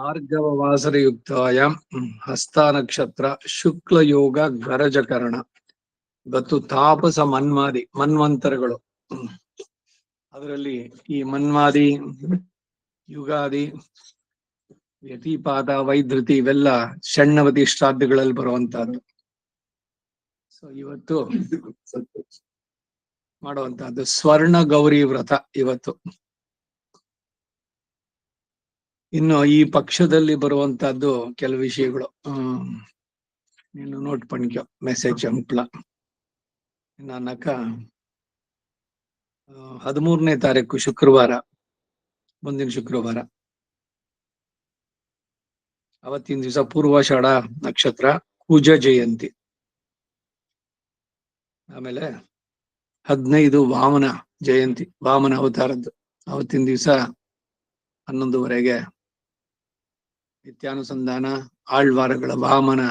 ಭಾರ್ಗವವಾಸರಯುಕ್ತಾಯಾಂ ಹಸ್ತಾನಕ್ಷತ್ರ ಶುಕ್ಲಯೋಗ ಗರಜಕರಣ ಇವತ್ತು ತಾಪಸ ಮನ್ವಂತರಗಳು. ಅದರಲ್ಲಿ ಈ ಮನ್ವಾದಿ, ಯುಗಾದಿ, ವ್ಯತಿಪಾದ, ವೈಧೃತಿ ಇವೆಲ್ಲ ಷಣ್ಣವತಿ ಶ್ರಾದ್ದಗಳಲ್ಲಿ ಬರುವಂತಹದ್ದು. ಸೊ ಇವತ್ತು ಮಾಡುವಂತಹದ್ದು ಸ್ವರ್ಣ ಗೌರಿ ವ್ರತ ಇವತ್ತು. ಇನ್ನು ಈ ಪಕ್ಷದಲ್ಲಿ ಬರುವಂತಹದ್ದು ಕೆಲವು ವಿಷಯಗಳು ನೀನು ನೋಟ್ ಪಣಿಕೋ ಮೆಸೇಜ್ ಅಂಪ್ಲ ನಾನಕ 13ನೇ ತಾರೀಕು ಶುಕ್ರವಾರ, ಮುಂದಿನ ಶುಕ್ರವಾರ, ಅವತ್ತಿನ ದಿವಸ ಪೂರ್ವಾಷಾಢ ನಕ್ಷತ್ರ, ಕುಜ ಜಯಂತಿ. ಆಮೇಲೆ 15 ವಾಮನ ಜಯಂತಿ, ವಾಮನ ಅವತಾರದ್ದು. ಅವತ್ತಿನ ದಿವಸ 11ವರೆಗೆ ನಿತ್ಯಾನುಸಂಧಾನ, ಆಳ್ವಾರಗಳ ವಾಮನ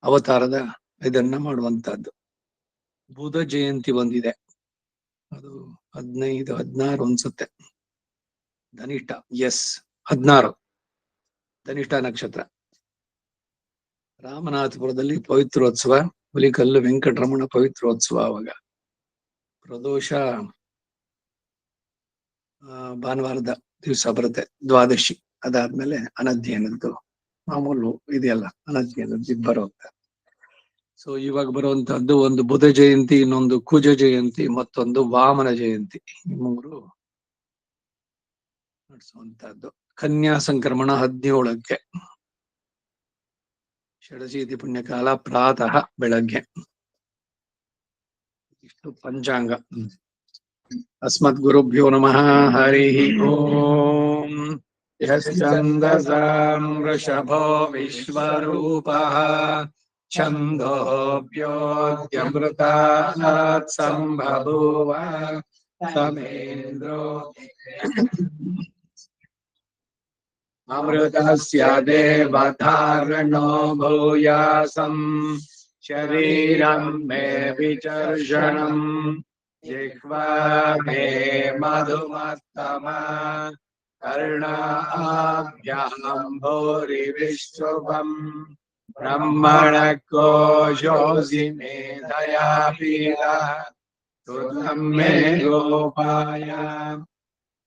ಅವತಾರದ ಇದನ್ನ ಮಾಡುವಂತಹದ್ದು. ಬುಧ ಜಯಂತಿ ಬಂದಿದೆ, ಅದು 15, 16 ಅನ್ಸುತ್ತೆ. ಧನಿಷ್ಠ, ಎಸ್ 16 ಧನಿಷ್ಠ ನಕ್ಷತ್ರ. ರಾಮನಾಥಪುರದಲ್ಲಿ ಪವಿತ್ರೋತ್ಸವ, ಹುಲಿಕಲ್ಲು ವೆಂಕಟರಮಣ ಪವಿತ್ರೋತ್ಸವ. ಅವಾಗ ಪ್ರದೋಷ ಭಾನುವಾರದ ದಿವಸ ಬರುತ್ತೆ, ದ್ವಾದಶಿ. ಅದಾದ್ಮೇಲೆ ಅನಧ್ಯಯನದ್ದು ಮಾಮೂಲು ಇದೆಯಲ್ಲ, ಅನಧ್ಯಯನದ್ದು ಇದು ಬರುತ್ತೆ. ಸೊ ಇವಾಗ ಬರುವಂತಹದ್ದು ಒಂದು ಬುಧ ಜಯಂತಿ, ಇನ್ನೊಂದು ಕುಜ ಜಯಂತಿ, ಮತ್ತೊಂದು ವಾಮನ ಜಯಂತಿ. ಈ 3 ನಡೆಸುವಂತಹದ್ದು. ಕನ್ಯಾ ಸಂಕ್ರಮಣ 17ಕ್ಕೆ, ಷಡಶೀತಿ ಪುಣ್ಯಕಾಲ ಪ್ರಾತಃ ಬೆಳಗ್ಗೆ. ಇಷ್ಟು ಪಂಚಾಂಗ. ಅಸ್ಮದ್ ಗುರುಭ್ಯೋ ನಮಃ. ಹರಿ ಓಂ. ಯಶ್ಚಂದಸಾಂ ವೃಷಭೋ ವಿಶ್ವರೂಪಃ ಛಂದೋಭ್ಯೋದ್ಯಮೃತಾತ್ ಸಂಭಭೂವ ಸಮೇಂದ್ರೋ ಅಮೃತಸ್ಯ ದೇವಧಾರಣೋ ಭೂಯಾಸಂ ಶರೀರಂ ಮೇ ವಿಚರ್ಷಣಂ ಜಿಹ್ವಾ ಮೇ ಮಧುಮತ್ತಮ ಕರ್ಣಾಭ್ಯಾಂ ಭೂರಿ ವಿಶ್ರುವಂ ಬ್ರಹ್ಮಣ ಕೋಶೋಸಿ ಮೇಧಯಾ ಪೀಡ ತುರ್ಯಂ ಮೇ ಗೋಪಾಯ.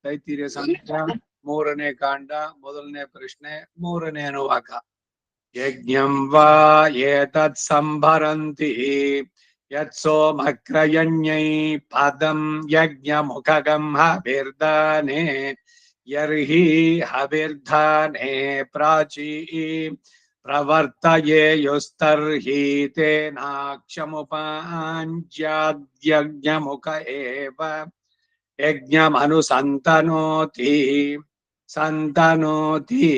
ತೈತಿರಿಯ ಸಂಹಿತಾ 3ನೇ ಕಾಂಡ, 1ನೇ ಪ್ರಶ್ನೆ, 3ನೇ ಅನುವಾಕ. ಯಜ್ಞಂ ವಾ ಏತತ್ ಸಂಭರಂತಿ ಯತ್ಸೋಮಕ್ರಯಣ್ಯೈ ಪದಂ ಯಜ್ಞಮುಖಗಂ ಹವಿರ್ದಾನೆ ಯರ್ಹಿ ಹವಿರ್ಧಾನೆ ಪ್ರಾಚೀ ಪ್ರವರ್ತಯೇಯುಸ್ತರ್ಹಿ ತೇನಾಕ್ಷಮುಪಾಂಜ್ಯಾದ್ಯಜ್ಞಮುಖ ಏವ ಯಜ್ಞಮನುಸಂತನೋತಿ ಸಂತನೋತಿ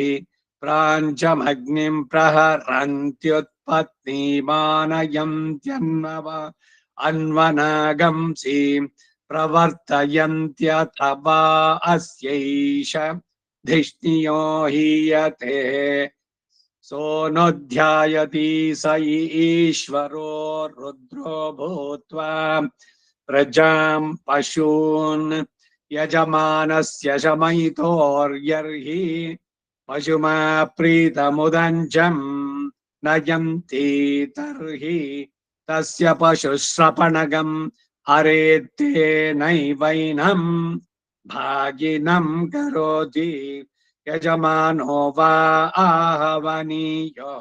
ಪ್ರಾಂಚಮಗ್ನಿಂ ಪ್ರಹರಂತ್ಯುತ್ಪತ್ನಿಮಾನಯಂತ್ಯನ್ವವ ಅನ್ವನಾಗಂಸಿ ಪ್ರವರ್ತಯಂತ್ಯಥವಾ ಅಸ್ಯೈಷ ಧಿಷ್ಣಿಯೋ ಹೀಯತೆ ಸೋನುಧ್ಯಾಯತಿ ಸ ಈಶ್ವರೋ ರುದ್ರೋ ಭೂತ್ವಾ ಪ್ರಜಾಂ ಪಶೂನ್ ಯಜಮಾನಸ್ಯ ಶಮಯಿತೋರ್ಯರ್ಹಿ ಪಶುಮಾ ಪ್ರೀತಮುದಂಚಂ ನಯಂತಿ ತರ್ಹಿ ತಸ್ಯ ಪಶುಶ್ರಪಣಗಂ ಹರೇತ್ತೇನೈವೈನಂ ಭಾಗಿನಂ ಕರೋತಿ ಯಜಮಾನೋ ವಾ ಆಹವನೀಯೋ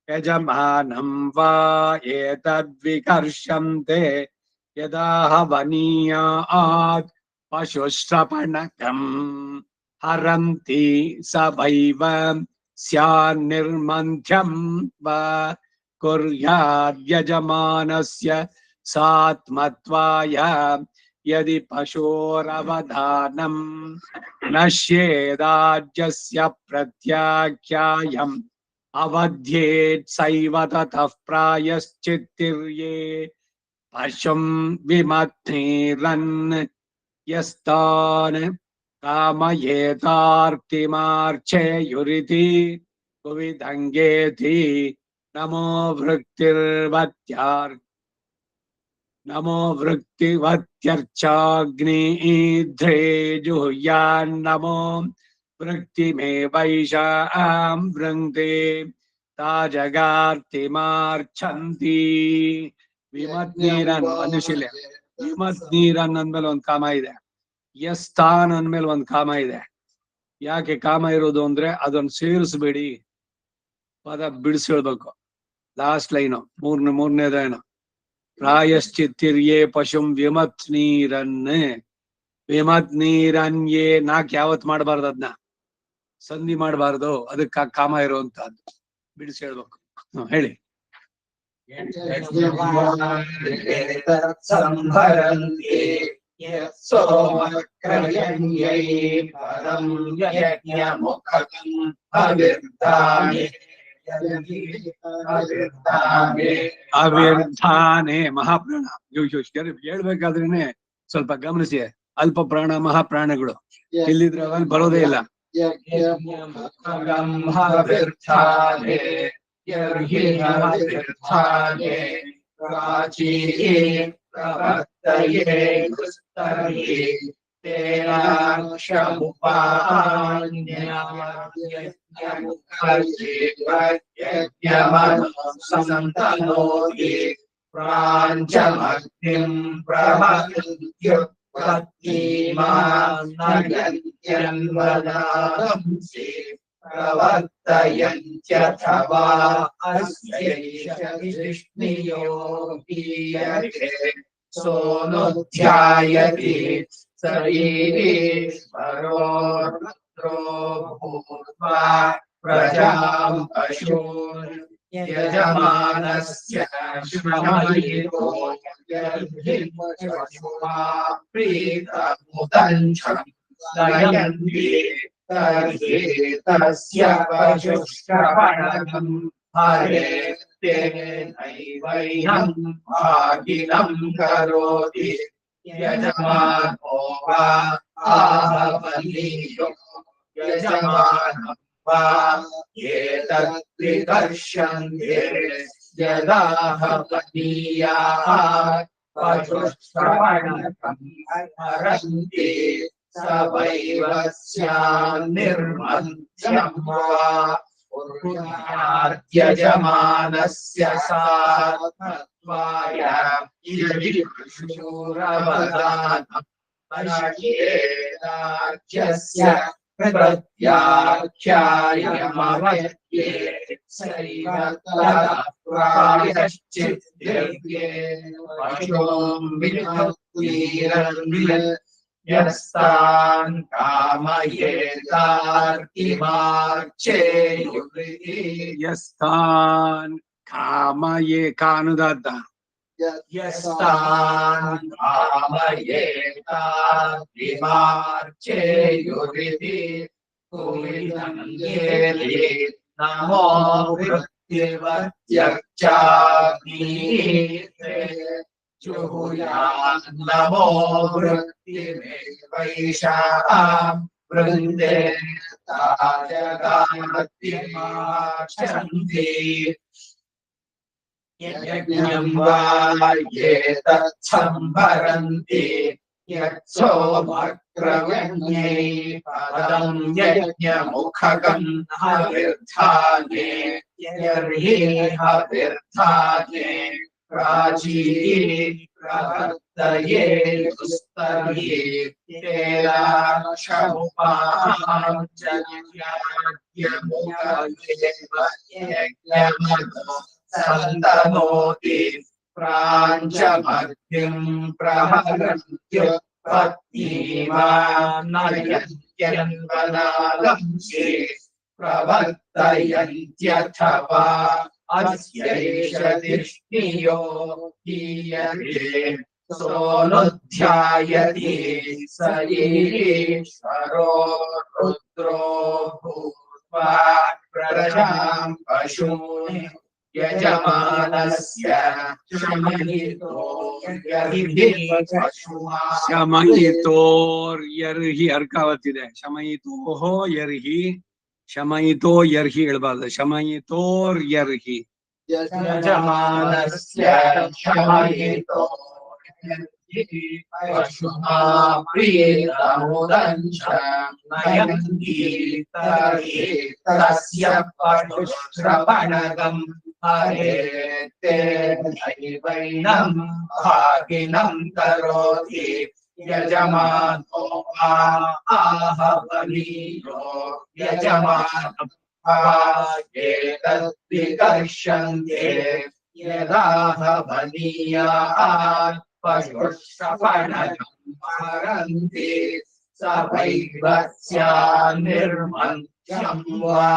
ಯಜಮಾನಂ ವಾ ಏತದ್ವಿಕರ್ಷಂತೆ ಯದಾಹವನೀಯಾತ್ ಪಶುಶ್ರಪಣಕಂ ಹರಂತಿ ಸ ವೈವ ಸ್ಯಾನ್ನಿರ್ಮಂಥ್ಯಂ ವಾ ಕುರ್ಯಾದ್ಯಜಮಾನಸ್ಯ ಸಾತ್ಮತ್ವಾಯ ಯದಿ ಪಶೋರವಧಾನಂ ನಶ್ಯೇದಾಜ್ಯಸ್ಯ ಪ್ರತ್ಯಾಖ್ಯಾಯಂ ಅವಧ್ಯೇತ್ ಸೈವ ತತಃ ಪ್ರಾಯಶ್ಚಿತ್ತಿರ್ಯೇ ಪಶುಂ ವಿಮಥ್ನಿರನ್ ಯಸ್ತಾನ್ ಕಾಮಯೇತಾರ್ತಿಮಾರ್ಚೇಯುರಿತಿ ಕುವಿದಂಗೇತಿ ನಮೋ ವೃತ್ತಿವತ್ಯರ್ಚಾಗ್ನಿಧ್ರೇ ಜುಹ್ಯಾನ್ನಮೋ ವೃಕ್ತಿಮೇ ವೈಷಾಂ ವೃಂಕ್ತೆ ತಾಜಗಾರ್ತಿಮಾರ್ಛಂತಿ. ವಿಮತ್ ನೀರನ್ ಮನುಷ್ಯಲೆ ವಿಮತ್ ನೀರನ್ ಅಂದ್ಮೇಲೆ ಒಂದ್ ಕಾಮ ಇದೆ, ಯಸ್ತಾನ್ ಅಂದ್ಮೇಲೆ ಒಂದ್ ಕಾಮ ಇದೆ. ಯಾಕೆ ಕಾಮ ಇರೋದು ಅಂದ್ರೆ ಅದನ್ನ ಸೇರಿಸ್ಬೇಡಿ, ಪದ ಬಿಡಿಸಿ ಹೇಳ್ಬೇಕು. ಲಾಸ್ಟ್ ಲೈನು ಮೂರನೇದೇನು, ಪ್ರಾಯಶ್ಚಿತ್ತಿರ್ಯೇ ಪಶುಂ ವಿಮತ್ ನೀರನ್ನೇ. ವಿಮತ್ ನೀರನ್ಯೇ ನಾಕ್ ಯಾವತ್ ಮಾಡಬಾರ್ದು, ಅದನ್ನ ಸಂಧಿ ಮಾಡಬಾರ್ದು, ಅದಕ್ಕೆ ಕಾಮ ಇರುವಂತಹದ್ದು. ಬಿಡಿಸಿ ಹೇಳ್ಬೇಕು. ಹೇಳಿ. ಅವ್ಯರ್ಥಾನೇ ಮಹಾಪ್ರಾಣ. ಹೇಳ್ಬೇಕಾದ್ರೇನೆ ಸ್ವಲ್ಪ ಗಮನಿಸಿ. ಅಲ್ಪ ಪ್ರಾಣ ಮಹಾಪ್ರಾಣಗಳು ಇಲ್ಲಿದ್ರೆ ಅವಲ್ಲಿ ಬರೋದೇ ಇಲ್ಲ. प्रवर्तयन्त्यथवा अस्यैषनियो हीयते सोऽनुध्यायति शरीरेश्वरो रुद्रो भूत्वा प्रजां पशून् यजमानस्य श्रमयितो यर्हिर्पशुमा प्रीतमुदञ्छं दयन्ति तर्हि तस्य पशुश्रवणं हरे तेनैवैनं भागिनं करोति यजमानो वा आहवनीयो यजमानं वा एतद्विदर्शन्ते यदाहवनीयाः पशुश्रवणं हरन्ति स वैवस्यान्निर्मन्त्यं वा यजमानस्य सात्मत्वाय यदि शूरवदानं पश्येदाख्यस्य प्रत्याख्यायमवद्ये सैव प्रायश्चित्ते पशुं विमुक्तिरन्वित् यस्तान् कामयेतार्तिमार्चेयुर्हि यस्तान् कामये कानुदाद्ದ यस्तान् कामयेतार्तिमार्चेयुर्हि कुलिदङ्गेति नमो वृत्तिवर्त्यर्चाग्नीते जुहुयान् नमो वृत्तिमे वैषां वृन्दे ताजगार्तिमार्च्छन्ति यज्ञं वा ये तत्संभरन्ति यत्सोमक्रव्यज्ञे पदं यज्ञमुखगं हविर्धाने यर्हि हविर्धाने प्राचीरे प्रवर्तये दुस्तर्हि तेराक्षमुपाञ्चयज्ञमुखयेव सन्तनोति प्राञ्चमग्निं प्रहरन्त्युत्पत्तिमानयन्त्यन्वनालंसि प्रवर्तयन्त्यथवा अस्यैष दिष्टियो हीयते सोऽनुध्यायति स ईश्वरो रुद्रो भूत्वा प्रजां पशून् यजमानस्य ಶಮಯಿತೋರ್ಯರ್ಹಿ ಅರ್ಕಾವತ್ತಿದೆ. ಶಮಯಿತೋಹೋ ಯರ್ಹಿ, ಶಮಯಿತೋ ಯರ್ಹಿ ಹೇಳ್ಬಾರ್ದು, ಶಮಯಿತೋರ್ಯರ್ಹಿ. ಯಜಮಾನಸ್ಯ ಶಮಯಿತೋ पशुना प्रीतमुदञ्च नयन्ति तर्हि तस्य पशुश्रवणगम् हरेते दैवैनं भागिनं करोति यजमानो आहवनीयो यजमानम् एतद्विकर्षन्ते यदाहवनीयात् पशुश्रवणगम् हरन्ति स वैवस्यान्निर्मन्त्यं वा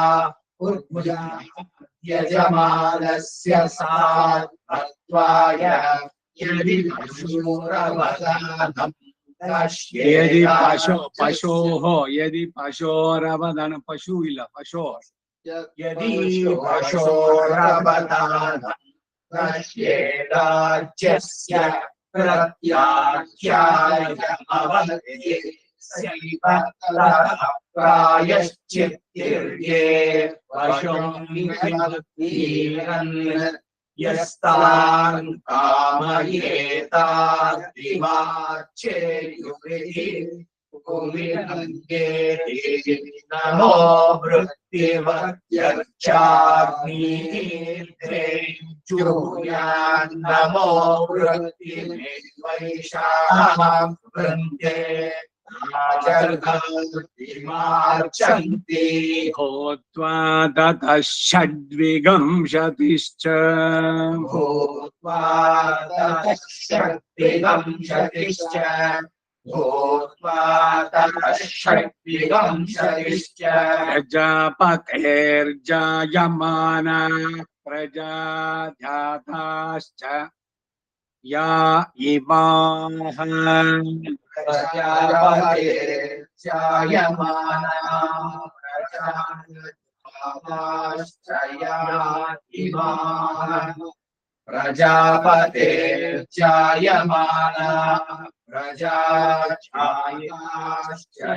यजमानस्य सात्त्वाय यदि पशूरवदानं यदि पशोरवदान पशु ಇಲ್ಲ पशो यदि पशोरवदानं नश्येदाज्यस्य प्रत्याख्यायमवति सैव प्रायश्चित्तिर्ये पशुं विभक्तिरन् यस्तान् कामयेतादिवाच्येयुः कुमिरङ्गेति नमो वृत्तिवर्त्यर्चाग्निर्धे जुहुयान् नमो वृत्तिर्वैशां वृन्दे मार्चन्ति होत्वा ततः षड्विगंशतिश्च भूत्वा ततः षड्विगंशतिश्च भूत्वा ततः षड्विगंशतिश्च प्रजापतेर्जायमाना प्रजाजाताश्च या इमाः प्रजापतेर्जायमाना प्रजाश्च या इमाः प्रजापतेर्जायमाना प्रजाश्च या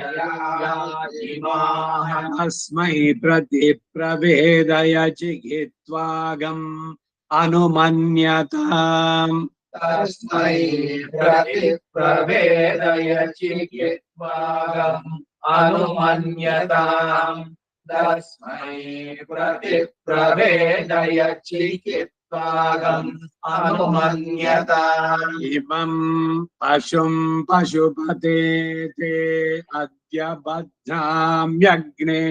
इमाः अस्मै प्रतिप्रवेदय चिकित्वागम् अनुमन्यताम् तस्मै प्रतिप्रवेदय चिकित्वागम् अनुमन्यताम् तस्मै प्रतिप्रवेदय चिकित्वागम् अनुमन्यताम् इमं पशुं पशुपते ते अद्य बध्नाम्यग्ने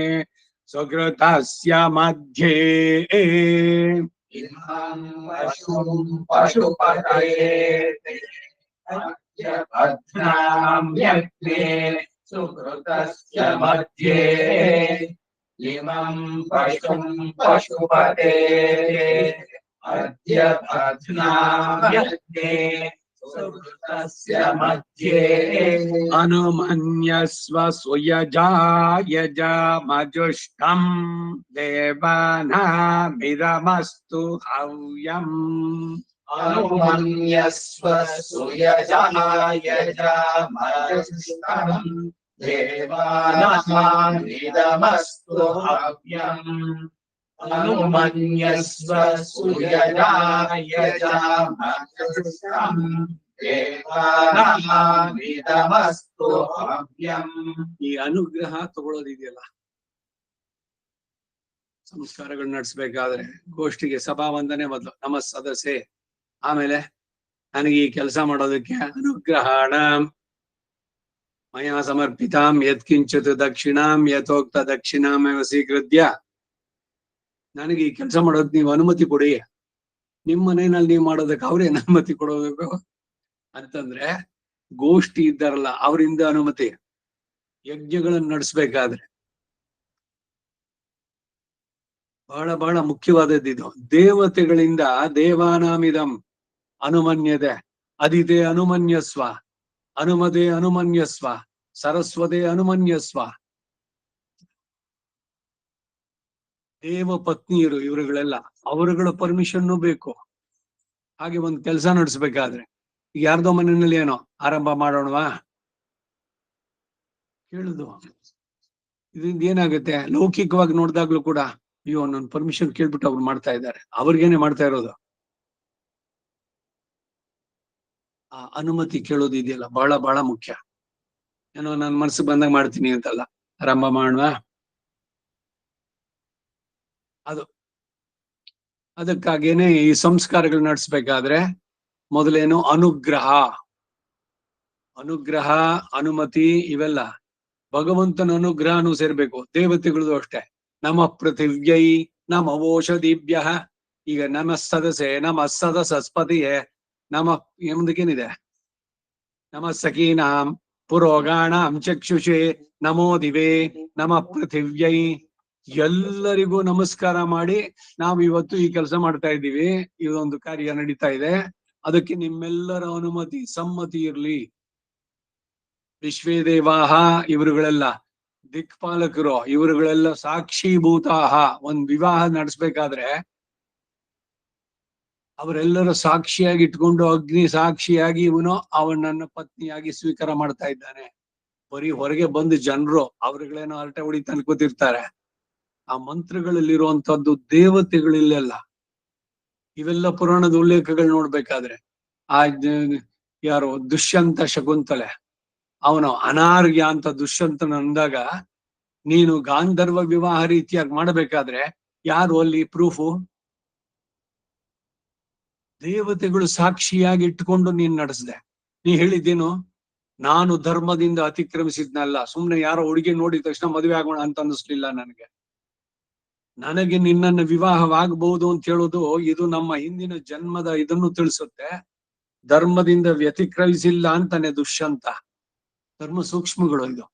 सुकृतस्य मध्ये इमं पशुं पशुपतये अद्य बध्नाम्यग्ने सुकृतस्य मध्ये इमं पशुं पशुपते अद्य बध्नाम्यग्ने सुकृतस्य मध्ये अनुमन्यस्व सुयजायजामजुष्टम् देवानामिदमस्तु हव्यम् अनुमन्यस्व सुयजायजामजुष्टम् देवानामिदमस्तु हव्यम् अनुमन्यस्व सुयजायजामजुष्टम् ದೇವಾನಾಮಿದಮಸ್ತು ಹವ್ಯಂ. ಈ ಅನುಗ್ರಹ ತಗೊಳ್ಳೋದಿದೆಯಲ್ಲ, ಸಂಸ್ಕಾರಗಳು ನಡೆಸಬೇಕಾದ್ರೆ ಗೋಷ್ಠಿಗೆ ಸಭಾ ವಂದನೆ ಮೊದಲು ನಮ್ಮ ಸದಸ್ಯೆ, ಆಮೇಲೆ ನನಗೆ ಈ ಕೆಲಸ ಮಾಡೋದಕ್ಕೆ ಅನುಗ್ರಹಣ ಮಯಾ ಸಮರ್ಪಿತಾಂ ಯತ್ಕಿಂಚಿತ್ ದಕ್ಷಿಣಾಂ ಯಥೋಕ್ತ ದಕ್ಷಿಣಾಮೇವ ಸ್ವೀಕೃತ್ಯ, ನನಗೆ ಈ ಕೆಲಸ ಮಾಡೋದಕ್ಕೆ ನೀವು ಅನುಮತಿ ಕೊಡಿ. ನಿಮ್ಮ ಮನೆಯಲ್ಲಿ ನೀವು ಮಾಡೋದಕ್ಕೆ ಅವ್ರೇನು ಅನುಮತಿ ಕೊಡೋಬೇಕು ಅಂತಂದ್ರೆ, ಗೋಷ್ಠಿ ಇದ್ದಾರಲ್ಲ ಅವರಿಂದ ಅನುಮತಿ. ಯಜ್ಞಗಳನ್ನು ನಡೆಸ್ಬೇಕಾದ್ರೆ ಬಹಳ ಬಹಳ ಮುಖ್ಯವಾದದ್ದು. ದೇವತೆಗಳಿಂದ ದೇವಾನಾಮಿದಂ ಅನುಮನ್ಯತೆ, ಅದಿತೆ ಅನುಮನ್ಯಸ್ವ, ಅನುಮತೆ ಅನುಮನ್ಯಸ್ವ, ಸರಸ್ವತೆ ಅನುಮನ್ಯಸ್ವ. ದೇವ ಪತ್ನಿಯರು ಇವರುಗಳೆಲ್ಲ, ಅವರುಗಳ ಪರ್ಮಿಷನ್ನು ಬೇಕು. ಹಾಗೆ ಒಂದು ಕೆಲಸ ನಡೆಸ್ಬೇಕಾದ್ರೆ, ಯಾರ್ದೋ ಮನೆಯಲ್ಲಿ ಏನೋ ಆರಂಭ ಮಾಡೋಣವಾ ಕೇಳುದು, ಇದರಿಂದ ಏನಾಗುತ್ತೆ, ಲೌಕಿಕವಾಗಿ ನೋಡಿದಾಗ್ಲೂ ಕೂಡ ಅಯ್ಯೋ ನನ್ನ ಪರ್ಮಿಷನ್ ಕೇಳ್ಬಿಟ್ಟು ಅವ್ರು ಮಾಡ್ತಾ ಇದ್ದಾರೆ, ಅವ್ರಿಗೇನೆ ಮಾಡ್ತಾ ಇರೋದು. ಆ ಅನುಮತಿ ಕೇಳೋದು ಇದೆಯಲ್ಲ ಬಹಳ ಬಹಳ ಮುಖ್ಯ. ಏನೋ ನನ್ ಮನಸ್ಸು ಬಂದಾಗ ಮಾಡ್ತೀನಿ ಅಂತಲ್ಲ, ಆರಂಭ ಮಾಡುವ. ಅದು ಅದಕ್ಕಾಗೇನೆ ಈ ಸಂಸ್ಕಾರಗಳು ನಡೆಸ್ಬೇಕಾದ್ರೆ ಮೊದಲೇನು ಅನುಗ್ರಹ, ಅನುಮತಿ ಇವೆಲ್ಲ ಭಗವಂತನ ಅನುಗ್ರಹನೂ ಸೇರ್ಬೇಕು. ದೇವತೆಗಳದು ಅಷ್ಟೇ. ನಮ ಪೃಥಿವ್ಯೈ ನಮ ಓಷಧಿಭ್ಯ, ಈಗ ನಮ ಸದಸೆ ನಮ ಸದಸಸ್ಪತಿಯೇ ನಮ ಮುಂದಕ್ಕೇನಿದೆ, ನಮ ಸಖೀನಾಂ ಪುರೋಗಾಣಾಂ ಚಕ್ಷುಷೇ ನಮೋ ದಿವೇ ನಮ ಪೃಥಿವ್ಯೈ. ಎಲ್ಲರಿಗೂ ನಮಸ್ಕಾರ ಮಾಡಿ ನಾವು ಇವತ್ತು ಈ ಕೆಲಸ ಮಾಡ್ತಾ ಇದ್ದೀವಿ, ಇದೊಂದು ಕಾರ್ಯ ನಡೀತಾ ಇದೆ, ಅದಕ್ಕೆ ನಿಮ್ಮೆಲ್ಲರ ಅನುಮತಿ ಸಮ್ಮತಿ ಇರ್ಲಿ. ವಿಶ್ವೇದೇವಾಹ ಇವರುಗಳೆಲ್ಲ ದಿಕ್ಪಾಲಕರು, ಇವರುಗಳೆಲ್ಲ ಸಾಕ್ಷೀಭೂತಾಹ. ಒಂದ್ ವಿವಾಹ ನಡೆಸ್ಬೇಕಾದ್ರೆ ಅವರೆಲ್ಲರ ಸಾಕ್ಷಿಯಾಗಿ ಇಟ್ಕೊಂಡು ಅಗ್ನಿ ಸಾಕ್ಷಿಯಾಗಿ ಇವನು ಅವನನ್ನ ಪತ್ನಿಯಾಗಿ ಸ್ವೀಕಾರ ಮಾಡ್ತಾ ಇದ್ದಾನೆ. ಬರೀ ಹೊರಗೆ ಬಂದು ಜನರು ಅವ್ರುಗಳೇನೋ ಹರಟೆ ಹೊಡಿತಾ ಕೂತಿರ್ತಾರೆ. ಆ ಮಂತ್ರಗಳಲ್ಲಿರುವಂತದ್ದು ದೇವತೆಗಳಿಲ್ಲೆಲ್ಲ. ಇವೆಲ್ಲ ಪುರಾಣದ ಉಲ್ಲೇಖಗಳು ನೋಡ್ಬೇಕಾದ್ರೆ ಆ ಯಾರು ದುಷ್ಯಂತ ಶಕುಂತಲೆ, ಅವನು ಅನಾರ್ಯ ಅಂತ ದುಷ್ಯಂತನ ಅಂದಾಗ ನೀನು ಗಾಂಧರ್ವ ವಿವಾಹ ರೀತಿಯಾಗಿ ಮಾಡಬೇಕಾದ್ರೆ ಯಾರು ಅಲ್ಲಿ ಪ್ರೂಫು? ದೇವತೆಗಳು ಸಾಕ್ಷಿಯಾಗಿ ಇಟ್ಕೊಂಡು ನೀನ್ ನಡೆಸ್ದೆ. ನೀ ಹೇಳಿದ್ದೇನು, ನಾನು ಧರ್ಮದಿಂದ ಅತಿಕ್ರಮಿಸಿದ್ನಲ್ಲ, ಸುಮ್ನೆ ಯಾರೋ ಹುಡುಗಿ ನೋಡಿದ ತಕ್ಷಣ ಮದುವೆ ಆಗೋಣ ಅಂತ ಅನ್ನಿಸ್ಲಿಲ್ಲ ನನಗೆ. ನನಗೆ ನಿನ್ನನ್ನು ವಿವಾಹವಾಗಬಹುದು ಅಂತ ಹೇಳೋದು ಇದು ನಮ್ಮ ಹಿಂದಿನ ಜನ್ಮದ ಇದನ್ನು ತಿಳಿಸುತ್ತೆ. ಧರ್ಮದಿಂದ ವ್ಯತಿಕ್ರಮಿಸಿಲ್ಲ ಅಂತಾನೆ ದುಷ್ಯಂತ. ಧರ್ಮ ಸೂಕ್ಷ್ಮಗಳು ಇದು.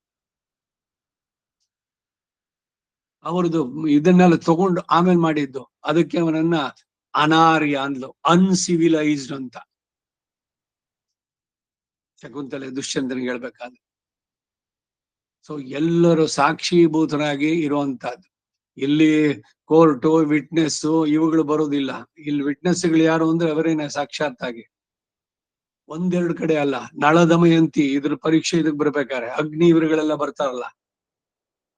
ಅವ್ರದ್ದು ಇದನ್ನೆಲ್ಲ ತಗೊಂಡು ಆಮೇಲೆ ಮಾಡಿದ್ದು. ಅದಕ್ಕೆ ಅವನನ್ನ ಅನಾರ್ಯ ಅಂದ್ಲು, ಅನ್ಸಿವಿಲೈಸ್ಡ್ ಅಂತ ಶಕುಂತಲೆ ದುಷ್ಯಂತನಿಗೆ ಹೇಳ್ಬೇಕಾದ್ರೆ. ಸೊ ಎಲ್ಲರೂ ಸಾಕ್ಷೀಭೂತರಾಗಿ ಇರುವಂತಹದ್ದು. ಇಲ್ಲಿ ಕೋರ್ಟು ವಿಟ್ನೆಸ್ ಇವುಗಳು ಬರೋದಿಲ್ಲ. ಇಲ್ಲಿ ವಿಟ್ನೆಸ್ಗಳು ಯಾರು ಅಂದ್ರೆ ಅವರೇನೆ ಸಾಕ್ಷಾತ್ ಆಗಿ. ಒಂದೆರಡು ಕಡೆ ಅಲ್ಲ, ನಳದಮಯಂತಿ ಇದ್ರ ಪರೀಕ್ಷೆ ಇದಕ್ ಬರ್ಬೇಕಾರೆ ಅಗ್ನಿ ಇವರುಗಳೆಲ್ಲ ಬರ್ತಾರಲ್ಲ,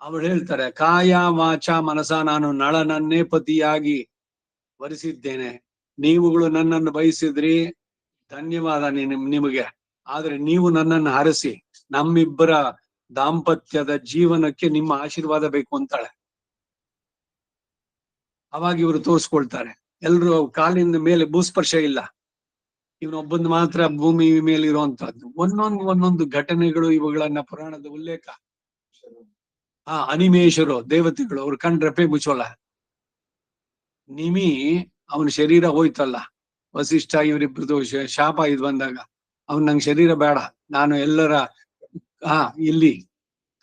ಅವಳು ಹೇಳ್ತಾರೆ ಕಾಯ ವಾಚ ಮನಸ ನಾನು ನಳನನ್ನೇ ಪತಿಯಾಗಿ ವರಿಸಿದ್ದೇನೆ. ನೀವುಗಳು ನನ್ನನ್ನು ಬಯಸಿದ್ರಿ, ಧನ್ಯವಾದ ನಿಮಗೆ. ಆದ್ರೆ ನೀವು ನನ್ನನ್ನು ಹರಸಿ ನಮ್ಮಿಬ್ಬರ ದಾಂಪತ್ಯದ ಜೀವನಕ್ಕೆ ನಿಮ್ಮ ಆಶೀರ್ವಾದ ಬೇಕು ಅಂತಾಳೆ. ಅವಾಗ ಇವರು ತೋರಿಸ್ಕೊಳ್ತಾರೆ. ಎಲ್ರು ಕಾಲಿನ ಮೇಲೆ ಭೂಸ್ಪರ್ಶ ಇಲ್ಲ, ಇವನೊಬ್ಬಂದು ಮಾತ್ರ ಭೂಮಿ ಮೇಲೆ ಇರುವಂತಹದ್ದು. ಒಂದೊಂದು ಘಟನೆಗಳು ಇವುಗಳನ್ನ ಪುರಾಣದ ಉಲ್ಲೇಖ. ಅನಿಮೇಶರು ದೇವತೆಗಳು, ಅವ್ರು ಕಂಡ್ರೆಪೆ ಮುಚ್ಚೋಲ್ಲ. ನಿಮಿ ಅವನ ಶರೀರ ಹೋಯ್ತಲ್ಲ, ವಸಿಷ್ಠ ಇವರಿಬ್ರದು ಶಾಪ ಇದು ಬಂದಾಗ ಅವನ್ ನಂಗೆ ಶರೀರ ಬೇಡ, ನಾನು ಎಲ್ಲರ ಇಲ್ಲಿ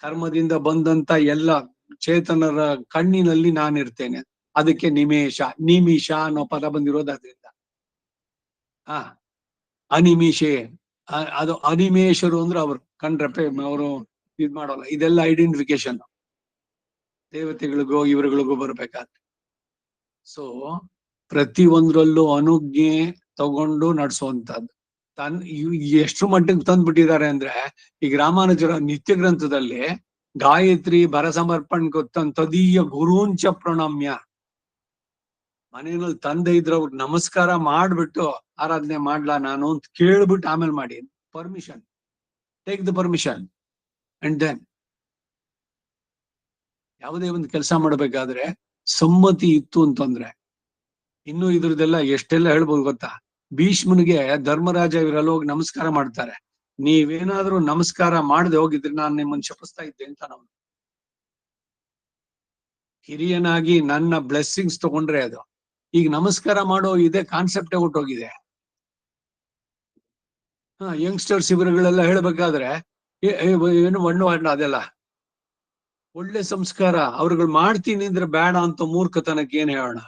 ಕರ್ಮದಿಂದ ಬಂದಂತ ಎಲ್ಲ ಚೇತನರ ಕಣ್ಣಿನಲ್ಲಿ ನಾನಿರ್ತೇನೆ. ಅದಕ್ಕೆ ನಿಮಿಷ ಅನ್ನೋ ಪದ ಬಂದಿರೋದು ಅದರಿಂದ. ಅನಿಮಿಷೆ, ಅದು ಅನಿಮೇಶರು ಅಂದ್ರೆ ಅವರು ಕಂಡ್ರೆಪೆ ಅವರು ಇದ್ ಮಾಡೋಲ್ಲ. ಇದೆಲ್ಲ ಐಡೆಂಟಿಫಿಕೇಶನ್ ದೇವತೆಗಳಿಗೂ ಇವರುಗಳಿಗೂ ಬರ್ಬೇಕಾದ್ರೆ. ಸೊ ಪ್ರತಿ ಒಂದ್ರಲ್ಲೂ ಅನುಜ್ಞೆ ತಗೊಂಡು ನಡೆಸುವಂತದ್ದು. ಎಷ್ಟು ಮಟ್ಟಿಗೆ ತಂದ್ಬಿಟ್ಟಿದ್ದಾರೆ ಅಂದ್ರೆ, ಈಗ ರಾಮಾನುಜರ ನಿತ್ಯ ಗ್ರಂಥದಲ್ಲಿ ಗಾಯತ್ರಿ ಭರ ಸಮರ್ಪಣ್ ತದೀಯ ಗುರೂಂಚ ಪ್ರಣಮ್ಯ. ಮನೆಯಲ್ಲಿ ತಂದೆ ಇದ್ರೆ ಅವ್ರಿಗೆ ನಮಸ್ಕಾರ ಮಾಡ್ಬಿಟ್ಟು ಆರಾಧನೆ ಮಾಡ್ಲಾ ನಾನು ಅಂತ ಕೇಳ್ಬಿಟ್ಟು ಆಮೇಲೆ ಮಾಡಿ. Permission, take the permission. And then ಯಾವುದೇ ಒಂದು ಕೆಲಸ ಮಾಡ್ಬೇಕಾದ್ರೆ ಸಮ್ಮತಿ ಇತ್ತು ಅಂತಂದ್ರೆ, ಇನ್ನು ಇದ್ರದ್ದೆಲ್ಲ ಎಷ್ಟೆಲ್ಲ ಹೇಳ್ಬೋದು ಗೊತ್ತಾ. ಭೀಷ್ಮನಿಗೆ ಧರ್ಮರಾಜ ಇವರೆಲ್ಲ ಹೋಗಿ ನಮಸ್ಕಾರ ಮಾಡ್ತಾರೆ. ನೀವೇನಾದ್ರೂ ನಮಸ್ಕಾರ ಮಾಡದೆ ಹೋಗಿದ್ರೆ ನಾನು ನಿಮ್ಮನ್ನು ಶಪಿಸ್ತಾ ಇದ್ದೆ ಅಂತ. ನಾವು ಹಿರಿಯನಾಗಿ ನನ್ನ ಬ್ಲೆಸ್ಸಿಂಗ್ಸ್ ತಗೊಂಡ್ರೆ ಅದು. ಈಗ ನಮಸ್ಕಾರ ಮಾಡೋ ಇದೇ ಕಾನ್ಸೆಪ್ಟೇ ಹೊಟ್ಟೋಗಿದೆ. ಯಂಗ್ಸ್ಟರ್ಸ್ ಇವರುಗಳೆಲ್ಲ ಹೇಳ್ಬೇಕಾದ್ರೆ ಏನು ಒಣ್ಣು ಅದೆಲ್ಲ ಒಳ್ಳೆ ಸಂಸ್ಕಾರ. ಅವ್ರುಗಳು ಮಾಡ್ತೀನಿ ಅಂದ್ರೆ ಬೇಡ ಅಂತ ಮೂರ್ಖತನಕ್ಕೆ ಏನ್ ಹೇಳೋಣ.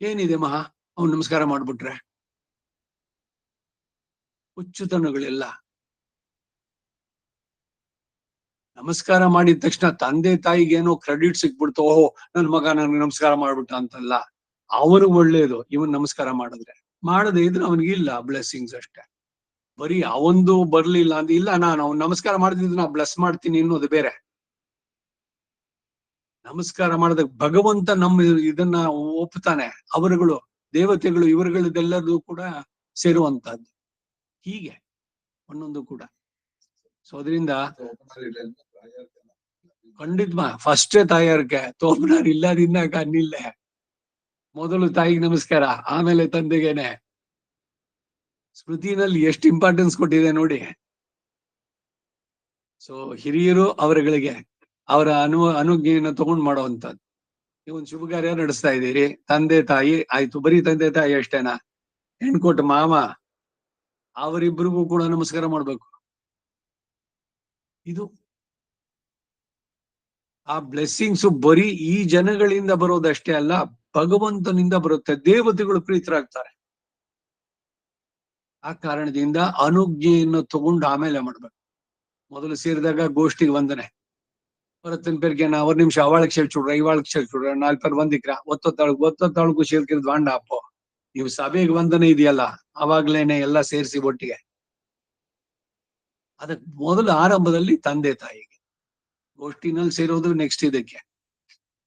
ಏನಿದೆ ಮಹಾ ಅವ್ನು ನಮಸ್ಕಾರ ಮಾಡ್ಬಿಟ್ರೆ? ಹುಚ್ಚುತನಗಳೆಲ್ಲ. ನಮಸ್ಕಾರ ಮಾಡಿದ ತಕ್ಷಣ ತಂದೆ ತಾಯಿಗೆ ಏನೋ ಕ್ರೆಡಿಟ್ ಸಿಕ್ಬಿಡ್ತು, ಓಹೋ ನನ್ ಮಗ ನನ್ಗೆ ನಮಸ್ಕಾರ ಮಾಡ್ಬಿಟ್ಟ ಅಂತಲ್ಲ. ಅವನು ಒಳ್ಳೇದು ಇವನ್ ನಮಸ್ಕಾರ ಮಾಡಿದ್ರೆ. ಮಾಡದೇ ಇದ್ರೆ ಅವನಿಗಿಲ್ಲ ಬ್ಲೆಸ್ಸಿಂಗ್ಸ್ ಅಷ್ಟೇ. ಬರೀ ಅವಂದು ಬರ್ಲಿಲ್ಲ ಅಂತ ಇಲ್ಲ, ನಾನು ಅವ್ನು ನಮಸ್ಕಾರ ಮಾಡ್ತಿದ್ರೆ ನಾ ಬ್ಲೆಸ್ ಮಾಡ್ತೀನಿ ಅನ್ನೋದು ಬೇರೆ. ನಮಸ್ಕಾರ ಮಾಡಿದಾಗ ಭಗವಂತ ನಮ್ಮ ಇದನ್ನ ಒಪ್ತಾನೆ. ಅವರುಗಳು ದೇವತೆಗಳು ಇವರುಗಳದೆಲ್ಲದೂ ಕೂಡ ಸೇರುವಂತಹದ್ದು. ಹೀಗೆ ಒಂದೊಂದು ಕೂಡ. ಸೊ ಅದರಿಂದ ಖಂಡಿತ ಫಸ್ಟೇ ತಾಯಿಯರ್ಗೆ ತೋಪನಾರ್ ಇಲ್ಲದಿನ್ನ ಕಣ್ಣಿಲ್ಲೆ. ಮೊದಲು ತಾಯಿಗೆ ನಮಸ್ಕಾರ, ಆಮೇಲೆ ತಂದೆಗೇನೆ. ಸ್ಮೃತಿನಲ್ಲಿ ಎಷ್ಟು ಇಂಪಾರ್ಟೆನ್ಸ್ ಕೊಟ್ಟಿದೆ ನೋಡಿ. ಸೊ ಹಿರಿಯರು ಅವರುಗಳಿಗೆ ಅವರ ಅನುಜ್ಞೆಯನ್ನು ತಗೊಂಡ್ ಮಾಡುವಂತದ್ದು. ನೀವು ಒಂದು ಶುಭ ಕಾರ್ಯ ನಡೆಸ್ತಾ ಇದ್ದೀರಿ, ತಂದೆ ತಾಯಿ ಆಯ್ತು, ಬರೀ ತಂದೆ ತಾಯಿ ಅಷ್ಟೇನಾ? ಹೆಣ್ಕೊಟ್ಟು ಮಾವ ಅವರಿಬ್ಬರಿಗೂ ಕೂಡ ನಮಸ್ಕಾರ ಮಾಡ್ಬೇಕು. ಇದು ಆ ಬ್ಲೆಸ್ಸಿಂಗ್ಸ್ ಬರೀ ಈ ಜನಗಳಿಂದ ಬರೋದಷ್ಟೇ ಅಲ್ಲ, ಭಗವಂತನಿಂದ ಬರುತ್ತೆ. ದೇವತೆಗಳು ಪ್ರೀತರಾಗ್ತಾರೆ. ಆ ಕಾರಣದಿಂದ ಅನುಜ್ಞೆಯನ್ನು ತಗೊಂಡು ಆಮೇಲೆ ಮಾಡ್ಬೇಕು. ಮೊದಲು ಸೇರಿದಾಗ ಗೋಷ್ಠಿಗೆ ವಂದನೆ, ಹೊರತಿನ ಪೇರ್ಗೆ ನಾ 1 ನಿಮಿಷ ಅವಳಕ್ಕೆ ಸೇರ್ಚುಡ್ರ, ಇವಾಳಕ್ಕೆ ಸೇರ್ಚುಡ್ರ, 4 ಪೇರ್ ವಂದಿಕ್ರ, ಒತ್ತೊತ್ತಾಳ್ಗೂ ಸೇರ್ಕಿದ್ ವಾಂಡ ಅಪ್ಪೋ. ನೀವು ಸಭೆಗೆ ವಂದನೆ ಇದೆಯಲ್ಲ, ಅವಾಗ್ಲೇನೆ ಎಲ್ಲ ಸೇರಿಸಿ ಒಟ್ಟಿಗೆ. ಅದಕ್ಕೆ ಮೊದಲು ಆರಂಭದಲ್ಲಿ ತಂದೆ ತಾಯಿಗೆ, ಗೋಷ್ಠಿನಲ್ಲಿ ಸೇರೋದು ನೆಕ್ಸ್ಟ್ ಇದಕ್ಕೆ.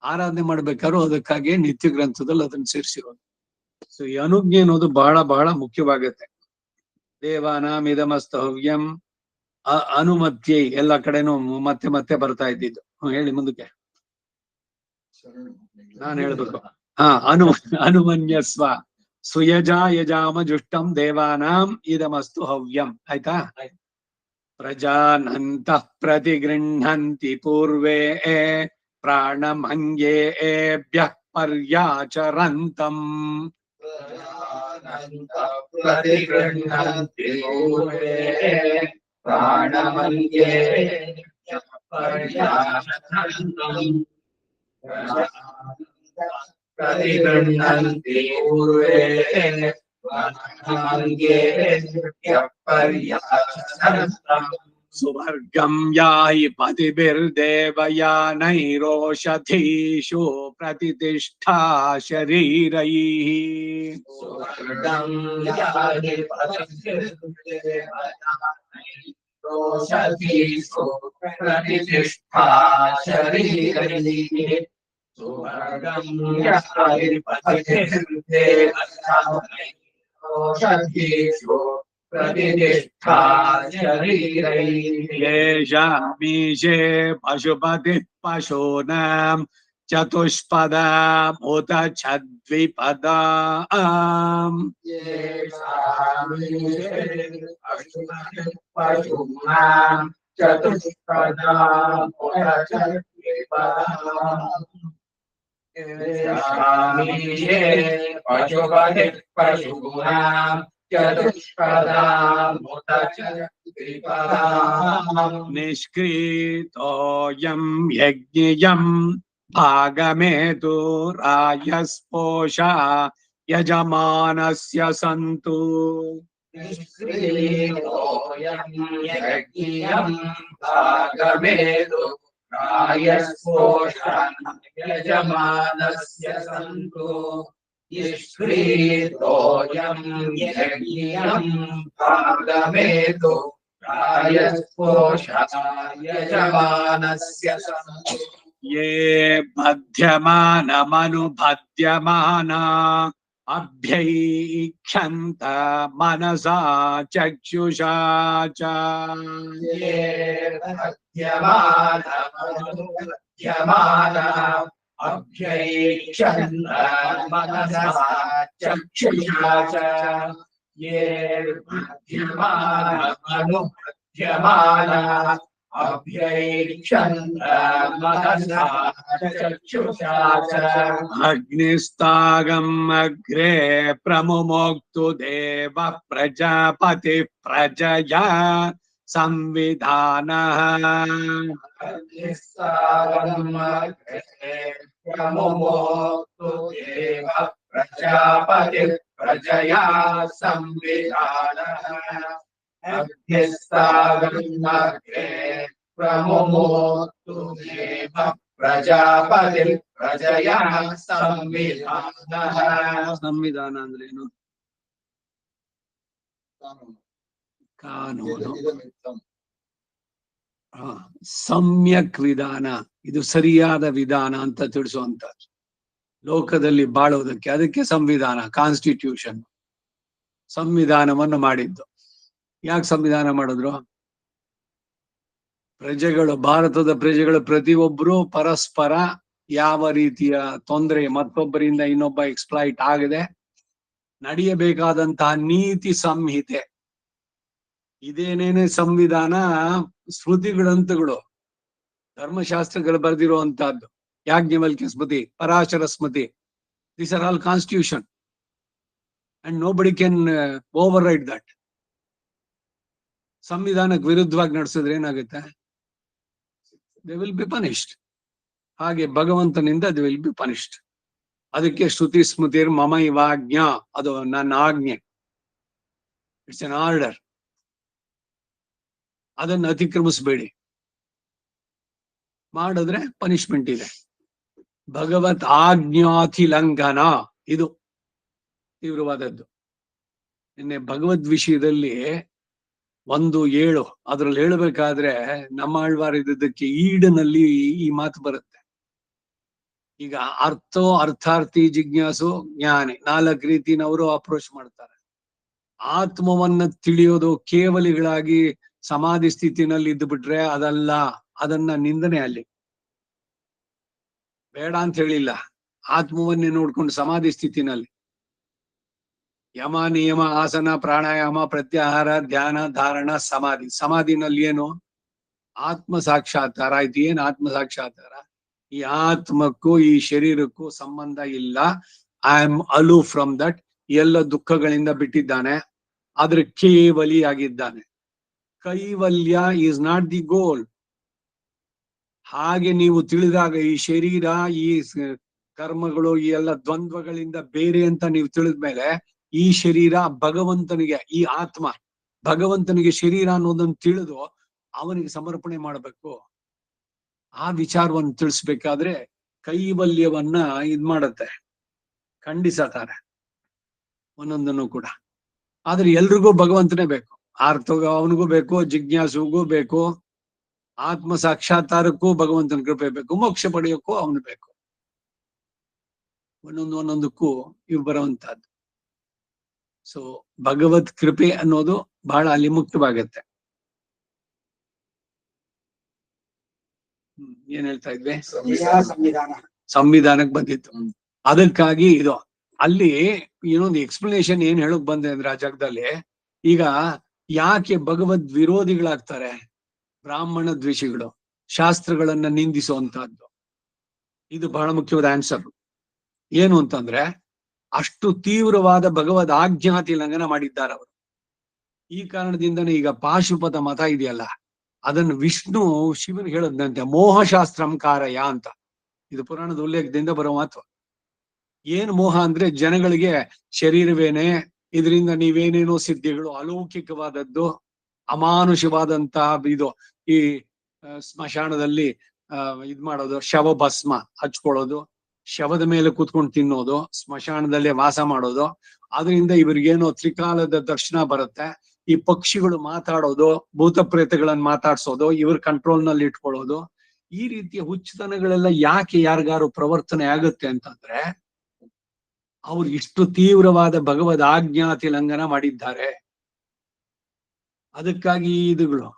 ಆರಾಧನೆ ಮಾಡ್ಬೇಕಾದ್ರೂ ಅದಕ್ಕಾಗಿ ನಿತ್ಯ ಗ್ರಂಥದಲ್ಲಿ ಅದನ್ನ ಸೇರಿಸಿರೋದು. ಸೊ ಈ ಅನುಜ್ಞೆ ಅನ್ನೋದು ಬಹಳ ಬಹಳ ಮುಖ್ಯವಾಗುತ್ತೆ. ದೇವಾನಾಂ ಇದಮಸ್ತವ್ಯಂ ಅನುಮತ್ಯೈ ಎಲ್ಲ ಕಡೆನೂ ಮತ್ತೆ ಮತ್ತೆ ಬರ್ತಾ ಇದ್ದಿದ್ದು. ಹೇಳಿ ಮುಂದಕ್ಕೆ. ನಾನು ಹೇಳ್ಬೇಕು. ಅನುಮನ್ಯಸ್ವ ಸುಯಜಾ ಯಜಾಮ ಜುಷ್ಟಂ ದೇವಾನಾಂ ಇದಮಸ್ತು ಹವ್ಯಂ. ಆಯ್ತಾ? ಪ್ರಜಾನಂತ ಪ್ರತಿಗೃಹಂತಿ ಪೂರ್ವೇ ಪ್ರಾಣಮಂಗೇಭ್ಯ ಪರ್ಯಾಚರಂತಂ. ಪ್ರತಿಗೃಹಂತಿ ಪೂರ್ವೇ ಪ್ರಾಣಮಂಗೇಭ್ಯ ಪರ್ಯಾಚರಂತಂ. ಪ್ರತಿಗೃಹಂತಿ ಪೂರ್ವೇ ಪ್ರಾಣಮಂಗೇಭ್ಯ ಪರ್ಯಾಚರಂತಂ. ಸುವರ್ಗಂ ಯಾಯಿ ಪತಿಭಿರ್ದೇವಯಾನೈರೋಷಧೀಷು ಪ್ರತಿಷ್ಠಾ ಶರೀರೈಃ. ಸುವರ್ಗಂ ಯಾಯಿ ಪತಿಭಿರ್ದೇವಯಾನೈರೋಷಧೀಷು ಪ್ರತಿಷ್ಠಾ ಶರೀರೈಃ. ಸುವರ್ಗಂ ಯಾಯಿ ಪತಿಭಿರ್ದೇವಯಾನೈರೋಷಧೀಷು ಪ್ರತಿಷ್ಠಾ ಶರೀರೈಃ. ಯೇಷಾಮೀಶೇ ಪಶುಪತಿಃ ಪಶೂನಾಂ ಚತುಷ್ಪದಾಂ ಉತ ಛದ್ವಿಪದಾಂ. ಪಶೂನಾಂ ಚತುಷ್ಪದಾಂ ಉತ ಛದ್ವಿಪದಾಂ. ಯೇಷಾಮೀಶೇ ಪಶುಪತಿಃ ಪಶೂನಾಂ ಚತುಷ್ಪದಾಂ ಉತ ಛದ್ವಿಪದಾಂ. ನಿಷ್ಕ್ರೀತೋಯಂ ಯಜ್ಞಿಯಂ ಭಾಗಮೇತು ರಾಯಸ್ಪೋಷಾ ಯಜಮಾನಸ್ಯ ಸಂತು. ನಿಷ್ಕ್ರೀತೋಯಂ ಯಜ್ಞಿಯಂ ಭಾಗಮೇತು ರಾಯಸ್ಪೋಷಾ ಯಜಮಾನಸ್ಯ ಸಂತು. ನಿಷ್ಕ್ರೀತೋಯಂ ಯಜ್ಞಿಯಂ ಭಾಗಮೇತು ರಾಯಸ್ಪೋಷಾ ಯಜಮಾನಸ್ಯ ಸಂತು. ಯೇ ಬಧ್ಯಮಾನಮನುಬಧ್ಯಮಾನಾ ಅಭ್ಯೈಕ್ಷಂತ ಮನಸಾ ಚಕ್ಷುಷಾ ಚ. ಯೇ ಬಧ್ಯಮಾನಮನುಬಧ್ಯಮಾನಾ ಅಭ್ಯೈಕ್ಷಂತ ಮನಸಾ ಚಕ್ಷುಷಾ ಚ. ಯೇ ಬಧ್ಯಮಾನಮನುಬಧ್ಯಮಾನಾ ಅಭ್ಯೈಕ್ಷಂತ ಮನಸಾ ಚಕ್ಷುಷಾ ಚ. ಅಗ್ನಿಸ್ತಾಗಂ ಅಗ್ರೇ ಪ್ರಮುಮೋಕ್ತು ದೇವ ಪ್ರಜಾಪತಿ ಪ್ರಜಯಾ ಸಂವಿಧಾನಃ. ಅಗ್ನಿಸ್ತಾಗಂ ಅಗ್ರೇ ಪ್ರಮುಮೋಕ್ತು ದೇವ ಪ್ರಜಾಪತಿ ಪ್ರಜಯಾ ಸಂವಿಧಾನಃ. ಅಗ್ನಿಸ್ತಾಗಂ ಅಗ್ರೇ ಪ್ರಮುಮೋಕ್ತು ದೇವ ಪ್ರಜಾಪತಿ ಪ್ರಜಯಾ ಸಂವಿಧಾನಃ. ಸಂವಿಧಾನ ಅಂದ್ರೆ ಏನು? ಕಾನೂನು. ಸಮ್ಯಕ್ ವಿಧಾನ, ಇದು ಸರಿಯಾದ ವಿಧಾನ ಅಂತ ತಿಳಿಸುವಂತ ಲೋಕದಲ್ಲಿ ಬಾಳೋದಕ್ಕೆ. ಅದಕ್ಕೆ ಸಂವಿಧಾನ, ಕಾನ್ಸ್ಟಿಟ್ಯೂಷನ್, ಸಂವಿಧಾನವನ್ನು ಮಾಡಿದ್ದು. ಯಾಕೆ ಸಂವಿಧಾನ ಮಾಡಿದ್ರು? ಪ್ರಜೆಗಳು, ಭಾರತದ ಪ್ರಜೆಗಳು ಪ್ರತಿಯೊಬ್ರು ಪರಸ್ಪರ ಯಾವ ರೀತಿಯ ತೊಂದರೆ ಮತ್ತೊಬ್ಬರಿಂದ ಇನ್ನೊಬ್ಬ ಎಕ್ಸ್ಪ್ಲಾಯ್ಟ್ ಆಗದೆ ನಡೆಯಬೇಕಾದಂತಹ ನೀತಿ ಸಂಹಿತೆ ಇದೇನೇನೆ ಸಂವಿಧಾನ, ಸ್ಮೃತಿ ಗ್ರಂಥಗಳು, ಧರ್ಮಶಾಸ್ತ್ರಗಳು ಬರೆದಿರುವಂತಹದ್ದು. ಯಾಜ್ಞವಲ್ಕ್ಯ ಸ್ಮೃತಿ, ಪರಾಶರ ಸ್ಮೃತಿ, these are all constitution and nobody can override that. ಸಂವಿಧಾನಕ್ಕೆ ವಿರುದ್ಧವಾಗಿ ನಡೆಸಿದ್ರೆ ಏನಾಗುತ್ತೆ? They will be punished. ಹಾಗೆ ಭಗವಂತನಿಂದ ದೇ ವಿಲ್ ಬಿ ಪನಿಷ್ಡ್. ಅದಕ್ಕೆ ಶ್ರುತಿ ಸ್ಮೃತಿರ್ ಮಮ ಇವಾಜ್ಞಾ, ಅದು ನನ್ನ ಆಜ್ಞೆ, ಇಟ್ಸ್ ಎನ್ ಆರ್ಡರ್. ಅದನ್ನು ಅತಿಕ್ರಮಿಸಬೇಡಿ. ಮಾಡಿದ್ರೆ ಪನಿಷ್ಮೆಂಟ್ ಇದೆ. ಭಗವತ್ ಆಜ್ಞಾತಿಲಂಘನ ಇದು ತೀವ್ರವಾದದ್ದು. ನಿನ್ನೆ ಭಗವದ್ ವಿಷಯದಲ್ಲಿ 1:7 ಅದ್ರಲ್ಲಿ ಹೇಳಬೇಕಾದ್ರೆ ನಮ್ಮ ಆಳ್ವಾರ ಇದ್ದಕ್ಕೆ ಈಡನಲ್ಲಿ ಈ ಮಾತು ಬರುತ್ತೆ. ಈಗ ಅರ್ಥಾರ್ಥಿ ಜಿಜ್ಞಾಸು ಜ್ಞಾನಿ 4 ರೀತಿನವರು ಅಪ್ರೋಚ್ ಮಾಡ್ತಾರೆ. ಆತ್ಮವನ್ನ ತಿಳಿಯೋದು ಕೇವಲಿಗಳಾಗಿ ಸಮಾಧಿ ಸ್ಥಿತಿನಲ್ಲಿ ಇದ್ದು ಬಿಟ್ರೆ ಅದಲ್ಲ, ಅದನ್ನ ನಿಂದನೆ. ಅಲ್ಲಿ ಬೇಡ ಅಂತ ಹೇಳಿಲ್ಲ. ಆತ್ಮವನ್ನೇ ನೋಡ್ಕೊಂಡು ಸಮಾಧಿ ಸ್ಥಿತಿನಲ್ಲಿ ಯಮ ನಿಯಮ ಆಸನ ಪ್ರಾಣಾಯಾಮ ಪ್ರತ್ಯಾಹಾರ ಧ್ಯಾನ ಧಾರಣ ಸಮಾಧಿ. ಸಮಾಧಿನಲ್ಲಿ ಏನು? ಆತ್ಮ ಸಾಕ್ಷಾತ್ಕಾರ ಆಯ್ತು. ಏನ್ ಆತ್ಮ ಸಾಕ್ಷಾತ್ಕಾರ? ಈ ಆತ್ಮಕ್ಕೂ ಈ ಶರೀರಕ್ಕೂ ಸಂಬಂಧ ಇಲ್ಲ. I am aloof from that. ಎಲ್ಲ ದುಃಖಗಳಿಂದ ಬಿಟ್ಟಿದ್ದಾನೆ, ಆದ್ರೆ ಕೇವಲಿ ಆಗಿದ್ದಾನೆ. ಕೈವಲ್ಯ ಈಸ್ ನಾಟ್ ದಿ ಗೋಲ್. ಹಾಗೆ ನೀವು ತಿಳಿದಾಗ ಈ ಶರೀರ, ಈ ಕರ್ಮಗಳು, ಈ ಎಲ್ಲ ದ್ವಂದ್ವಗಳಿಂದ ಬೇರೆ ಅಂತ ನೀವು ತಿಳಿದ್ಮೇಲೆ ಈ ಶರೀರ ಭಗವಂತನಿಗೆ, ಈ ಆತ್ಮ ಭಗವಂತನಿಗೆ ಶರೀರ ಅನ್ನೋದನ್ನು ತಿಳಿದು ಅವನಿಗೆ ಸಮರ್ಪಣೆ ಮಾಡಬೇಕು. ಆ ವಿಚಾರವನ್ನು ತಿಳಿಸ್ಬೇಕಾದ್ರೆ ಕೈವಲ್ಯವನ್ನ ಇದ್ ಮಾಡತ್ತೆ, ಖಂಡಿಸತಾರೆ ಒಂದೊಂದನ್ನು ಕೂಡ. ಆದ್ರೆ ಎಲ್ರಿಗೂ ಭಗವಂತನೇ ಬೇಕು. ಅವನಿಗೂ ಬೇಕು, ಜಿಜ್ಞಾಸುಗೂ ಬೇಕು, ಆತ್ಮ ಸಾಕ್ಷಾತ್ಕಾರಕ್ಕೂ ಭಗವಂತನ ಕೃಪೆ ಬೇಕು, ಮೋಕ್ಷ ಪಡೆಯೋಕ್ಕೂ ಅವನು ಬೇಕು. ಒಂದೊಂದಕ್ಕೂ ಇವ್ ಬರುವಂತಹದ್ದು. ಸೊ ಭಗವತ್ ಕೃಪೆ ಅನ್ನೋದು ಬಹಳ ಅಲ್ಲಿ ಮುಖ್ಯವಾಗತ್ತೆ. ಏನ್ ಹೇಳ್ತಾ ಇದ್ವಿ? ಸಂವಿಧಾನಕ್ಕೆ ಬಂದಿತ್ತು. ಅದಕ್ಕಾಗಿ ಇದು ಅಲ್ಲಿ ಇನ್ನೊಂದು ಎಕ್ಸ್ಪ್ಲನೇಷನ್ ಏನ್ ಹೇಳಕ್ ಬಂದೆ ಅಂದ್ರೆ, ಆ ಜಾಗದಲ್ಲಿ ಈಗ ಯಾಕೆ ಭಗವದ್ ವಿರೋಧಿಗಳಾಗ್ತಾರೆ ಬ್ರಾಹ್ಮಣ ದ್ವೇಷಿಗಳು, ಶಾಸ್ತ್ರಗಳನ್ನ ನಿಂದಿಸುವಂತಹದ್ದು? ಇದು ಬಹಳ ಮುಖ್ಯವಾದ ಆನ್ಸರ್. ಏನು ಅಂತಂದ್ರೆ, ಅಷ್ಟು ತೀವ್ರವಾದ ಭಗವದ್ ಆಜ್ಞಾತಿ ಲಂಘನ ಮಾಡಿದ್ದಾರೆ ಅವರು. ಈ ಕಾರಣದಿಂದನೇ ಈಗ ಪಾಶುಪತ ಮತ ಇದೆಯಲ್ಲ, ಅದನ್ನು ವಿಷ್ಣು ಶಿವನ್ ಹೇಳದ್ನಂತೆ, ಮೋಹಶಾಸ್ತ್ರಂ ಕಾರಯ ಅಂತ. ಇದು ಪುರಾಣದ ಉಲ್ಲೇಖದಿಂದ ಬರೋ ಮಾತು. ಏನ್ ಮೋಹ ಅಂದ್ರೆ, ಜನಗಳಿಗೆ ಶರೀರವೇನೆ, ಇದರಿಂದ ನೀವೇನೇನೋ ಸಿದ್ಧಿಗಳು, ಅಲೌಕಿಕವಾದದ್ದು, ಅಮಾನುಷವಾದಂತಹ ಇದು, ಈ ಸ್ಮಶಾನದಲ್ಲಿ ಇದ್ ಮಾಡೋದು, ಶವ ಭಸ್ಮ ಹಚ್ಕೊಳ್ಳೋದು, ಶವದ ಮೇಲೆ ಕೂತ್ಕೊಂಡು ತಿನ್ನೋದು, ಸ್ಮಶಾನದಲ್ಲೇ ವಾಸ ಮಾಡೋದು, ಅದರಿಂದ ಇವ್ರಿಗೇನೋ ತ್ರಿಕಾಲದ ದರ್ಶನ ಬರುತ್ತೆ. ಈ ಪಕ್ಷಿಗಳು ಮಾತಾಡೋದು, ಭೂತ ಪ್ರೇತಗಳನ್ನ ಮಾತಾಡ್ಸೋದು, ಇವ್ರ ಕಂಟ್ರೋಲ್ ನಲ್ಲಿ ಇಟ್ಕೊಳ್ಳೋದು, ಈ ರೀತಿಯ ಹುಚ್ಚುತನಗಳೆಲ್ಲ ಯಾಕೆ ಯಾರಿಗಾರು ಪ್ರವರ್ತನೆ ಆಗುತ್ತೆ ಅಂತಂದ್ರೆ, ಅವ್ರು ಇಷ್ಟು ತೀವ್ರವಾದ ಭಗವದ್ ಆಜ್ಞಾತಿ ಲಂಘನ ಮಾಡಿದ್ದಾರೆ. ಅದಕ್ಕಾಗಿ ಇದುಗಳು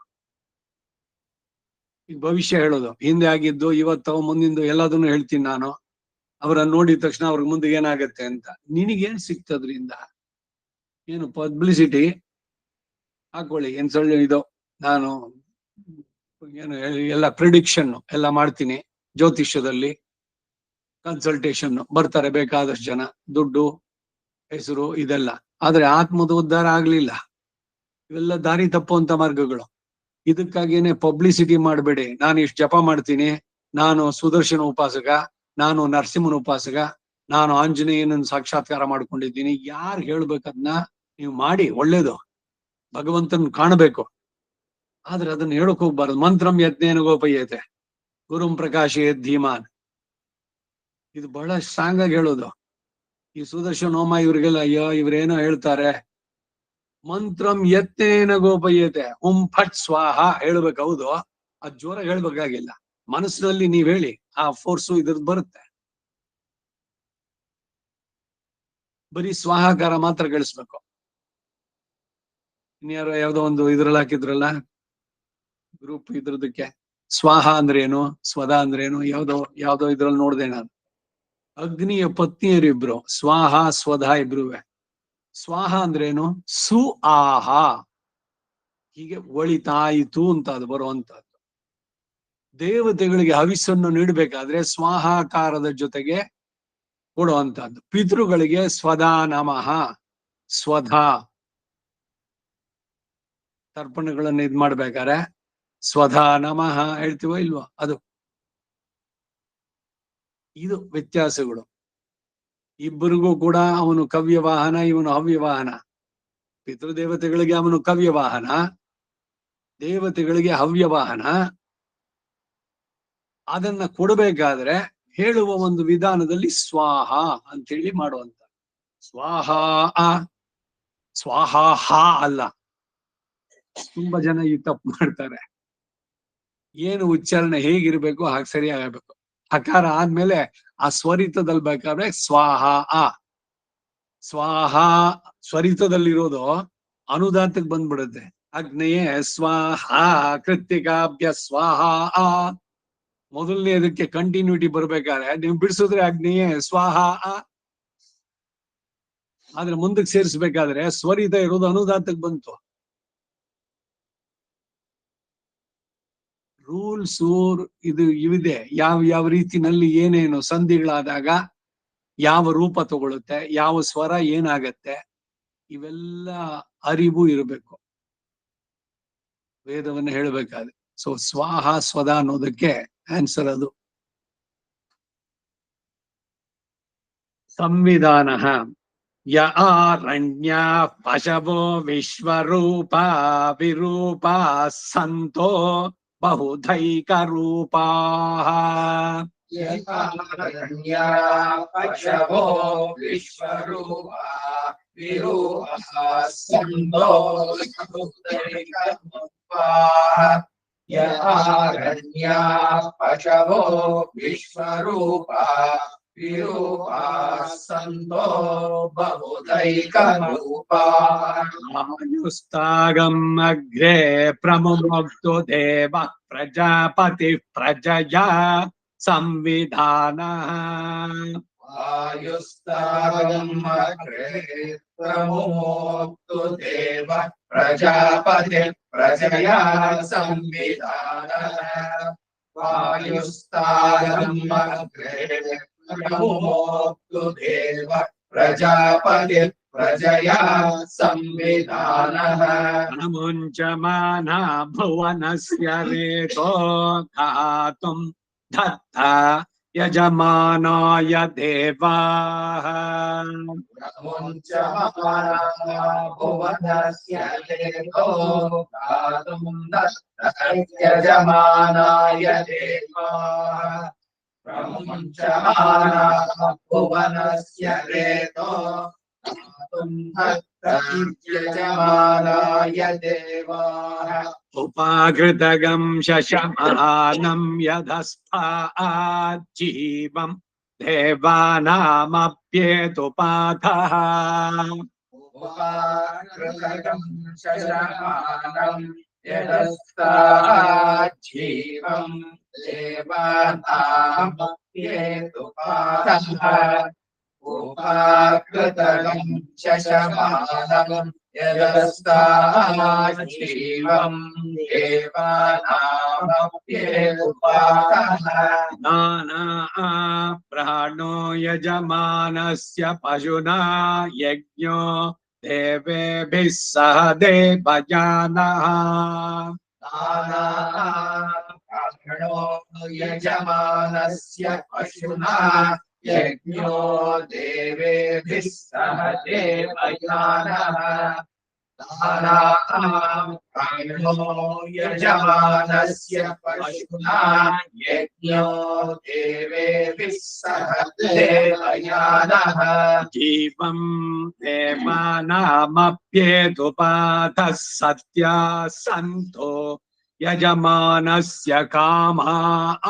ಈಗ ಭವಿಷ್ಯ ಹೇಳೋದು, ಹಿಂದೆ ಆಗಿದ್ದು, ಇವತ್ತು ಮುಂದಿಂದು ಎಲ್ಲದನ್ನು ಹೇಳ್ತೀನಿ ನಾನು. ಅವರನ್ನ ನೋಡಿದ ತಕ್ಷಣ ಅವ್ರಿಗೆ ಮುಂದೆ ಏನಾಗತ್ತೆ ಅಂತ. ನಿನಗೇನ್ ಸಿಕ್ತದ್ರಿಂದ? ಏನು ಪಬ್ಲಿಸಿಟಿ ಹಾಕೊಳ್ಳಿ, ಏನ್ ಸೊಳ್ಳೆ ಇದು, ನಾನು ಏನು ಎಲ್ಲ ಪ್ರಿಡಿಕ್ಷನ್ ಎಲ್ಲ ಮಾಡ್ತೀನಿ, ಜ್ಯೋತಿಷ್ಯದಲ್ಲಿ ಕನ್ಸಲ್ಟೇಷನ್ ಬರ್ತಾರೆ ಬೇಕಾದಷ್ಟು ಜನ, ದುಡ್ಡು ಹೆಸರು ಇದೆಲ್ಲ. ಆದ್ರೆ ಆತ್ಮದ ಉದ್ಧಾರ ಆಗ್ಲಿಲ್ಲ. ಇವೆಲ್ಲ ದಾರಿ ತಪ್ಪುವಂತ ಮಾರ್ಗಗಳು. ಇದಕ್ಕಾಗೇನೆ ಪಬ್ಲಿಸಿಟಿ ಮಾಡಬೇಡಿ. ನಾನು ಇಷ್ಟು ಜಪ ಮಾಡ್ತೀನಿ, ನಾನು ಸುದರ್ಶನ ಉಪಾಸಕ, ನಾನು ನರಸಿಂಹನ ಉಪಾಸಕ, ನಾನು ಆಂಜನೇಯನನ್ನು ಸಾಕ್ಷಾತ್ಕಾರ ಮಾಡ್ಕೊಂಡಿದ್ದೀನಿ. ಯಾರು ಹೇಳ್ಬೇಕದ್ನ ನೀವು ಮಾಡಿ, ಒಳ್ಳೇದು, ಭಗವಂತನ ಕಾಣಬೇಕು. ಆದ್ರೆ ಅದನ್ನ ಹೇಳಕ್ ಹೋಗ್ಬಾರ್ದು. ಮಂತ್ರಂ ಯಜ್ಞೇನ ಗೋಪಯತೆ ಗುರುಂ ಪ್ರಕಾಶೇ ಧೀಮಾನ್. ಇದು ಬಹಳ ಸ್ಟ್ರಾಂಗ್ ಆಗಿ ಹೇಳೋದು. ಈ ಸುದರ್ಶನ ಹೋಮ ಇವ್ರಿಗೆಲ್ಲ, ಅಯ್ಯೋ ಇವ್ರೇನೋ ಹೇಳ್ತಾರೆ, ಮಂತ್ರಂ ಯತ್ನೇನ ಗೋಪಯತೆ, ಫಟ್ ಸ್ವಾಹ ಹೇಳ್ಬೇಕು. ಹೌದು, ಅದ್ ಜೋರಾಗಿ ಹೇಳ್ಬೇಕಾಗಿಲ್ಲ, ಮನಸ್ಸಿನಲ್ಲಿ ನೀವ್ ಹೇಳಿ, ಆ ಫೋರ್ಸು ಇದ್ರದ್ದು ಬರುತ್ತೆ. ಬರೀ ಸ್ವಾಹಾಕಾರ ಮಾತ್ರ ಗಳಿಸ್ಬೇಕು. ಇನ್ಯಾರೋ ಯಾವ್ದೋ ಒಂದು ಇದ್ರಲ್ಲಿ ಹಾಕಿದ್ರಲ್ಲ ಗ್ರೂಪ್ ಇದ್ರದಕ್ಕೆ. ಸ್ವಾಹ ಅಂದ್ರೇನು, ಸ್ವದ ಅಂದ್ರೇನು, ಯಾವ್ದೋ ಇದ್ರಲ್ಲಿ ನೋಡ್ದೆ ನಾನು. ಅಗ್ನಿಯ ಪತ್ನಿಯರು ಇಬ್ರು, ಸ್ವಾಹ ಸ್ವಧ ಇಬ್ರುವೆ. ಸ್ವಾಹ ಅಂದ್ರೇನು, ಸು ಆಹ, ಹೀಗೆ ಒಳಿತಾಯಿತು ಅಂತ ಅದು ಬರುವಂತಹದ್ದು. ದೇವತೆಗಳಿಗೆ ಹವಿಸ್ಸನ್ನು ನೀಡಬೇಕಾದ್ರೆ ಸ್ವಾಹಾಕಾರದ ಜೊತೆಗೆ ಕೊಡುವಂತಹದ್ದು. ಪಿತೃಗಳಿಗೆ ಸ್ವಧಾ ನಮಃ, ಸ್ವಧ ತರ್ಪಣಗಳನ್ನ ಇದ್ ಮಾಡ್ಬೇಕಾದ್ರೆ ಸ್ವಧಾ ನಮಃ ಹೇಳ್ತೀವೋ ಇಲ್ವೋ, ಅದು. ಇದು ವ್ಯತ್ಯಾಸಗಳು. ಇಬ್ಬರಿಗೂ ಕೂಡ ಅವನು ಕವ್ಯವಾಹನ, ಇವನು ಹವ್ಯವಾಹನ. ಪಿತೃದೇವತೆಗಳಿಗೆ ಅವನು ಕವ್ಯವಾಹನ, ದೇವತೆಗಳಿಗೆ ಹವ್ಯವಾಹನ. ಅದನ್ನ ಕೊಡಬೇಕಾದ್ರೆ ಹೇಳುವ ಒಂದು ವಿಧಾನದಲ್ಲಿ ಸ್ವಾಹ ಅಂತೇಳಿ ಮಾಡುವಂತ. ಸ್ವಾಹ ಸ್ವಾಹ ಹ ಅಲ್ಲ. ತುಂಬಾ ಜನ ಈ ತಪ್ಪು ಮಾಡ್ತಾರೆ. ಏನು ಉಚ್ಚಾರಣೆ ಹೇಗಿರ್ಬೇಕು ಹಾಗೆ ಸರಿಯಾಗಬೇಕು. ಹಕಾರ ಆದ್ಮೇಲೆ ಆ ಸ್ವರಿತದಲ್ಲಿ ಬೇಕಾದ್ರೆ ಸ್ವಾಹ ಆ. ಸ್ವಾಹ ಸ್ವರಿತದಲ್ಲಿರೋದು ಅನುದಾತಕ್ಕೆ ಬಂದ್ಬಿಡುತ್ತೆ. ಅಗ್ನೇಯೇ ಸ್ವಾಹ ಕೃತ್ತಿಕಾಭ್ಯ ಸ್ವಾಹ ಆ. ಮೊದಲನೇ ಅದಕ್ಕೆ ಕಂಟಿನ್ಯೂಟಿ ಬರ್ಬೇಕಾದ್ರೆ ನೀವು ಬಿಡಿಸಿದ್ರೆ ಅಗ್ನೇಯೇ ಸ್ವಾಹ ಆ. ಆದ್ರೆ ಮುಂದಕ್ಕೆ ಸೇರಿಸ್ಬೇಕಾದ್ರೆ ಸ್ವರಿತ ಇರೋದು ಅನುದಾತಕ್ಕೆ ಬಂತು. ರೂಲ್ಸ್ ಇವಿದೆ. ಯಾವ ರೀತಿನಲ್ಲಿ ಏನೇನು ಸಂಧಿಗಳಾದಾಗ ಯಾವ ರೂಪ ತಗೊಳುತ್ತೆ, ಯಾವ ಸ್ವರ ಏನಾಗತ್ತೆ, ಇವೆಲ್ಲ ಅರಿವು ಇರಬೇಕು ವೇದವನ್ನು ಹೇಳಬೇಕಾದ್ರೆ. ಸೊ ಸ್ವಾಹ ಸ್ವದ ಅನ್ನೋದಕ್ಕೆ ಆನ್ಸರ್ ಅದು. ಸಂವಿಧಾನ ಯ ಆರಣ್ಯ ಪಶವೋ ವಿಶ್ವರೂಪ ವಿರೂಪ ಸಂತೋ ಬಹುಧೈಕ ರೂಪಾ. ಯಥಾರಣ್ಯಾ ಪಶವೋ ವಿಶ್ವರೂಪಾ ವಿರೂಪಾ ಸಂತೋ ಬಹುಧೈಕ ರೂಪಾಃ. ಯಥಾರಣ್ಯಾ ಪಶವೋ ವಿಶ್ವರೂಪಾ ವಿರೂಪಾ ಸಂತೋ ಬಹುಧೈಕ ರೂಪಾಃ. ಆಯುಸ್ತಾಗಂ ಅಗ್ರೆ ಪ್ರಮುಕ್ತು ದೇವ ಪ್ರಜಾಪತಿ ಪ್ರಜಯಾ ಸಂವಿಧಾನ. ಆಯುಸ್ತಾಗಂ ಅಗ್ರೆ ಪ್ರಮುಕ್ತು ದೇವ ಪ್ರಜಾಪತಿ ಪ್ರಜಯಾ ಸಂವಿಧಾನ. ಆಯುಸ್ತಾಗಂ ಅಗ್ರೆ ಪ್ರಮುಕ್ತು ದೇವ ಪ್ರಜಾಪತಿ ಪ್ರಜಯಾ ಸಂವಿಧಾನ. ಮುಂಚಮಾನ ಭುವನಸ್ಯ ರೇತೋ ಧಾತುಂ ದತ್ತ ಯಜಮಾನಾಯ ದೇವಾಃ. ಪ್ರಮುಂಚಮಾನ ಭುವನಸ್ಯ ರೇತೋ ಧಾತುಂ ದತ್ತ ಯಜಮಾನಾಯ ದೇವಾಃ. ಪ್ರಮುಂಚಮಾನ ಭುವನಸ್ಯ ರೇತೋ ಧಾತುಂ ದತ್ತ ಯಜಮಾನಾಯ ದೇವಾಃ. ಉಪಾಕೃತಗಂ ಶಶಮಾನಂ ಯದಸ್ಫಾತ್ ಜೀವಂ ದೇವಾನಾಮಪ್ಯೇತು ಪಾಠಃ. ಉಪಾಕೃತಗಂ ಶಶಮಾನಂ ಯದಸ್ಫಾತ್ ಜೀವಂ ದೇವಾನಾಮಪ್ಯೇತು ಪಾಠಃ. ಉಪಾಕೃತಗಂ ಶಶಮಾನಂ ಯದಸ್ಫಾತ್ ಜೀವಂ ದೇವಾನಾಮಪ್ಯೇತು ಪಾಠಃ. ನಾನಾ ಪ್ರಾಣೋ ಯಜಮಾನಸ್ಯ ಪಶುನಾ ಯಜ್ಞೋ ದೇವೇಭಿಃ ಸಹ ದೇವಯಾನಃ. ನಾನಾ ಪ್ರಾಣೋ ಯಜಮಾನಸ್ಯ ಪಶುನಾ ಯಜ್ಞೋ ದೇವೇಭಿಃ ಸಹ ದೇವಯಾನಃ. ನಾನಾ ಪ್ರಾಣೋ ಯಜಮಾನಸ್ಯ ಪಶುನಾ ಯಜ್ಞೋ ದೇವೇಭಿಃ ಸಹ ದೇವಯಾನಃ. ಜೀವಂ ದೇವಾನಾಮಪ್ಯೇತು ಪಾಠಃ ಸತ್ಯಾ ಸಂತೋ ಯಜಮಾನಸ್ಯ ಕಾಮಾಃ.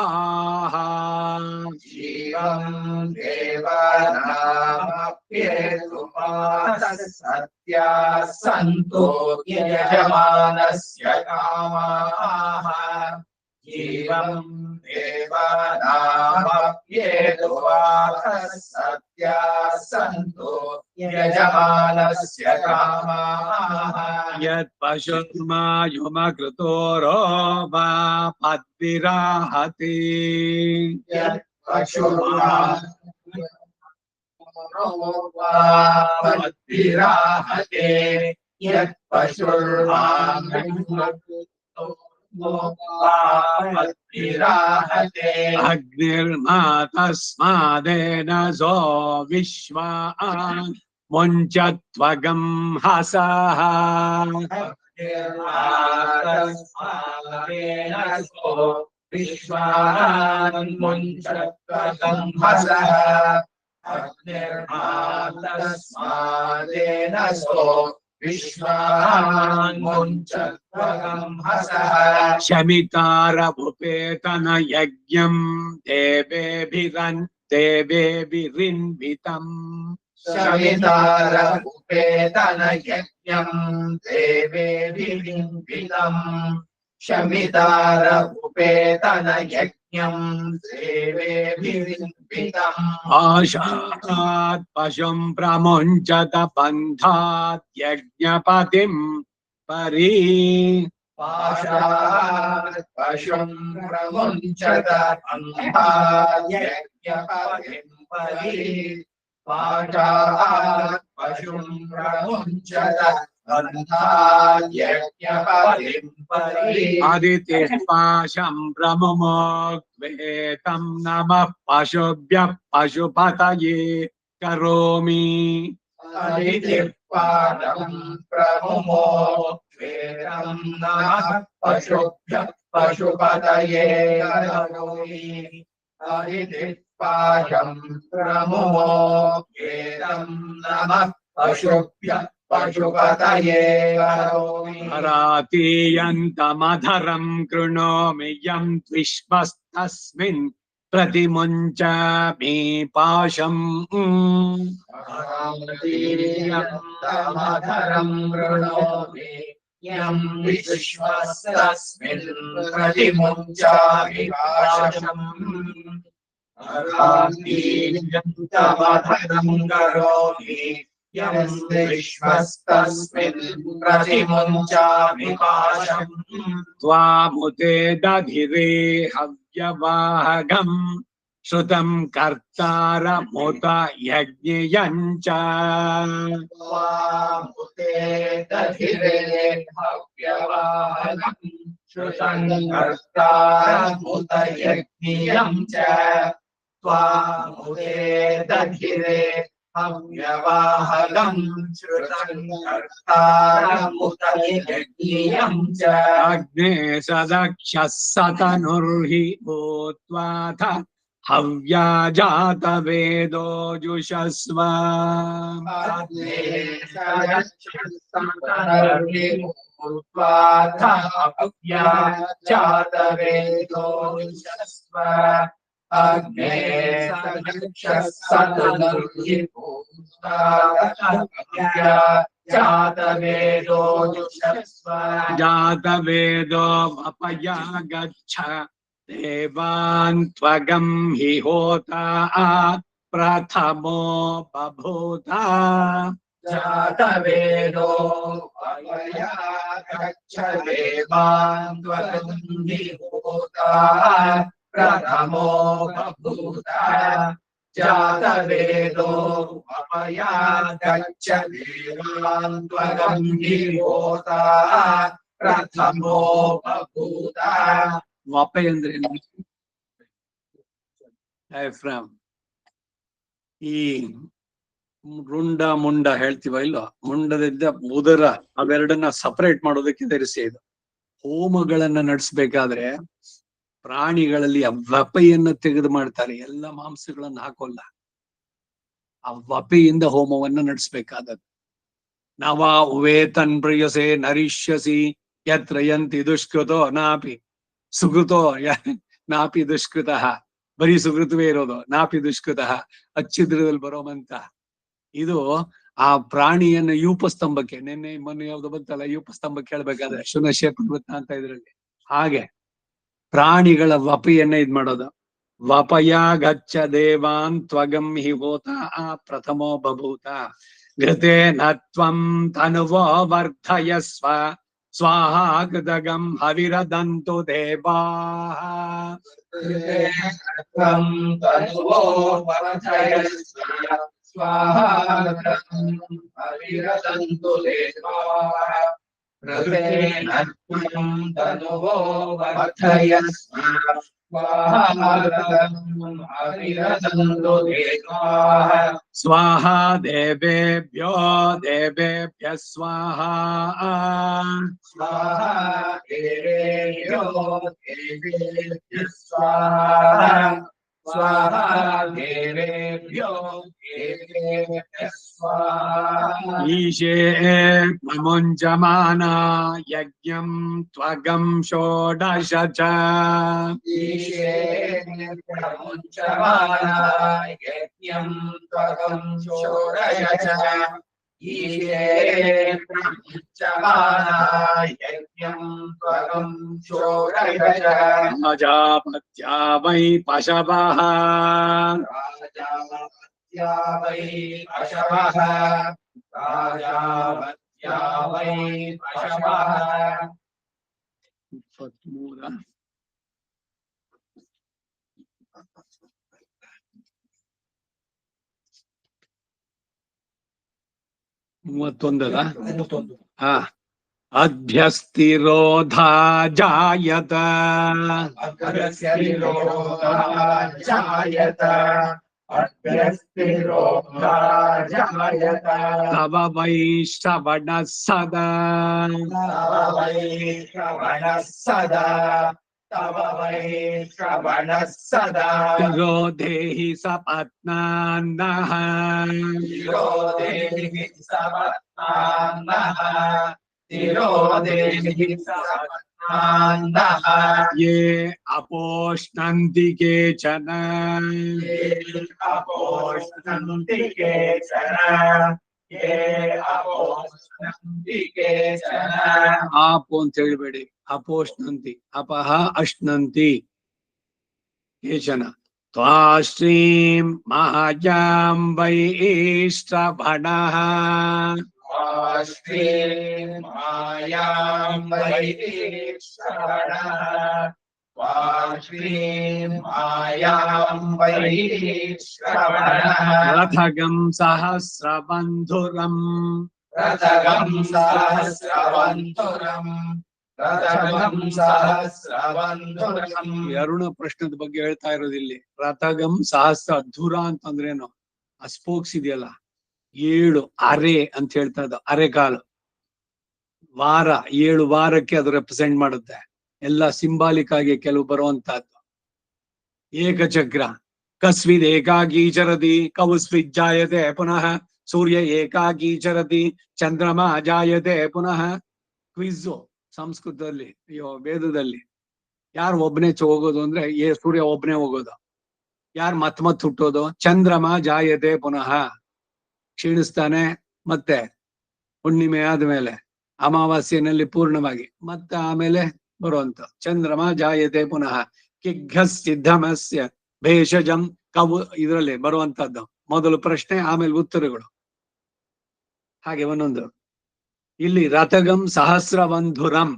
जीवं देवानामप्येतुमातः सत्याः सन्तो यजमानस्य कामाः जीवं देवानामप्येतुमातः सत्याः सन्तो यजमानस्य कामाः यत् पशुर्मायुमकृतो रोमा पद्भिराहति यत् पशुर्माहते यत् पशुर्माहते अग्निर्मा तस्मादेन सो विश्वान् मुञ्चत्वगं हसः विश्वान्मुञ्चत्वगं हसः तस्मादेन सो विश्वान्मुञ्चत्वगं हसः शमितारभुपेतन यज्ञं देवेभिरिन्वितम् शमितारभुपेतन यज्ञं देवेभिरिन्वितम् शमितारभुपेतन यज्ञं देवेभिरिन्वितम् आशात् पशुं प्रमुञ्चत बन्धात् यज्ञपतिं परि पाशात् पशुं प्रमुञ्चत यज्ञपतिं परि पाशात् पशुं प्रमुञ्चत यज्ञपतिं परि अदितिः पाशं प्रमुमोक्त्वेतं नमः पशुभ्यः पशुपतये करोमि अदितिः पाशं प्रमुमो त्वेतं नमः पशुभ्यः पशुपतये करोमि अदितिः पाशं प्रमुमो त्वेतं नमः पशुभ्यः पशुपतये करोमि हरातीयन्तमधरं कृणोमि यं द्विष्मस्तस्मिन् प्रतिमुञ्चामि पाशम् तमधरं वृणोमि यं विश्वस्तस्मिन् प्रतिमुञ्चामि पाशम् तमधरं करोमि यं विश्वस्तस्मिन् प्रतिमुञ्चामि पाशम् त्वामुते दधिरे हव्यवाहगम् श्रुतं कर्तारमुत यज्ञयञ्च त्वामुते दधिरे हव्यवाहगम् श्रुतं कर्तारमुत यज्ञियं च त्वामुते दधिरे हव्यवाहगम् श्रुतं कर्तारमुत यज्ञियं च अग्ने सदक्षः सतनुर्हि भूत्वाथ हव्या जातवेदो जुषस्व जातवेदो जुषस्व अग्ने सदक्षः जातवेदो जुषस्व जातवेदो अपया गच्छ देवान् त्वगं हि होता प्रथमो बभूता जातवेदो अपया गच्छ देवान् त्वगं हि होता प्रथमो बभूता जातवेदो अपया गच्छ देवान् त्वगं हि होता प्रथमो बभूता ವಪೆ ಅಂದ್ರೆ ಡಯಾಫ್ರಾಮ್. ಈ ರುಂಡ ಮುಂಡ ಹೇಳ್ತೀವ ಇಲ್ವಾ, ಮುಂಡದಿಂದ ಉದರ ಅವೆರಡನ್ನ ಸಪರೇಟ್ ಮಾಡೋದಕ್ಕೆ ಧರಿಸಿ ಇದು. ಹೋಮಗಳನ್ನ ನಡೆಸ್ಬೇಕಾದ್ರೆ ಪ್ರಾಣಿಗಳಲ್ಲಿ ಆ ವಪೆಯನ್ನ ತೆಗೆದು ಮಾಡ್ತಾರೆ, ಎಲ್ಲ ಮಾಂಸಗಳನ್ನ ಹಾಕೋಲ್ಲ. ಆ ವಪೆಯಿಂದ ಹೋಮವನ್ನ ನಡೆಸ್ಬೇಕಾದದ್ದು. ನವ ವೇತನ್ ಪ್ರಿಯಸೆ ನರಿಷ್ಯಸಿ ಯತ್ರ ಯಂತಿ ದುಷ್ಕೃತೋ ನಾಪಿ ಸುಕೃತೋ ನಾಪಿ ದುಷ್ಕೃತಃ ಬರೀ ಸುಕೃತವೇ ಇರೋದು. ನಾಪಿ ದುಷ್ಕೃತ ಅಚ್ಚಿದ್ರದಲ್ಲಿ ಬರೋ ಮಂತ್ರ ಇದು. ಆ ಪ್ರಾಣಿಯನ್ನ ಯೂಪಸ್ತಂಭಕ್ಕೆ ಮೊನ್ನೆ ಯಾವ್ದು ಬಂತಲ್ಲ, ಯೂಪಸ್ತಂಭಕ್ಕೆ ಹೇಳ್ಬೇಕಾದ್ರೆ ಶುನಶೇಪವೃತ್ತ ಅಂತ ಇದ್ರಲ್ಲಿ, ಹಾಗೆ ಪ್ರಾಣಿಗಳ ವಪೆಯನ್ನ ಇದ್ ಮಾಡೋದು. ವಪಯ ಗಚ್ಚ ದೇವಾನ್ ತ್ವಗಂ ಹಿ ಹೋತ ಪ್ರಥಮೋ ಬಭೂತ ಘೃತೆ ನತ್ವಂ ತನುವೋ ವರ್ಧಯಸ್ವ ಸ್ವಾಹಾ ಕೃತಗಂ ಹವಿರದಂತು ದೇವಾಃ. स्वाहा हविरदन्तु देवाः रतेन त्वं तनुवो वर्धयस्व स्वाहा हविरदन्तु देवाः स्वाहा देवेभ्यो देवेभ्यः स्वाहा स्वाहा देवेभ्यो देवेभ्यः स्वाहा स्वाहा देवेभ्यो देवेभ्यः स्वाहा ईशे प्रमुञ्चमाना यज्ञं त्वगं षोडश च ईशे प्रमुञ्चमाना यज्ञं त्वगं षोडश च ईशे प्रमुञ्चमाना यज्ञं त्वगं षोडश च प्रजापत्या वै पशवः राजावत्या वै पशवः राजावत्या वै पशवः 23 31 ಹಾ ಅಭ್ಯಸ್ತಿರೋಧಾ ಜಾಯತ अभ्यस्तिरोधा जायत अभ्यस्तिरोधा जायत तव वै श्रवणः सदा तव वै श्रवणः सदा तव वै श्रवणः सदा तिरोधेहि सपत्नान्नः तिरोधेहि सपत्नान्नः तिरोधेहि सपत्नान्नः ये अपोष्णन्ति केचन ये अपोष्णन्ति केचन ये अपोष्णन्ति केचन आपो ಅಂತ ಹೇಳ್ಬೇಡಿ, ಅಪೋಷ್ಣಂತಿ ಅಪಹ ಅಶ್ನಂತಿ ಕೇಚನ ತ್ವಾಶ್ರೀಂ ಮಹಾಯಾಂ ವೈ ಶ್ರವಣಃ श्रीं मायां वै श्रवणः श्रीं मायां वै श्रवणः रथगं सहस्रबन्धुरम् रथगं सहस्रबन्धुरम् रथगं सहस्रबन्धुरम् ಅರುಣ ಪ್ರಶ್ನದ ಬಗ್ಗೆ ಹೇಳ್ತಾ ಇರೋದು ಇಲ್ಲಿ. ರಥಗಂ ಸಹಸ್ರ ಧುರ ಅಂತಂದ್ರೇನು? ಆ ಸ್ಪೋಕ್ಸ್ ಇದೆಯಲ್ಲ, 7 ಅರೆ ಅಂತ ಹೇಳ್ತಾ ಇದ್ದ, ಅರೆಕಾಲು ವಾರ, 7 ವಾರಕ್ಕೆ ಅದು ರೆಪ್ರೆಸೆಂಟ್ ಮಾಡುತ್ತೆ. ಎಲ್ಲ ಸಿಂಬಾಲಿಕ್ ಆಗಿ ಕೆಲವು ಬರುವಂತಹದ್ದು. ಏಕಚಕ್ರ ಕಸ್ವಿದ್ ಏಕಾಗಿ ಚರತಿ ಕೌಸ್ವಿದ್ ಜಾಯತೆ ಪುನಃ ಸೂರ್ಯ ಏಕಾಗಿ ಚರತಿ ಚಂದ್ರಮ ಜಾಯತೆ ಪುನಃ. ಕ್ವಿಝು ಸಂಸ್ಕೃತದಲ್ಲಿ, ಅಯ್ಯೋ ವೇದದಲ್ಲಿ, ಯಾರು ಒಬ್ಬನೇ ಹೋಗೋದು ಅಂದ್ರೆ ಸೂರ್ಯ ಒಬ್ಬನೇ ಹೋಗೋದು, ಯಾರು ಮತ್ ಹುಟ್ಟೋದು? ಚಂದ್ರಮ ಜಾಯತೆ ಪುನಃ, ಕ್ಷೀಣಿಸ್ತಾನೆ, ಮತ್ತೆ ಹುಣ್ಣಿಮೆ ಆದ್ಮೇಲೆ ಅಮಾವಾಸ್ಯೆನಲ್ಲಿ ಪೂರ್ಣವಾಗಿ ಮತ್ತೆ ಆಮೇಲೆ ಬರುವಂತ ಚಂದ್ರಮ ಜಾಯತೆ ಪುನಃ. ಕಿಗ್ಘಸ್ಸಿದ್ಧಮಸ್ಯ ಭೇಷಜಂ ಕವು, ಇದರಲ್ಲಿ ಬರುವಂತದ್ದು ಮೊದಲು ಪ್ರಶ್ನೆ, ಆಮೇಲೆ ಉತ್ತರಗಳು, ಹಾಗೆ ಒಂದೊಂದು. ಇಲ್ಲಿ ರಥಗಂ ಸಹಸ್ರಬಂಧುರಂ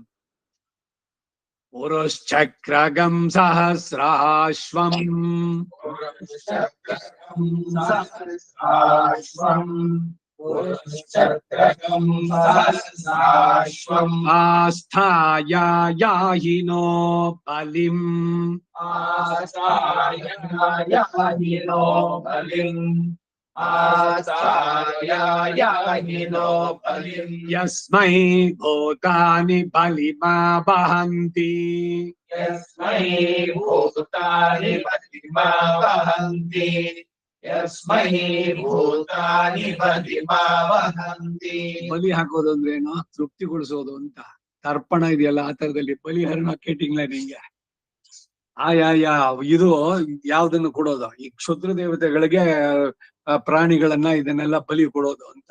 ಪುರುಶ್ಚಕ್ರಗಂ ಸಹಸ್ರಾಶ್ವಂ ಆಸ್ಥಾಯ ಯಾಹಿನೋ ಬಲಿಂ ಯಸ್ಮೈ ಭೂತಾನಿ ಬಲಿಮಾವಹಂತಿ यस्मै भूतानि बलिमावहन्ति यस्मै भूतानि बलिमावहन्ति. ಬಲಿ ಹಾಕೋದು ಅಂದ್ರೆ ಏನು? ತೃಪ್ತಿಗೊಳಿಸೋದು ಅಂತ. ತರ್ಪಣ ಇದೆಯಲ್ಲ, ಆ ತರದಲ್ಲಿ ಬಲಿಹರಣ ಮಾರ್ಕೆಟಿಂಗ್ ನಿಂಗೆ ಇದು ಯಾವ್ದನ್ನು ಕೊಡೋದು, ಈ ಕ್ಷುದ್ರ ದೇವತೆಗಳಿಗೆ ಪ್ರಾಣಿಗಳನ್ನ ಇದನ್ನೆಲ್ಲ ಬಲಿ ಕೊಡೋದು ಅಂತ.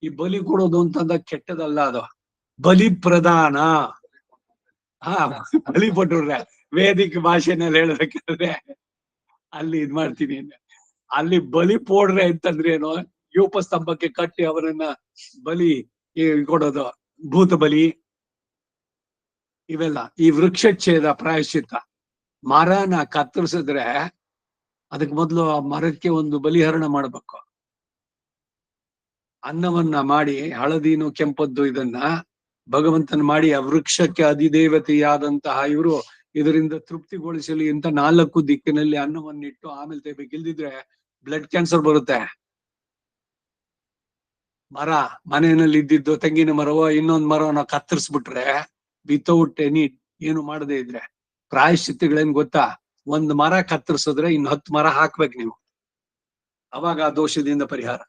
ಈ ಬಲಿ ಕೊಡೋದು ಅಂತಂದ ಕೆಟ್ಟದಲ್ಲ, ಅದು ಬಲಿ ಪ್ರದಾನ. ಬಲಿ ಕೊಟ್ಟರೆ ವೇದಿಕ ಭಾಷೆನಲ್ಲಿ ಹೇಳ್ಬೇಕಾದ್ರೆ ಅಲ್ಲಿ ಇದ್ ಮಾಡ್ತೀನಿ, ಅಲ್ಲಿ ಬಲಿ ಪೋಡ್ರೆ ಅಂತಂದ್ರೆ ಏನು, ಯೂಪ ಸ್ತಂಭಕ್ಕೆ ಕಟ್ಟಿ ಅವರನ್ನ ಬಲಿ ಕೊಡೋದು, ಭೂತ ಬಲಿ ಇವೆಲ್ಲ. ಈ ವೃಕ್ಷಚ್ಛೇದ ಪ್ರಾಯಶ್ಚಿತ್ತ, ಮರನ ಕತ್ತರಿಸಿದ್ರೆ ಅದಕ್ಕೆ ಮೊದಲು ಆ ಮರಕ್ಕೆ ಒಂದು ಬಲಿಹರಣ ಮಾಡ್ಬೇಕು. ಅನ್ನವನ್ನ ಮಾಡಿ ಹಳದಿನು ಕೆಂಪದ್ದು ಇದನ್ನ ಭಗವಂತನ ಮಾಡಿ ಆ ವೃಕ್ಷಕ್ಕೆ ಅಧಿದೇವತೆಯಾದಂತಹ ಇವರು ಇದರಿಂದ ತೃಪ್ತಿಗೊಳಿಸಲಿ ಅಂತ 4 ದಿಕ್ಕಿನಲ್ಲಿ ಅನ್ನವನ್ನಿಟ್ಟು ಆಮೇಲೆ ತೆಗಿಬೇಕು. ಇಲ್ದಿದ್ರೆ ಬ್ಲಡ್ ಕ್ಯಾನ್ಸರ್ ಬರುತ್ತೆ. ಮರ ಮನೆಯಲ್ಲಿ ಇದ್ದಿದ್ದು ತೆಂಗಿನ ಮರವೋ ಇನ್ನೊಂದು ಮರವನ್ನ ಕತ್ತರಿಸ್ಬಿಟ್ರೆ ವಿತೌಟ್ ಎನಿ ಏನು ಮಾಡದೇ ಇದ್ರೆ ಪ್ರಾಯಶ್ಚಿತ್ತಗಳೇನ್ ಗೊತ್ತಾ, 1 ಮರ ಕತ್ತರಿಸಿದ್ರೆ ಇನ್ನು 10 ಮರ ಹಾಕ್ಬೇಕು ನೀವು, ಅವಾಗ ಆ ದೋಷದಿಂದ ಪರಿಹಾರ.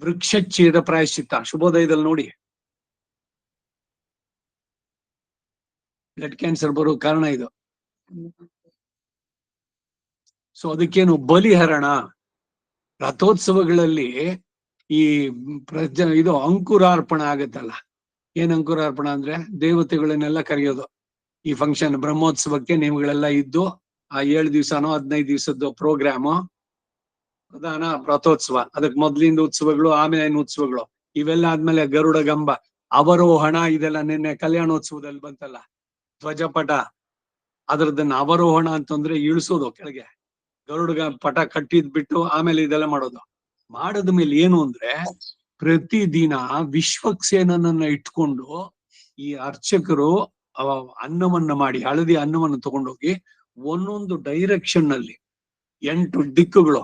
ವೃಕ್ಷಚ್ಛೇದ ಪ್ರಾಯಶ್ಚಿತ್ತ ಶುಭೋದಯದಲ್ಲಿ ನೋಡಿ. ಬ್ಲಡ್ ಕ್ಯಾನ್ಸರ್ ಬರೋ ಕಾರಣ ಇದು. ಸೊ ಅದಕ್ಕೇನು ಬಲಿಹರಣ. ರಥೋತ್ಸವಗಳಲ್ಲಿ ಈ ಇದು ಅಂಕುರಾರ್ಪಣ ಆಗತ್ತಲ್ಲ. ಏನ್ ಅಂಕುರಾರ್ಪಣ ಅಂದ್ರೆ ದೇವತೆಗಳನ್ನೆಲ್ಲ ಕರೆಯೋದು. ಈ ಫಂಕ್ಷನ್ ಬ್ರಹ್ಮೋತ್ಸವಕ್ಕೆ ನೀವುಗಳೆಲ್ಲ ಇದ್ದು ಆ 7 ದಿವಸನೋ 15 ದಿವಸದ್ದು ಪ್ರೋಗ್ರಾಮು ಪ್ರಧಾನ ರಥೋತ್ಸವ, ಅದಕ್ಕೆ ಮೊದ್ಲಿಂದ ಉತ್ಸವಗಳು, ಆಮೇಲೆ ಉತ್ಸವಗಳು, ಇವೆಲ್ಲ ಆದ್ಮೇಲೆ ಗರುಡ ಗಂಬ ಅವರೋಹಣ, ಇದೆಲ್ಲ ನಿನ್ನೆ ಕಲ್ಯಾಣೋತ್ಸವದಲ್ಲಿ ಬಂತಲ್ಲ ಧ್ವಜಪಟ, ಅದ್ರದನ್ನ ಅವರೋಹಣ ಅಂತಂದ್ರೆ ಇಳಿಸೋದು ಕೆಳಗೆ, ಗರುಡ ಪಟ ಕಟ್ಟಿದ್ ಬಿಟ್ಟು ಆಮೇಲೆ ಇದೆಲ್ಲ ಮಾಡೋದು. ಮಾಡದ್ಮೇಲೆ ಏನು ಅಂದ್ರೆ ಪ್ರತಿದಿನ ವಿಶ್ವಕ್ಸೇನನ್ನ ಇಟ್ಕೊಂಡು ಈ ಅರ್ಚಕರು ಅನ್ನವನ್ನ ಮಾಡಿ ಹಳದಿ ಅನ್ನವನ್ನು ತಗೊಂಡೋಗಿ ಒಂದೊಂದು ಡೈರೆಕ್ಷನ್ ನಲ್ಲಿ 8 ದಿಕ್ಕುಗಳು,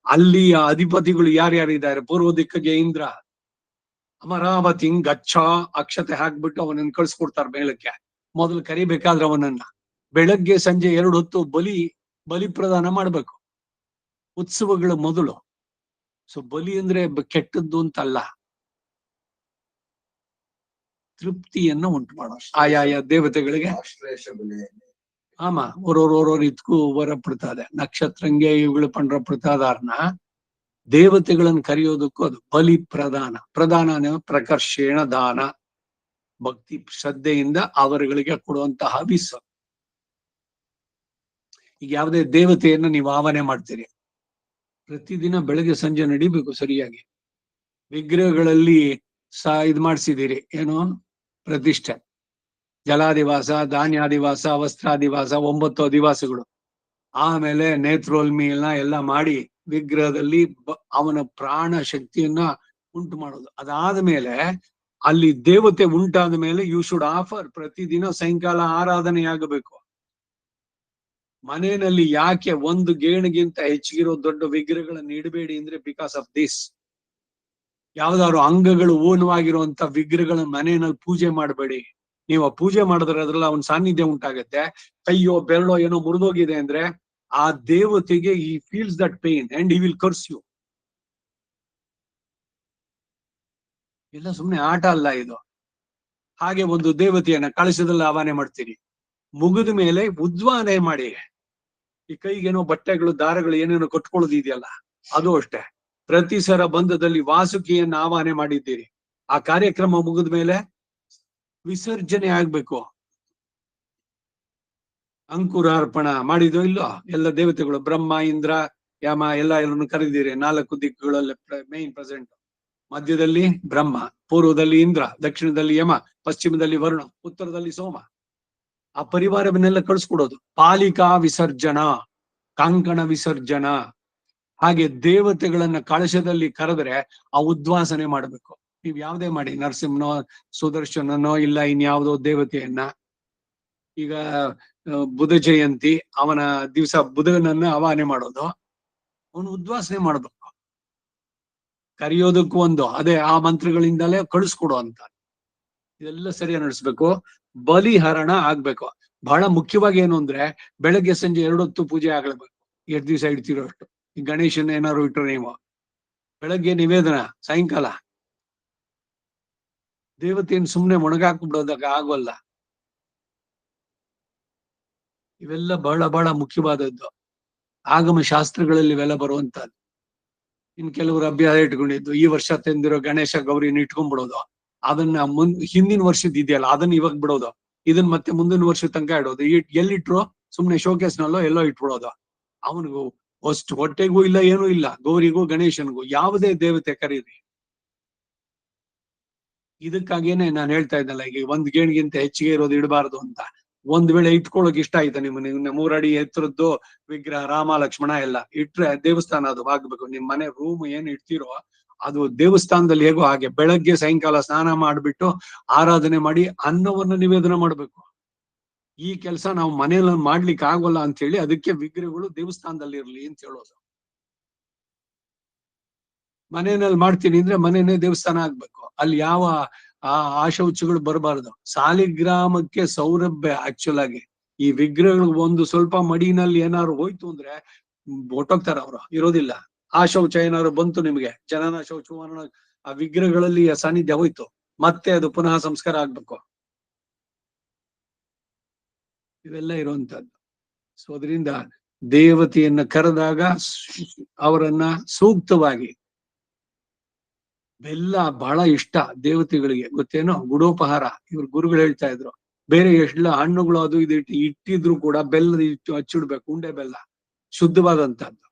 ಅಲ್ಲಿ ಅಧಿಪತಿಗಳು ಯಾರ್ಯಾರಿದ್ದಾರೆ, ಪೂರ್ವ ದಿಕ್ಕಿಗೆ ಇಂದ್ರ, ಅಮರಾವತಿ ಗಚ್ಚ ಅಕ್ಷತೆ ಹಾಕ್ಬಿಟ್ಟು ಅವನನ್ನ ಕಳ್ಸ್ಕೊಡ್ತಾರೆ ಮೇಲಕ್ಕೆ. ಮೊದಲು ಕರಿಬೇಕಾದ್ರೆ ಅವನನ್ನ ಬೆಳಗ್ಗೆ ಸಂಜೆ 2 ಹೊತ್ತು ಬಲಿ ಪ್ರದಾನ ಮಾಡ್ಬೇಕು ಉತ್ಸವಗಳ ಮೊದಲು. ಸೊ ಬಲಿ ಅಂದ್ರೆ ಕೆಟ್ಟದ್ದು ಅಂತಲ್ಲ, ತೃಪ್ತಿಯನ್ನ ಉಂಟು ಮಾಡೋ ಆಯಾಯ ದೇವತೆಗಳಿಗೆ. ஆமா ஒரு இதுக்கு வரப்படுತ್ತದೆ. ನಕ್ಷತ್ರಂಗೆ ಇವುಗಳು ಪಂಡ್ರಪಡ್ತಾದಾರ್ನ ದೇವತೆಗಳನ್ನು ಕರೆಯೋದಕ್ಕೂ ಅದು ಬಲಿ ಪ್ರದಾನ. ಪ್ರದಾನ ಪ್ರಕರ್ಷೇಣ ದಾನ, ಭಕ್ತಿ ಶ್ರದ್ಧೆಯಿಂದ ಅವರುಗಳಿಗೆ ಕೊಡುವಂತಹ ಹವಿಸ್ಸು. ಈಗ ಯಾವುದೇ ದೇವತೆಯನ್ನ ನೀವು ಆವಾಹನೆ ಮಾಡ್ತೀರಿ, ಪ್ರತಿದಿನ ಬೆಳಗ್ಗೆ ಸಂಜೆ ನಡಿಬೇಕು ಸರಿಯಾಗಿ. ವಿಗ್ರಹಗಳಲ್ಲಿ ಇದ್ ಮಾಡ್ಸಿದೀರಿ, ಏನು ಪ್ರತಿಷ್ಠೆ, ಜಲಾದಿವಾಸ, ಧಾನ್ಯಾದಿವಾಸ, ವಸ್ತ್ರಾದಿವಾಸ, 9 ಅಧಿವಾಸಗಳು, ಆಮೇಲೆ ನೇತ್ರೋಲ್ಮಿಯನ್ನ ಎಲ್ಲ ಮಾಡಿ ವಿಗ್ರಹದಲ್ಲಿ ಅವನ ಪ್ರಾಣ ಶಕ್ತಿಯನ್ನ ಉಂಟು ಮಾಡೋದು. ಅದಾದ ಮೇಲೆ ಅಲ್ಲಿ ದೇವತೆ ಉಂಟಾದ ಮೇಲೆ ಯು ಶುಡ್ ಆಫರ್, ಪ್ರತಿದಿನ ಸಾಯಂಕಾಲ ಆರಾಧನೆ ಆಗಬೇಕು. ಮನೆಯಲ್ಲಿ ಯಾಕೆ 1 ಗೇಣಿಗಿಂತ ಹೆಚ್ಚಿಗಿರೋ ದೊಡ್ಡ ವಿಗ್ರಹಗಳನ್ನು ಇಡಬೇಡಿ ಅಂದ್ರೆ ಬಿಕಾಸ್ ಆಫ್ ದಿಸ್. ಯಾವ್ದಾದ್ರು ಅಂಗಗಳು ಊನವಾಗಿರುವಂತ ವಿಗ್ರಹಗಳನ್ನ ಮನೆಯಲ್ಲಿ ಪೂಜೆ ಮಾಡಬೇಡಿ. ನೀವು ಆ ಪೂಜೆ ಮಾಡಿದ್ರೆ ಅದ್ರಲ್ಲಿ ಅವನ ಸಾನ್ನಿಧ್ಯ ಉಂಟಾಗತ್ತೆ. ಕೈಯೋ ಬೆರಳೋ ಏನೋ ಮುರಿದೋಗಿದೆ ಅಂದ್ರೆ ಆ ದೇವತೆಗೆ ಈ feels that pain and he will curse you. ಇಲ್ಲ ಸುಮ್ನೆ ಆಟ ಅಲ್ಲ ಇದು. ಹಾಗೆ ಒಂದು ದೇವತೆಯನ್ನ ಕಳಶದಲ್ಲಿ ಆವಾಹನೆ ಮಾಡ್ತೀರಿ, ಮುಗಿದ ಮೇಲೆ ಉದ್ವಾನೆ ಮಾಡಿ, ಈ ಕೈಗೇನೋ ಬಟ್ಟೆಗಳು ದಾರಗಳು ಏನೇನೋ ಕಟ್ಕೊಳ್ಳೋದಿದೆಯಲ್ಲ ಅದು ಅಷ್ಟೇ. ಪ್ರತಿ ಸರ ಬಂಧದಲ್ಲಿ ವಾಸುಕಿಯನ್ನ ಆವಾಹನೆ ಮಾಡಿದ್ದೀರಿ, ಆ ಕಾರ್ಯಕ್ರಮ ಮುಗಿದ ಮೇಲೆ ವಿಸರ್ಜನೆ ಆಗ್ಬೇಕು. ಅಂಕುರಾರ್ಪಣ ಮಾಡಿದೋ ಇಲ್ಲೋ ಎಲ್ಲ ದೇವತೆಗಳು, ಬ್ರಹ್ಮ, ಇಂದ್ರ, ಯಮ ಎಲ್ಲರನ್ನು ಕರೆದಿರಿ. 4 ದಿಕ್ಕುಗಳಲ್ಲಿ ಮೇನ್ ಪ್ರೆಸೆಂಟ್. ಮಧ್ಯದಲ್ಲಿ ಬ್ರಹ್ಮ, ಪೂರ್ವದಲ್ಲಿ ಇಂದ್ರ, ದಕ್ಷಿಣದಲ್ಲಿ ಯಮ, ಪಶ್ಚಿಮದಲ್ಲಿ ವರುಣ, ಉತ್ತರದಲ್ಲಿ ಸೋಮ. ಆ ಪರಿವಾರವನ್ನೆಲ್ಲ ಕಳಿಸ್ಕೊಡೋದು. ಪಾಲಿಕಾ ವಿಸರ್ಜನ, ಕಾಂಕಣ ವಿಸರ್ಜನ. ಹಾಗೆ ದೇವತೆಗಳನ್ನ ಕಳಶದಲ್ಲಿ ಕರೆದ್ರೆ ಆ ಉದ್ವಾಸನೆ ಮಾಡ್ಬೇಕು. ನೀವ್ ಯಾವ್ದೇ ಮಾಡಿ, ನರಸಿಂಹನೋ ಸುದರ್ಶನನೋ ಇಲ್ಲ ಇನ್ಯಾವುದೋ ದೇವತೆಯನ್ನ, ಈಗ ಬುಧ ಜಯಂತಿ ಅವನ ದಿವಸ ಬುಧನನ್ನ ಆವಾಹನೆ ಮಾಡೋದು, ಅವನು ಉದ್ವಾಸನೆ ಮಾಡ್ಬೇಕು. ಕರೆಯೋದಕ್ಕೂ ಒಂದು ಅದೇ ಆ ಮಂತ್ರಗಳಿಂದಲೇ ಕಳಿಸ್ಕೊಡು ಅಂತ. ಇದೆಲ್ಲ ಸರಿಯಾಗಿ ನಡೆಸ್ಬೇಕು. ಬಲಿಹರಣ ಆಗ್ಬೇಕು. ಬಹಳ ಮುಖ್ಯವಾಗಿ ಏನು ಅಂದ್ರೆ ಬೆಳಗ್ಗೆ ಸಂಜೆ 2 ಹೊತ್ತು ಪೂಜೆ ಆಗ್ಲೇಬೇಕು. 2 ದಿವಸ ಇಡ್ತಿರೋ ಅಷ್ಟು. ಈ ಗಣೇಶನ್ ಏನಾದ್ರು ಇಟ್ಟರು ನೀವು ಬೆಳಗ್ಗೆ ನಿವೇದನ, ಸಾಯಂಕಾಲ ದೇವತೆಯನ್ನು ಸುಮ್ನೆ ಒಣಗಾಕ್ಬಿಡೋದಾಗ ಆಗೋಲ್ಲ. ಇವೆಲ್ಲ ಬಹಳ ಬಹಳ ಮುಖ್ಯವಾದದ್ದು. ಆಗಮ ಶಾಸ್ತ್ರಗಳಲ್ಲಿ ಇವೆಲ್ಲ ಬರುವಂತದ್ದು. ಇನ್ ಕೆಲವರು ಅಭ್ಯಾಸ ಇಟ್ಕೊಂಡಿದ್ದು ಈ ವರ್ಷ ತಂದಿರೋ ಗಣೇಶ ಗೌರಿನ ಇಟ್ಕೊಂಡ್ಬಿಡೋದು, ಅದನ್ನ ಹಿಂದಿನ ವರ್ಷದ ಇದೆಯಲ್ಲ ಅದನ್ನ ಇವಾಗ ಬಿಡೋದು, ಇದನ್ನ ಮತ್ತೆ ಮುಂದಿನ ವರ್ಷದ ತನಕ ಇಡೋದು. ಎಲ್ಲಿಟ್ರು ಸುಮ್ನೆ ಶೋಕೇಸ್ನಲ್ಲೋ ಎಲ್ಲೋ ಇಟ್ಬಿಡೋದು. ಅವನಿಗೂ ಅಷ್ಟು ಹೊಟ್ಟೆಗೂ ಇಲ್ಲ, ಏನೂ ಇಲ್ಲ. ಗೌರಿಗೂ ಗಣೇಶನಿಗೂ ಯಾವುದೇ ದೇವತೆ ಕರೀರಿ. ಇದಕ್ಕಾಗೇನೆ ನಾನು ಹೇಳ್ತಾ ಇದ್ದಲ್ಲ, ಈಗ ಒಂದ್ ಗೇಣಿಗಿಂತ ಹೆಚ್ಚಿಗೆ ಇರೋದು ಇಡಬಾರ್ದು ಅಂತ. ಒಂದ್ ವೇಳೆ ಇಟ್ಕೊಳ್ಳೋಕೆ ಇಷ್ಟ ಆಯ್ತಾ ನಿಮ್ಮನ್ನ 3 ಅಡಿ ಎತ್ತರದ್ದು ವಿಗ್ರಹ ರಾಮ ಲಕ್ಷ್ಮಣ ಎಲ್ಲ ಇಟ್ರೆ ದೇವಸ್ಥಾನ ಅದು ಆಗ್ಬೇಕು. ನಿಮ್ ಮನೆ ರೂಮ್ ಏನ್ ಇಡ್ತೀರೋ ಅದು ದೇವಸ್ಥಾನದಲ್ಲಿ ಹೇಗೋ ಹಾಗೆ ಬೆಳಗ್ಗೆ ಸಾಯಂಕಾಲ ಸ್ನಾನ ಮಾಡ್ಬಿಟ್ಟು ಆರಾಧನೆ ಮಾಡಿ ಅನ್ನವನ್ನು ನಿವೇದನೆ ಮಾಡ್ಬೇಕು. ಈ ಕೆಲಸ ನಾವು ಮನೆಯಲ್ಲಿ ಮಾಡ್ಲಿಕ್ಕೆ ಆಗೋಲ್ಲ ಅಂತ ಹೇಳಿ ಅದಕ್ಕೆ ವಿಗ್ರಹಗಳು ದೇವಸ್ಥಾನದಲ್ಲಿ ಇರ್ಲಿ ಅಂತ ಹೇಳೋದು. ಮನೆಯಲ್ಲಿ ಮಾಡ್ತೀನಿ ಅಂದ್ರೆ ಮನೆಯೇ ದೇವಸ್ಥಾನ ಆಗ್ಬೇಕು. ಅಲ್ಲಿ ಯಾವ ಆಶೌಚಗಳು ಬರಬಾರ್ದು. ಸಾಲಿಗ್ರಾಮಕ್ಕೆ ಸೌರಭ್ಯ ಆಕ್ಚುಲ್ ಆಗಿ. ಈ ವಿಗ್ರಹಗಳು ಒಂದು ಸ್ವಲ್ಪ ಮಡಿನಲ್ಲಿ ಏನಾದ್ರು ಹೋಯ್ತು ಅಂದ್ರೆ ಹೊಟ್ಟೋಗ್ತಾರ ಅವರು, ಇರೋದಿಲ್ಲ. ಆ ಶೌಚ ಏನಾದ್ರು ಬಂತು ನಿಮಗೆ, ಜನನ ಶೌಚ ಆ ವಿಗ್ರಹಗಳಲ್ಲಿ ಸಾನ್ನಿಧ್ಯ ಹೋಯ್ತು, ಮತ್ತೆ ಅದು ಪುನಃ ಸಂಸ್ಕಾರ ಆಗ್ಬೇಕು. ಇವೆಲ್ಲ ಇರುವಂತದ್ದು. ಸೊ ಅದರಿಂದ ದೇವತೆಯನ್ನ ಕರೆದಾಗ ಅವರನ್ನ ಸೂಕ್ತವಾಗಿ, ಬೆಲ್ಲ ಬಹಳ ಇಷ್ಟ ದೇವತೆಗಳಿಗೆ, ಗೊತ್ತೇನೋ? ಗುಡೋಪಹಾರ ಇವ್ರ ಗುರುಗಳು ಹೇಳ್ತಾ ಇದ್ರು. ಬೇರೆ ಎಲ್ಲ ಹಣ್ಣುಗಳು ಅದು ಇದು ಇಟ್ಟಿದ್ರು ಕೂಡ ಬೆಲ್ಲದ ಇಟ್ಟು ಹಚ್ಚಿಡ್ಬೇಕು. ಉಂಡೆ ಬೆಲ್ಲ ಶುದ್ಧವಾದಂತದ್ದು.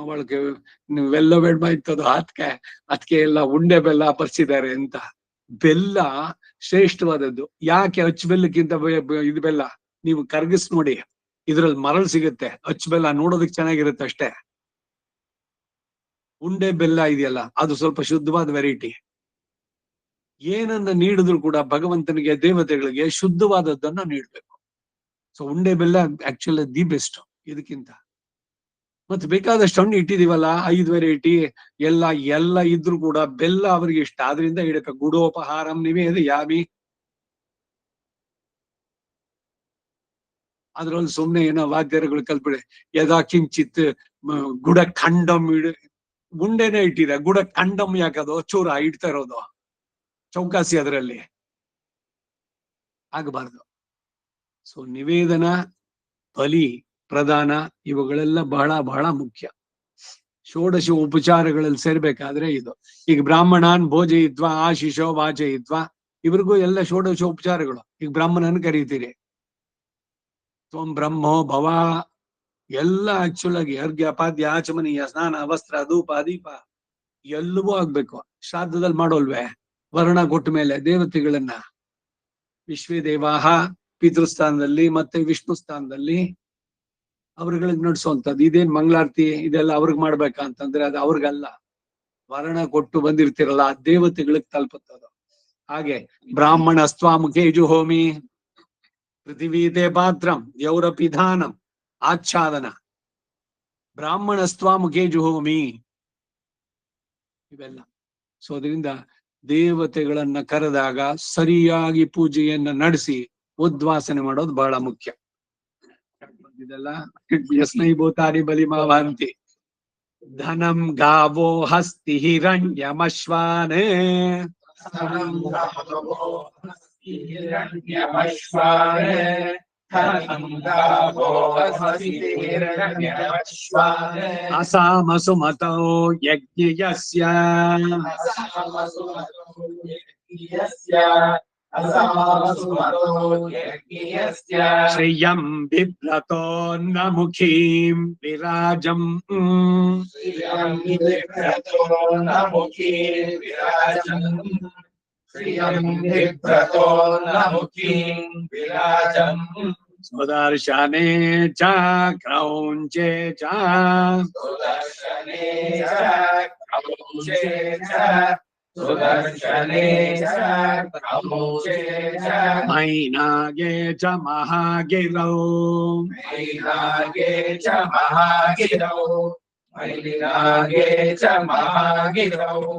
ಅವಳಿಗೆ ನೀವೆಲ್ಲ ಬೇಡ ಇತ್ತದು ಅದಕ್ಕೆ ಎಲ್ಲ ಉಂಡೆ ಬೆಲ್ಲ ಬರ್ಸಿದ್ದಾರೆ ಅಂತ. ಬೆಲ್ಲ ಶ್ರೇಷ್ಠವಾದದ್ದು. ಯಾಕೆ ಅಚ್ಚು ಬೆಲ್ಲಕ್ಕಿಂತ ಇದು ಬೆಲ್ಲ ನೀವು ಕರ್ಗಿಸ್ ನೋಡಿ, ಇದ್ರಲ್ಲಿ ಮರಳು ಸಿಗುತ್ತೆ. ಅಚ್ಚು ಬೆಲ್ಲ ನೋಡೋದಕ್ಕೆ ಚೆನ್ನಾಗಿರುತ್ತೆ ಅಷ್ಟೇ. ಉಂಡೆ ಬೆಲ್ಲ ಇದೆಯಲ್ಲ ಅದು ಸ್ವಲ್ಪ ಶುದ್ಧವಾದ ವೆರೈಟಿ. ಏನನ್ನ ನೀಡಿದ್ರು ಕೂಡ ಭಗವಂತನಿಗೆ ದೇವತೆಗಳಿಗೆ ಶುದ್ಧವಾದದ್ದನ್ನ ನೀಡ್ಬೇಕು. ಸೊ ಉಂಡೆ ಬೆಲ್ಲ ಆಕ್ಚುಲಿ ದಿ ಬೆಸ್ಟ್ ಇದಕ್ಕಿಂತ. ಮತ್ತೆ ಬೇಕಾದಷ್ಟು ಹಣ್ಣು ಇಟ್ಟಿದೀವಲ್ಲ, 5 ವೆರೈಟಿ ಎಲ್ಲ ಇದ್ರು ಕೂಡ ಬೆಲ್ಲ ಅವ್ರಿಗೆ ಇಷ್ಟ, ಆದ್ರಿಂದ ಇಡಕ ಗುಡೋಪಹಾರಂ ನಿವೇದಯಾಮಿ. ಅದ್ರಲ್ಲಿ ಸುಮ್ನೆ ಏನೋ ವಾದ್ಯರುಗಳು ಕಲ್ಪಿಡೆ ಯದಾ ಕಿಂಚಿತ್ ಗುಡ ಖಂಡಂ ಗುಂಡೆನೆ ಇಟ್ಟಿದೆ. ಗುಡ ಖಂಡಂ ಯಾಕದು ಚೂರ ಇಡ್ತಾ ಇರೋದು ಚೌಕಾಸಿ, ಅದರಲ್ಲಿ ಆಗಬಾರ್ದು. ಸೊ ನಿವೇದನ, ಬಲಿ, ಪ್ರದಾನ ಇವುಗಳೆಲ್ಲ ಬಹಳ ಬಹಳ ಮುಖ್ಯ. ಷೋಡಶ ಉಪಚಾರಗಳಲ್ಲಿ ಸೇರ್ಬೇಕಾದ್ರೆ ಇದು. ಈಗ ಬ್ರಾಹ್ಮಣಾನ್ ಭೋಜಯಿದ್ವಾ ಆಶಿಷೋ ವಾಚಯಿದ್ವಾ, ಇವ್ರಿಗೂ ಎಲ್ಲ ಷೋಡಶ ಉಪಚಾರಗಳು. ಈಗ ಬ್ರಾಹ್ಮಣನ್ ಕರೀತೀರಿ, ತ್ವಂ ಬ್ರಹ್ಮೋ ಭವ ಎಲ್ಲ ಆಕ್ಚುಲ್ ಆಗಿ ಅರ್ಘ್ಯ ಪಾದ್ಯ ಆಚಮನೀಯ ಸ್ನಾನ ವಸ್ತ್ರ ಧೂಪ ದೀಪ ಎಲ್ಲವೂ ಆಗ್ಬೇಕು. ಶ್ರಾದ್ದದಲ್ಲಿ ಮಾಡೋಲ್ವೇ? ವರ್ಣ ಕೊಟ್ಟ ಮೇಲೆ ದೇವತೆಗಳನ್ನ ವಿಶ್ವೇ ದೇವಾಹ ಪಿತೃಸ್ಥಾನದಲ್ಲಿ ಮತ್ತೆ ವಿಷ್ಣು ಸ್ಥಾನದಲ್ಲಿ ಅವ್ರಗಳಿಗೆ ನಡೆಸುವಂತದ್ದು. ಇದೇನ್ ಮಂಗಳಾರತಿ ಇದೆಲ್ಲ ಅವ್ರಿಗೆ ಮಾಡ್ಬೇಕಂತಂದ್ರೆ ಅದು ಅವ್ರಿಗಲ್ಲ. ವರ್ಣ ಕೊಟ್ಟು ಬಂದಿರ್ತಿರಲ್ಲ ಆ ದೇವತೆಗಳಿಗೆ ತಲುಪುತ್ತದು. ಹಾಗೆ ಬ್ರಾಹ್ಮಣ ಸ್ವಾಮುಖೇ ಜುಹೋಮಿ ಪೃಥಿವೀತೆ ಪಾತ್ರಂ ಯೌರಪಿಧಾನಂ ಆಚ್ಛಾದನ ಬ್ರಾಹ್ಮಣ ಸ್ವಾಮುಖೇ ಜುಹೋಮಿ ಇವೆಲ್ಲ. ಸೊ ಅದರಿಂದ ದೇವತೆಗಳನ್ನ ಕರೆದಾಗ ಸರಿಯಾಗಿ ಪೂಜೆಯನ್ನ ನಡೆಸಿ ಉದ್ವಾಸನೆ ಮಾಡೋದು ಬಹಳ ಮುಖ್ಯ. ಇದೆಲ್ಲ ಯಸ್ಮೈ ಭೂತಾನಿ ಬಲಿಮಾವಂತಿ ಧನಂ ಗಾವೋ ಹಸ್ತಿ ಹಿರಣ್ಯಮಶ್ವಾನೇ ಅಸಾಮ ಸುಮತೋ ಯಜ್ಞಯಸ್ಯ ಶ್ರಿಯಂ ಬಿಭ್ರತೋ ನ ಮುಖೀಂ ವಿರಾಜಂ ಸುದರ್ಶನೇ ಚ ಕ್ರೌಂಚೇ ಚ ಮೈನಾಗೆ ಚ ಮಹಾಗಿರೌ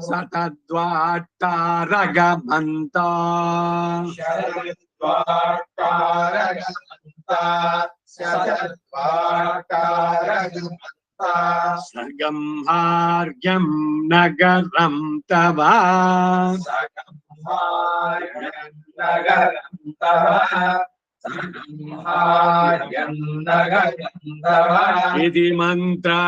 ಸತದ್ವಾಟ್ಟಾರಗಮಂತ ಸರ್ಗಂ ಹಾರ್ಗ್ಯಂ ನಗರಂ ತವ इति मंत्रा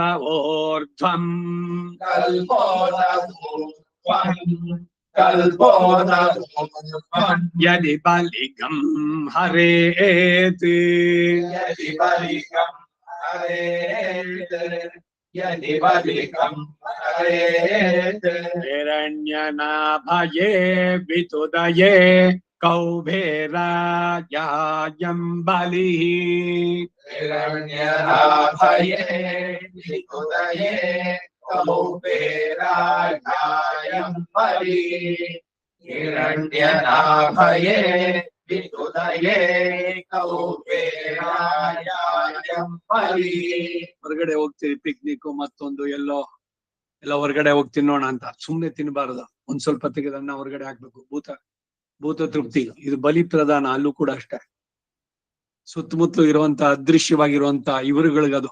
कल्पोतवोर्ध्वम् यदि बलिगं हरेत् हिरण्यनाभये वितुदये कौबेरायायं बलिः हिरण्यनाभये वितुदये कौबेरायायं बलिः. ಹೊರಗಡೆ ಹೋಗ್ತೀವಿ ಪಿಕ್ನಿಕ್ ಮತ್ತೊಂದು ಎಲ್ಲ ಹೊರಗಡೆ ಹೋಗಿ ತಿನ್ನೋಣ ಅಂತ ಸುಮ್ನೆ ತಿನ್ಬಾರ್ದು. ಒಂದ್ ಸ್ವಲ್ಪ ತೆಗೆದನ್ನ ಹೊರಗಡೆ ಹಾಕ್ಬೇಕು. ಭೂತ ತೃಪ್ತಿ ಇದು ಬಲಿ ಪ್ರಧಾನ. ಅಲ್ಲೂ ಕೂಡ ಅಷ್ಟೇ ಸುತ್ತಮುತ್ತಲು ಇರುವಂತ ಅದೃಶ್ಯವಾಗಿರುವಂತ ಇವರುಗಳಿಗದು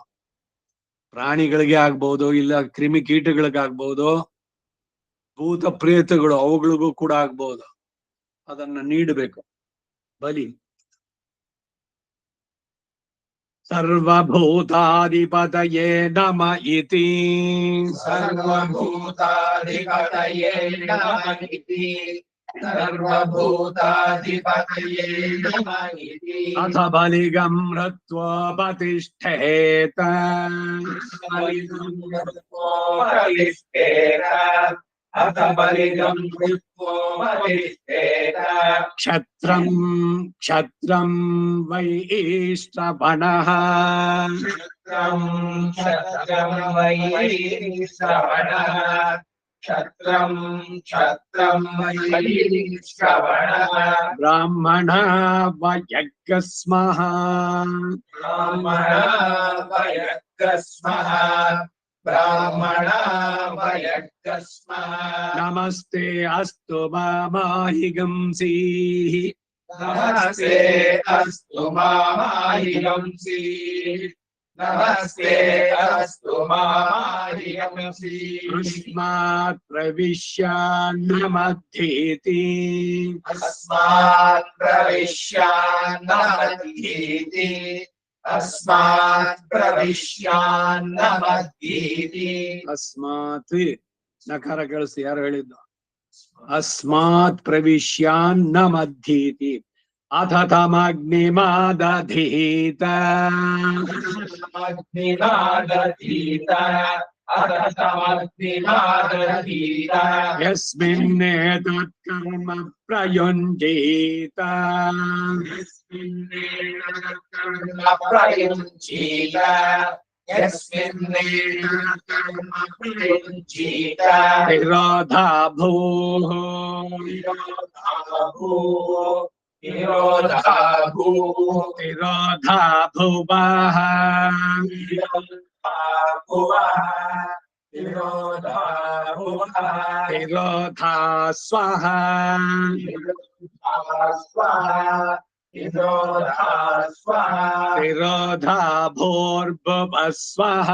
ಪ್ರಾಣಿಗಳಿಗೆ ಆಗ್ಬಹುದು, ಇಲ್ಲ ಕ್ರಿಮಿ ಕೀಟಗಳಿಗಾಗ್ಬಹುದು, ಭೂತ ಪ್ರೇತಗಳು ಅವುಗಳಿಗೂ ಕೂಡ ಆಗ್ಬಹುದು. ಅದನ್ನ ನೀಡಬೇಕು ಬಲಿ. ಸರ್ವಭೂತಾಧಿಪತಯೇ ನಮ ಇತಿ ಸರ್ವಭೂತಾಧಿಪತಯೇ ನಮಃ ಇತಿ ಸರ್ವಭೂತಾಧಿಪತಯೇ ನಮಃ ಇತಿ ಅಥ ಬಲಿಗಂ ಹೃತ್ವೋಪತಿಷ್ಠೇತ ಅಥ ಬಲಿಗಂ ಹೃತ್ವೋಪತಿಷ್ಠೇತ ಕ್ಷತ್ರಂ ವೈಶ್ರವಣಃ ಕ್ಷತ್ರಂ ವೈಶ್ರವಣಃ ಕ್ಷತ್ರಂ ವೈಶ್ರವಣಃ ಬ್ರಾಹ್ಮಣ ವಯಗ್ಗಸ್ಮಃ ಬ್ರಾಹ್ಮಣ ವಯಗ್ಗಸ್ಮಃ ನಮಸ್ತೆ ಅಸ್ತು ಮಾಹಿಗಂಸೀಃ ನಮಸ್ತೆ ಅಸ್ತು ಮಾಹಿಗಂಸಿ ನಮಸ್ತೆ ಅಸ್ತು ಮಾಹಿಗಂಸಿ ಅಸ್ಮಾತ್ ಪ್ರವಿಶ್ಯ ನಮಧ್ಯೇತಿ ಅಸ್ಮಾತ್ ಪ್ರವಿಶ್ಯ ನಮಧ್ಯೇತಿ ಅಸ್ಮಾತ್ ಪ್ರವಿಶ್ಯ ನಮಧ್ಯೇತಿ ಅಸ್ಮಾತ್ ನಕಾರ ಕೇಳಿಸಿ ಯಾರು ಹೇಳಿದ್ದು? ಅಸ್ಮಾತ್ ಪ್ರವಿಶ್ಯಾನ್ ನ ಮಧ್ಯೇತಿ ಅಥ ತಮಗ್ನಿಮಾದಧೀತ ಯಸ್ಮಿನ್ನೇತತ್ ಕರ್ಮ ಪ್ರಯುಂಜೇತ ತಿರೋಧಾ ಭೂಃ ತಿರೋಧಾ ಭುವಃ ತಿರೋಧಾ ಸ್ವಃ ತಿರೋಧಾ ಭೂರ್ಭುವಃ ಸ್ವಃ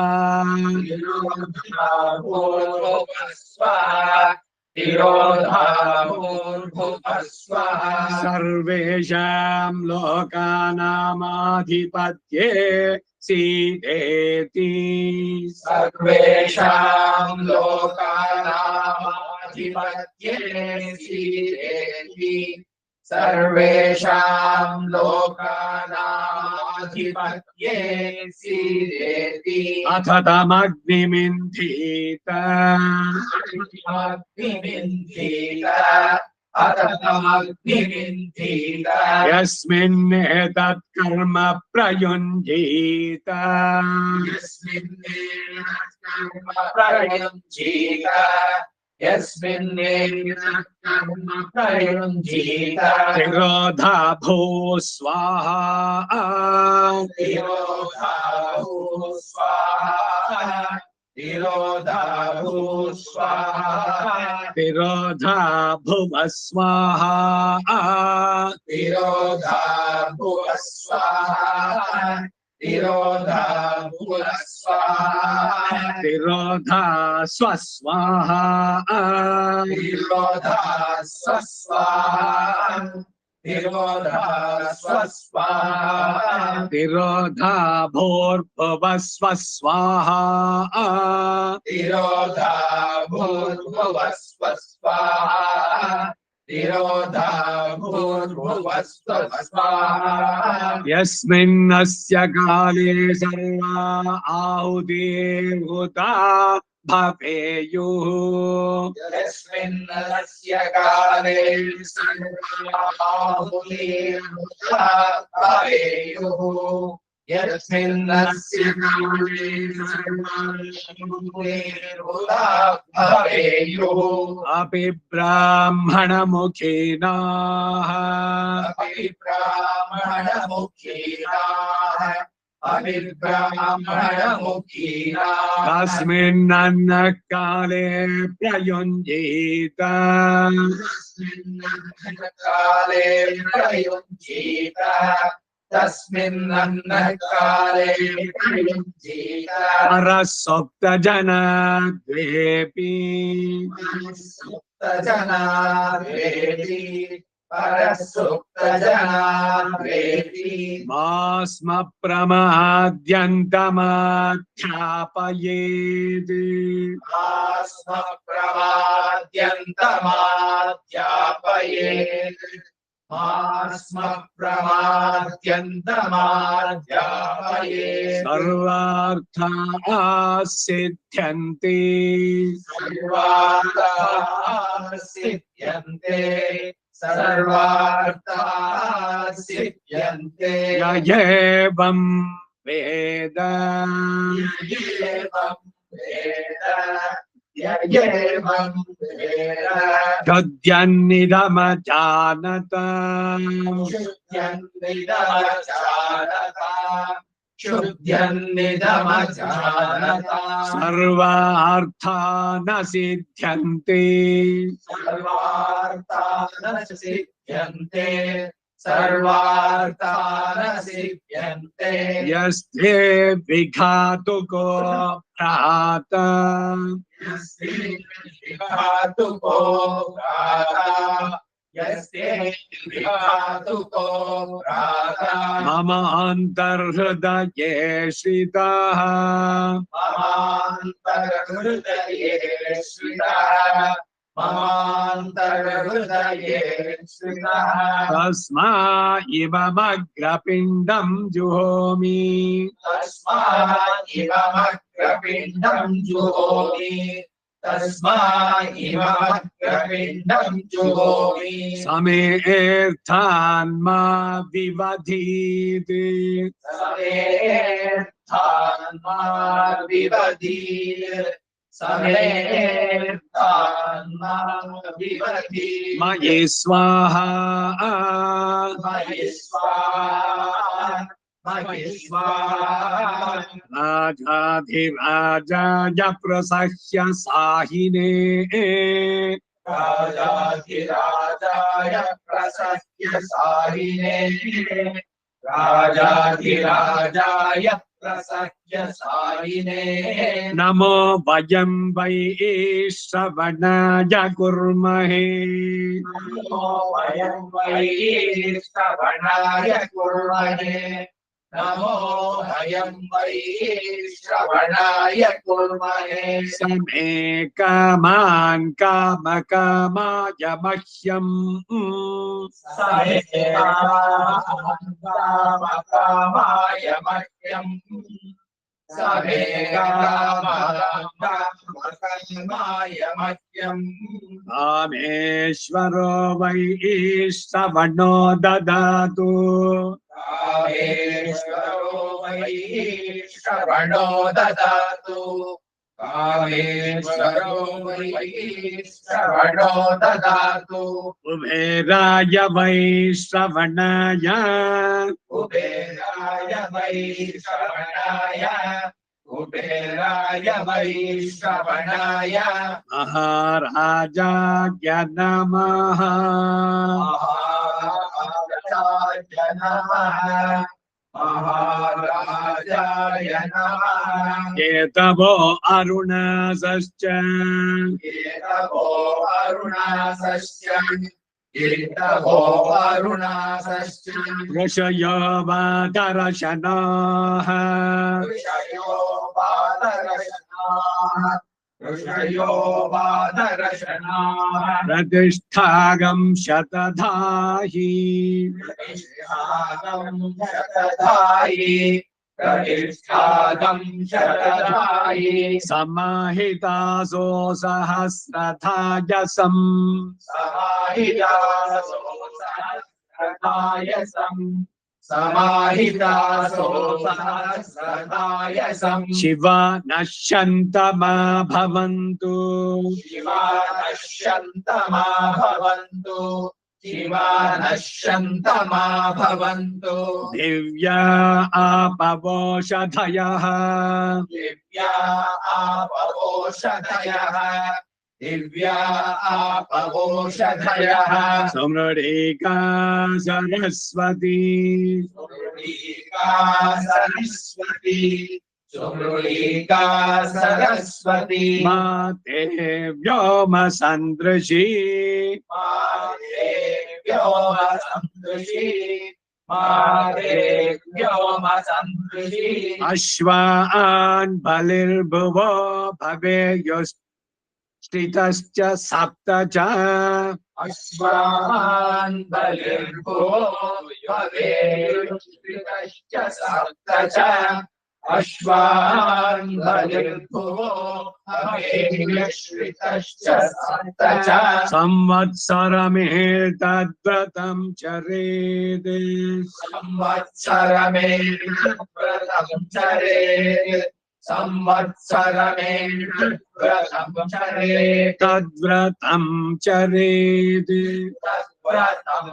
ಸರ್ವೇಷಾಂ ಲೋಕಾನಾಮಾಧಿಪತ್ಯೇ ಸೀದೇತಿ ಸರ್ವೇಷಾಂ ಲೋಕಾನಾಮಾಧಿಪತ್ಯೇ ಸೀದೇತಿ ಸರ್ವೇಷಾಂ ಲೋಕಾನಾಮಾಧಿಪತ್ಯೇ ಸೀದೇತಿ ಅಥ ತಮಗ್ನಿಮಿಂಧೀತ ಯಸ್ಮಿನ್ನೇತತ್ ಕರ್ಮ ಪ್ರಯುಂಜೀತ ತಿರೋಧಾ ಭೂ ಸ್ವಾಹಾ ತಿರೋಧಾ ಭುವ ಸ್ವಾಹಾ तिरोधा स्वाहा तिरोधा स्वस्वाहा तिरोधा स्वाहा तिरोधा स्वाहा तिरोधा भूर्भुवः स्वस्वाहा तिरोधा भूर्भुवः स्वाहा तिरोधा भूर्भुवः स्वाहा यस्मिन्नस्य काले सर्वा आहुतिर्हुता भवेयुः यस्मिन्नस्य काले सर्वाहुतिर्हुता भवेयुः यस्मिन्नस्य काले सर्वाहुतिर्हुता भवेयुः अपि ब्राह्मणमुखिनाः अभिब्राह्मणमुखीनाः अभिब्राह्मणमुखीनाः तस्मिन्नन्न काले प्रयुञ्जीत काले प्रयुञ्जीत तस्मिन्नन्नकाले प्रयुञ्जीत परसुप्तजनद्वेपि सुप्तजनाद्वेति परसुप्तजनाद्वेति मास्म प्रमाद्यन्तमाध्यापयेत् आस्मप्रमाद्यन्तमाध्यापयेत् आस्मप्रमाद्यन्तमाध्यापयेत् सर्वार्थाः सिद्ध्यन्ति सर्वार्थाः सिद्ध्यन्ते सर्वार्थाः सिद्ध्यन्ते य एवं वेद एवं वेद एवं वेद तद्यन्निदमजानत शुद्ध्यन्निदमजानत सर्वार्थान् सिद्ध्यन्ति सर्वार्थान् सिद्ध्यन्ते सर्वार्थान् सिद्ध्यन्ते यस्ते विघातुको भ्राता यस्ते विघातुको भ्राता यस्ते विघातुको भ्राता मम अन्तर्हृदये श्रितः ममान्तर्हृदये श्रितः ममान्तर्हृदये श्रितः तस्मा इममग्रपिण्डं जुहोमि तस्मादिममग्रपिण्डं जुहोमि तस्मादिममग्रपिण्डं जुहोमि समेर्थान् मा विवधीत् समेर्थान् मा विवधीत् समेर्थान् मा विवधीत् मयि स्वाहा मयि स्वाहा मयि स्वाहा राजाधिराजाय प्रसह्य साहिने राजाधिराजाय प्रसह्य साहिने राजाधिराजाय प्रसह्य साहिने नमो वयं वै श्रवणाय कुर्महे नमो वयं वै श्रवणाय कुर्महे नमो वयं वै श्रवणाय कुर्महे समे कामान् कामकामाय मह्यम् समे कामकामाय मह्यम् समे कामकामाय मह्यम् कामेश्वरो वै श्रवणो ददातु कामेश्वरो वै श्रवणो ददातु कामेश्वरो वै श्रवणो ददातु कुबेराय वै श्रवणाय कुबेराय वै श्रवणाय कुबेराय वै श्रवणाय महाराजाय नमः महाराजाय नमः महाराजाय नमः केतवो अरुणासश्च केतवो अरुणासश्च केतवो अरुणासश्च ऋषयो वादरशनाः ऋषयो वादरशनाः ऋषयो वादरशनाः प्रतिष्ठागं शतधाहि प्रतिष्ठागं शतधायि प्रतिष्ठागं शतधायि समाहितासो सहस्रधायसम् समाहितासो सहस्रधायसम् समाहितासो सहस्रधायसम् शिवा नश्यन्तमा भवन्तु शिवा नश्यन्तमा भवन्तु शिवा नश्यन्तमा भवन्तु दिव्या आपवोषधयः दिव्या आपवोषधयः दिव्या आपवोषधयः समृडीका सरस्वती सुमृळीका सरस्वती सुमृळीका सरस्वती माते व्योम सन्दृशी माते व्योमसन्दृशी माते व्योमसन्दृशी अश्वान् बलिर्भुवो भवेयुश्चितश्च सप्त च अश्वान् बलिर्भुवो भवेयुश्चितश्च सप्त च अश्वान् बलिर्भुवो भवेयुश्चितश्च सप्त च संवत्सरमेतद्व्रतं चरेत् संवत्सरमेतद्व्रतं चरेत् संवत्सरमेतद्व्रतं चरेत् तद्व्रतं चरेत् तद्व्रतं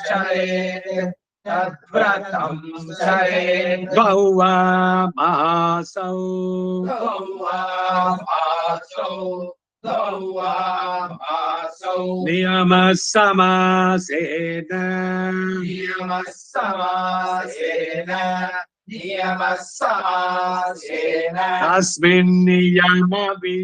चरेत् तद्व्रतं चरेत् द्वौ मासौ द्वौ नियमः समासेन नियमः समासेन तस्मिन् नियमविशेषाः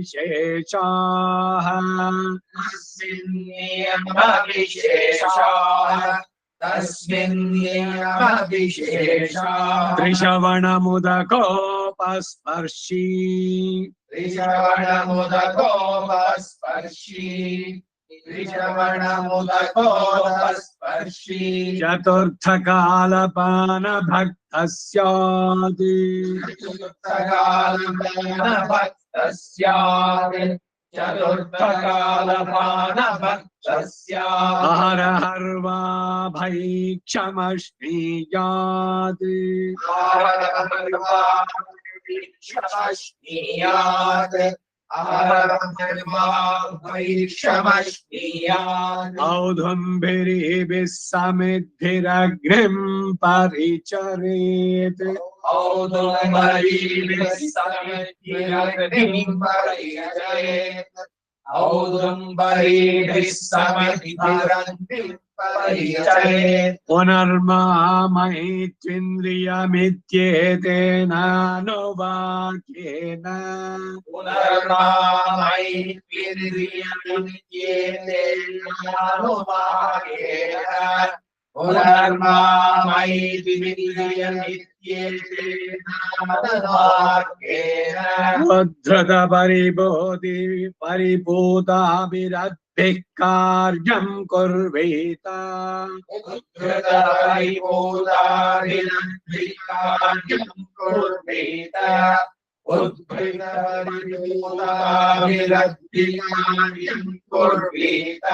तस्मिन् नियमविशेषाः त्रिश्रवणमुदकोपस्पर्शी त्रिश्रवणमुदकोपस्पर्शी त्रिश्रवणमुदकोपस्पर्शी चतुर्थकालपानभक्तः स्यात् चतुर्थकालपानभक्तः स्यात् चतुर्थकालपानभक्तः स्यात् अहरहर्वा भैक्षमश्नीयात् क्षमश्नीयात् क्षमश्नीयात् औधुम्भिरिभिः समिद्भिरग्निं परिचरेत् औदुम्बरीभिः समिद्भिरग्निं परिचरेत् औदुम्बरीभिः समिद्भिरग्निं परिचरेत् पुनर्मामैत्विन्द्रियमित्येतेनानुवाक्येन पुनर्मामैत्विन्द्रियमित्येतेनानुवाक्येन पुनर्मामैत्विन्द्रियमित्येतेनानुवाक्येन उद्धृतपरिबोधि परिभूताभिरद्भिः कार्यं कुर्वीत उद्धृतपरिभूताभिरद्भिः कुर्वीत उद्धृतपरिभूताभिरद्भिः कुर्वीत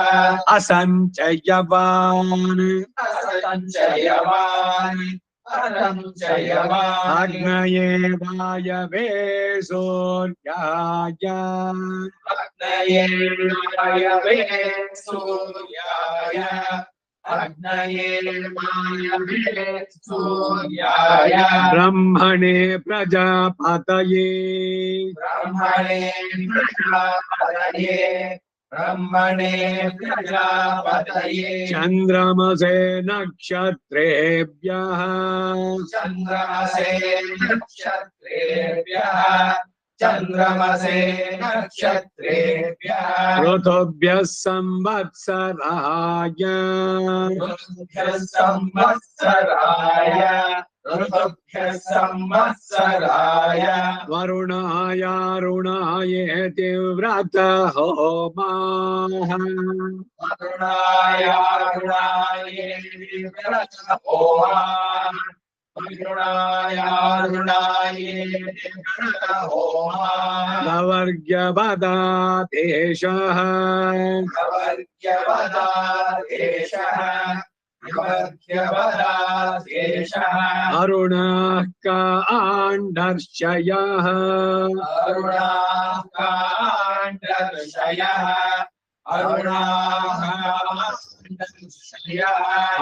असञ्चयवान् असञ्चयवान् असञ्चयवान् अग्नये वायवे सूर्याय अग्नये वायवे सूर्याय अग्नये वायवे सूर्याय ब्रह्मणे प्रजापतये ब्रह्मणे प्रजापतये ब्रह्मणे प्रजापतये चन्द्रमसे नक्षत्रेभ्यः चन्द्रमसे नक्षत्रेभ्यः चन्द्रमसे नक्षत्रेभ्यः ऋतुभ्यः संवत्सराय ऋतुभ्यः संवत्सराय ऋतुभ्यः संवत्सराय वरुणायारुणायेति व्रतः होमाः वरुणाय व्रतहोमाः प्रवर्ग्यवदादेशः अरुणः काण्डर्षयः